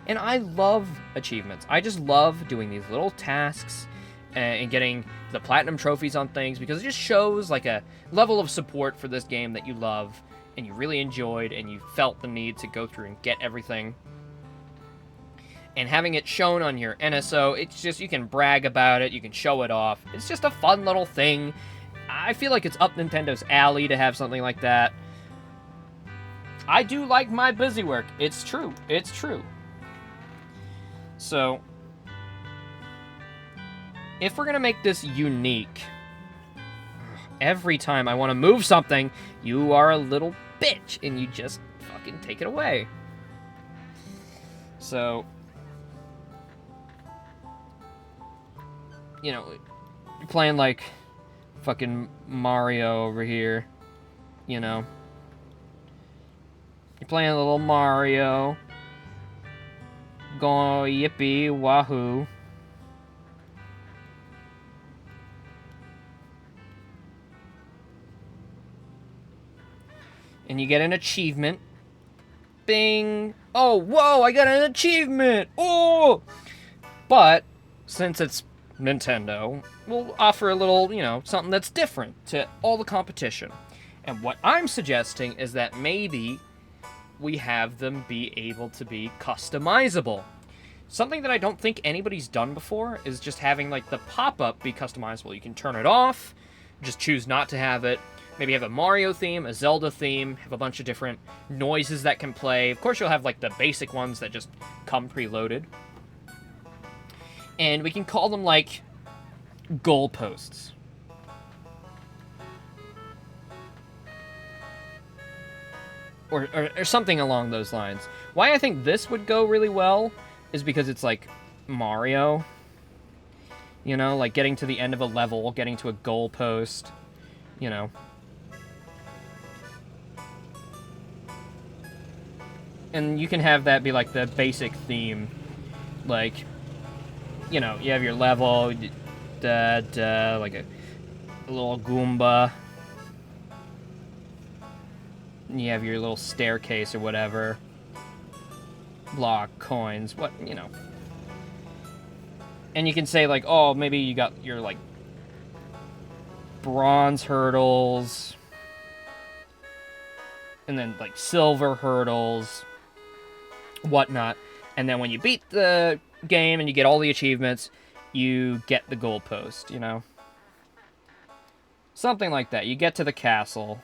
And I love achievements. I just love doing these little tasks and getting the platinum trophies on things, because it just shows like a level of support for this game that you love and you really enjoyed, and you felt the need to go through and get everything. And having it shown on your NSO, it's just, you can brag about it, you can show it off. It's just a fun little thing. I feel like it's up Nintendo's alley to have something like that. I do like my busy work. It's true. It's true. So, if we're gonna make this unique, every time I want to move something, you are a little bitch, and you just fucking take it away. So, you're playing like fucking Mario over here, You're playing a little Mario, going yippee wahoo. And you get an achievement. Bing! Oh, whoa, I got an achievement! Oh! But, since it's Nintendo, we'll offer a little, something that's different to all the competition. And what I'm suggesting is that maybe we have them be able to be customizable. Something that I don't think anybody's done before is just having, like, the pop-up be customizable. You can turn it off, just choose not to have it. Maybe have a Mario theme, a Zelda theme, have a bunch of different noises that can play. Of course, you'll have, like, the basic ones that just come preloaded. And we can call them, like, goalposts. Or something along those lines. Why I think this would go really well is because it's, like, Mario. Like, getting to the end of a level, getting to a goalpost, And you can have that be, like, the basic theme. Like, you have your level, like a little Goomba. And you have your little staircase or whatever. Block, coins, And you can say, like, oh, maybe you got your, like, bronze hurdles. And then, like, silver hurdles. Whatnot. And then when you beat the game and you get all the achievements, you get the goalpost, Something like that. You get to the castle.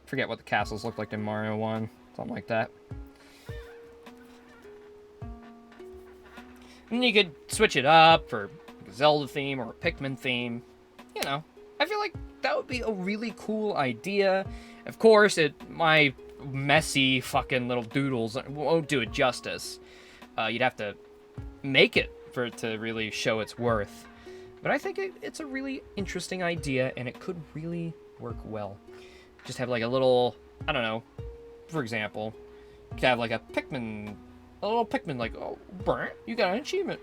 Forget what the castles look like in Mario 1. Something like that. And you could switch it up for a Zelda theme or a Pikmin theme. I feel like that would be a really cool idea. Of course, my messy fucking little doodles won't do it justice. You'd have to make it for it to really show its worth. But I think it's a really interesting idea, and it could really work well. Just have like a little, I don't know, for example, you could have like a little Pikmin, like, oh, Brent, you got an achievement.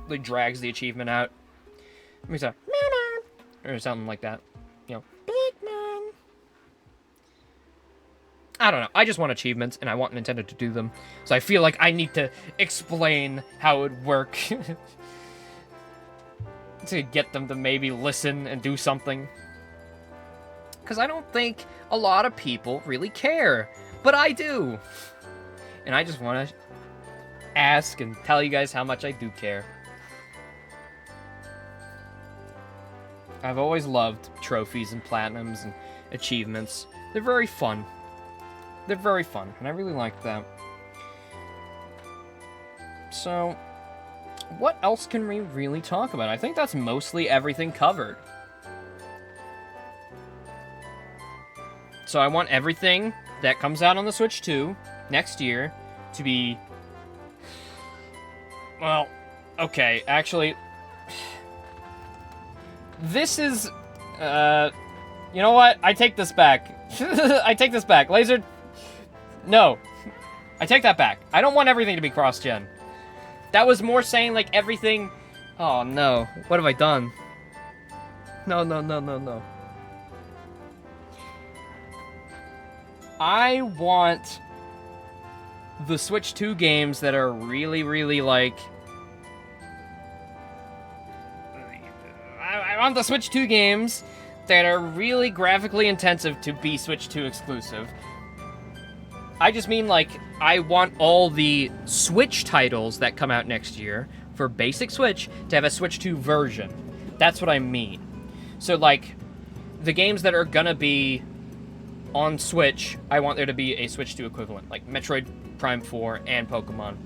Like, drags the achievement out. Let me say, or something like that. Pikmin. I don't know. I just want achievements, and I want Nintendo to do them. So I feel like I need to explain how it would work to get them to maybe listen and do something. Because I don't think a lot of people really care, but I do. And I just want to ask and tell you guys how much I do care. I've always loved trophies and platinums and achievements. They're very fun. They're very fun, and I really like that. So, what else can we really talk about? I think that's mostly everything covered. So I want everything that comes out on the Switch 2 next year to be... Well, okay, actually... This is... You know what? I take this back. I take this back. Laser... No. I take that back. I don't want everything to be cross-gen. That was more saying, like, everything... Oh, no. What have I done? No, no, no, no, no. I want the Switch 2 games that are really, really, like... I want the Switch 2 games that are really graphically intensive to be Switch 2 exclusive. I just mean, like, I want all the Switch titles that come out next year for basic Switch to have a Switch 2 version. That's what I mean. So, like, the games that are gonna be on Switch, I want there to be a Switch 2 equivalent, like Metroid Prime 4 and Pokemon.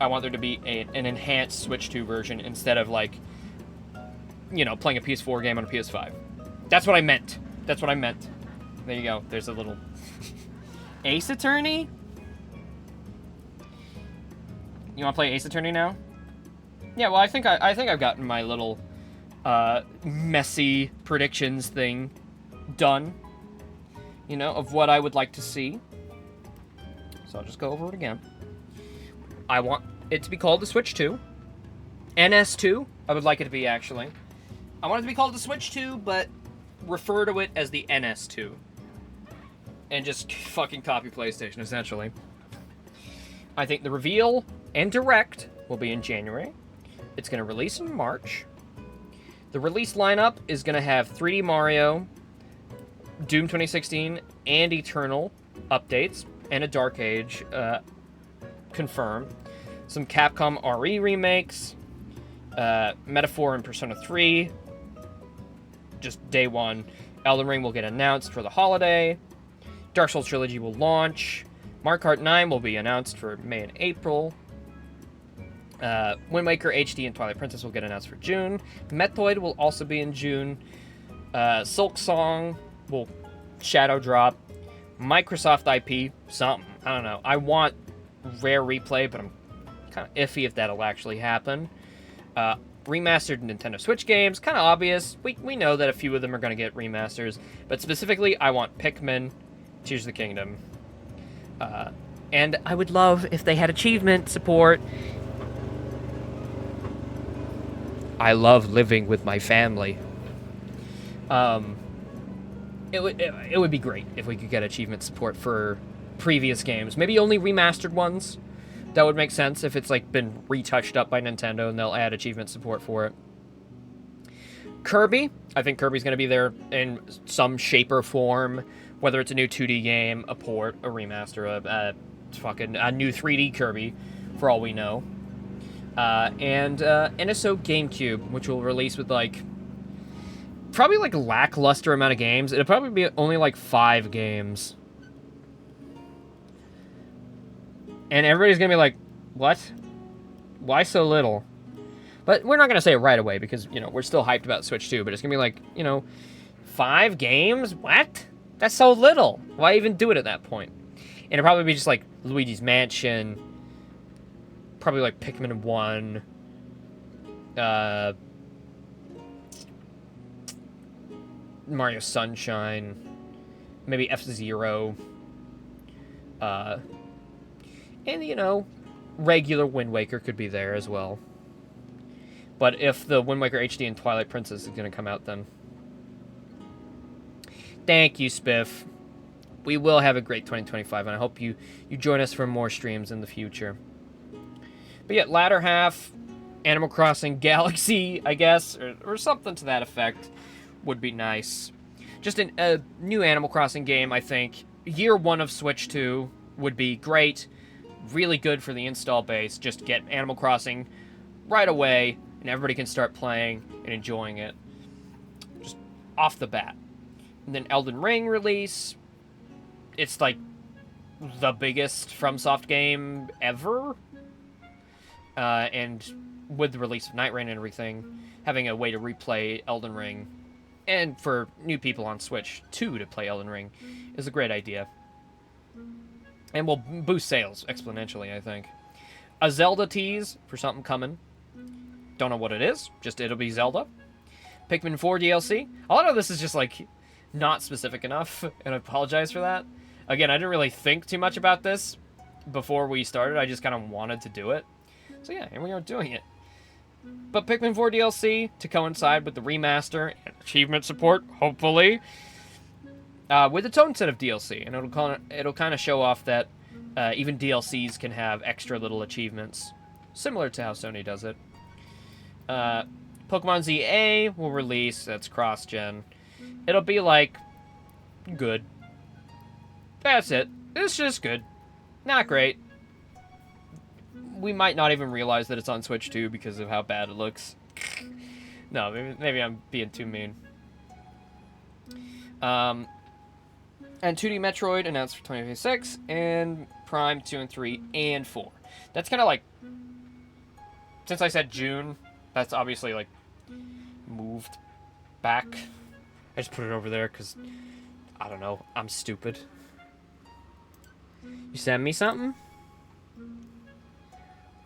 I want there to be an enhanced Switch 2 version instead of, like, you know, playing a PS4 game on a PS5. That's what I meant. That's what I meant. There you go. There's a little... Ace Attorney? You want to play Ace Attorney now? Yeah, well, I think I've gotten my little messy predictions thing done. You know, of what I would like to see. So I'll just go over it again. I want it to be called the Switch 2. NS2, I would like it to be, actually. I want it to be called the Switch 2, but refer to it as the NS2. And just fucking copy PlayStation, essentially. I think the reveal and direct will be in January. It's going to release in March. The release lineup is going to have 3D Mario, Doom 2016, and Eternal updates, and a Dark Age confirmed. Some Capcom RE remakes, Metaphor and Persona 3, just day one. Elden Ring will get announced for the holiday. Dark Souls Trilogy will launch. Mario Kart 9 will be announced for May and April. Wind Waker HD and Twilight Princess will get announced for June. Metroid will also be in June. Silk Song will shadow drop. Microsoft IP, something. I don't know. I want Rare Replay, but I'm kind of iffy if that'll actually happen. Remastered Nintendo Switch games, kind of obvious. We know that a few of them are going to get remasters, but specifically, I want Pikmin, Tears of the Kingdom. And I would love if they had achievement support. I love living with my family. It would be great if we could get achievement support for previous games. Maybe only remastered ones. That would make sense if it's like been retouched up by Nintendo and they'll add achievement support for it. Kirby, I think Kirby's going to be there in some shape or form, whether it's a new 2D game, a port, a remaster, a new 3D Kirby, for all we know. And NSO GameCube, which will release with like probably like lackluster amount of games. It'll probably be only like 5 games. And everybody's going to be like, what? Why so little? But we're not going to say it right away because, you know, we're still hyped about Switch 2. But it's going to be like, you know, 5 games? What? That's so little. Why even do it at that point? And it'll probably be just like Luigi's Mansion. Probably like Pikmin 1. Mario Sunshine. Maybe F-Zero. And, you know, regular Wind Waker could be there as well. But if the Wind Waker HD and Twilight Princess is going to come out, then... Thank you, Spiff. we will have a great 2025, and I hope you join us for more streams in the future. But yeah, latter half, Animal Crossing Galaxy, I guess, or something to that effect would be nice. Just a new Animal Crossing game, I think. Year 1 of Switch 2 would be great. Really good for the install base. Just get Animal Crossing right away, and everybody can start playing and enjoying it. Just off the bat. And then Elden Ring release. It's like the biggest FromSoft game ever. And with the release of Night Rain and everything, having a way to replay Elden Ring, and for new people on Switch too to play Elden Ring, is a great idea. And will boost sales exponentially, I think. A Zelda tease for something coming. Don't know what it is, just it'll be Zelda. Pikmin 4 DLC. A lot of this is just like not specific enough, and I apologize for that. Again, I didn't really think too much about this before we started. I just kind of wanted to do it. So yeah, here we are doing it. But Pikmin 4 DLC to coincide with the remaster and achievement support, hopefully, with its own set of DLC, and it'll kind of show off that even DLCs can have extra little achievements, similar to how Sony does it. Pokemon ZA will release. That's cross-gen. It'll be like good. That's it. It's just good. Not great. We might not even realize that it's on Switch 2 because of how bad it looks. No, maybe I'm being too mean. And 2D Metroid announced for 2026, and Prime 2 and 3 and 4. That's kind of like, since I said June, that's obviously like moved back. I just put it over there because, I don't know, I'm stupid. You sent me something?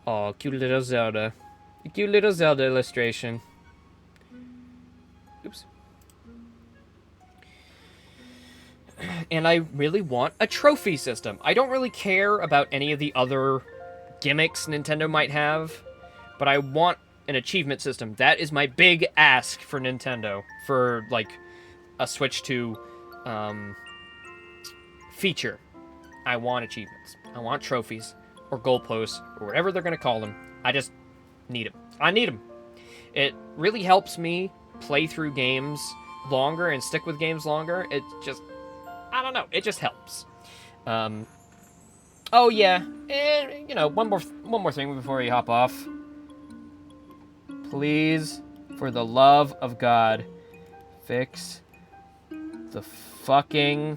Oh, cute little Zelda. A cute little Zelda illustration. Oops. And I really want a trophy system. I don't really care about any of the other gimmicks Nintendo might have, but I want an achievement system. That is my big ask for Nintendo for, like, a Switch 2 feature. I want achievements. I want trophies, or goalposts, or whatever they're going to call them. I just need them. I need them. It really helps me play through games longer and stick with games longer. It just, I don't know. It just helps. Oh yeah, and you know, one more thing before we hop off. Please, for the love of God, fix the fucking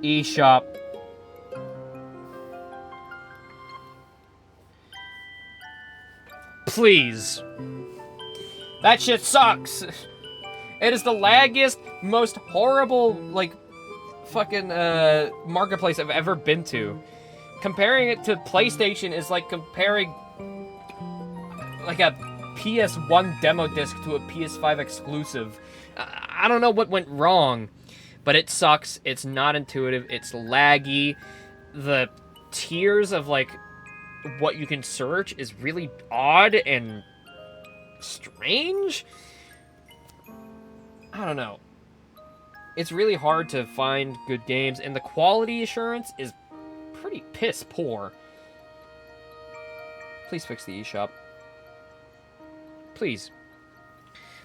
eShop. Please. That shit sucks. It is the laggiest, most horrible, like, fucking, marketplace I've ever been to. Comparing it to PlayStation is like comparing, like, a PS1 demo disc to a PS5 exclusive. I don't know what went wrong, but it sucks. It's not intuitive. It's laggy. The tiers of, like, what you can search is really odd and strange. I don't know. It's really hard to find good games, and the quality assurance is pretty piss poor. Please fix the eShop. Please.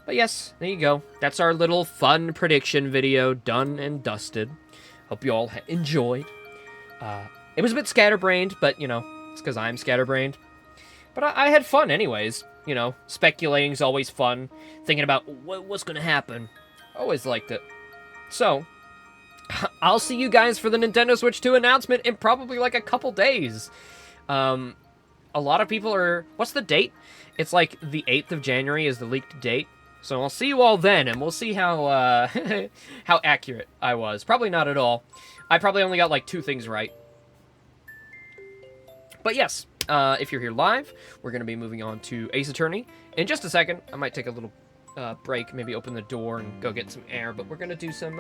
But yes, there you go. That's our little fun prediction video, done and dusted. Hope you all enjoyed. It was a bit scatterbrained, but, you know, it's because I'm scatterbrained. But I had fun anyways. You know, speculating is always fun. Thinking about what's going to happen. Always liked it. So, I'll see you guys for the Nintendo Switch 2 announcement in probably like a couple days. A lot of people are... What's the date? It's like the 8th of January is the leaked date. So I'll see you all then, and we'll see how how accurate I was. Probably not at all. I probably only got like 2 things right. But yes, if you're here live, we're going to be moving on to Ace Attorney. In just a second, I might take a little break, maybe open the door and go get some air, but we're going to do some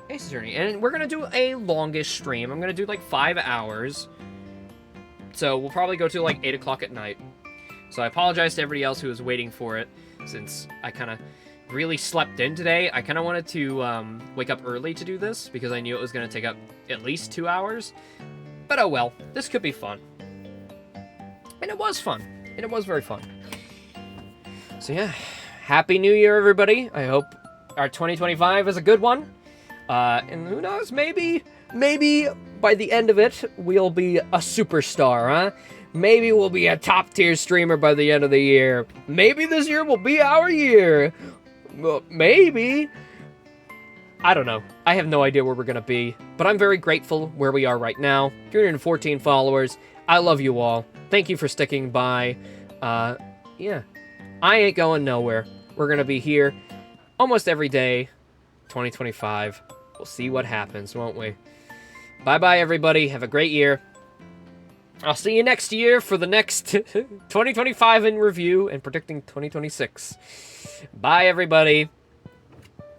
Ace Attorney. And we're going to do a longish stream. I'm going to do like 5 hours. So we'll probably go to like 8 o'clock at night. So I apologize to everybody else who was waiting for it, since I kind of really slept in today. I kind of wanted to wake up early to do this because I knew it was going to take up at least 2 hours. But oh well, this could be fun. And it was fun. And it was very fun. So yeah, Happy New Year, everybody. I hope our 2025 is a good one. And who knows, maybe by the end of it, we'll be a superstar, huh? Maybe we'll be a top-tier streamer by the end of the year. Maybe this year will be our year. Well, maybe. I don't know. I have no idea where we're going to be. But I'm very grateful where we are right now. 314 followers. I love you all. Thank you for sticking by. Yeah. I ain't going nowhere. We're going to be here almost every day. 2025. We'll see what happens, won't we? Bye-bye, everybody. Have a great year. I'll see you next year for the next 2025 in review and predicting 2026. Bye, everybody.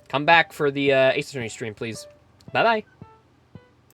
Come back for the Ace Attorney stream, please. Bye-bye.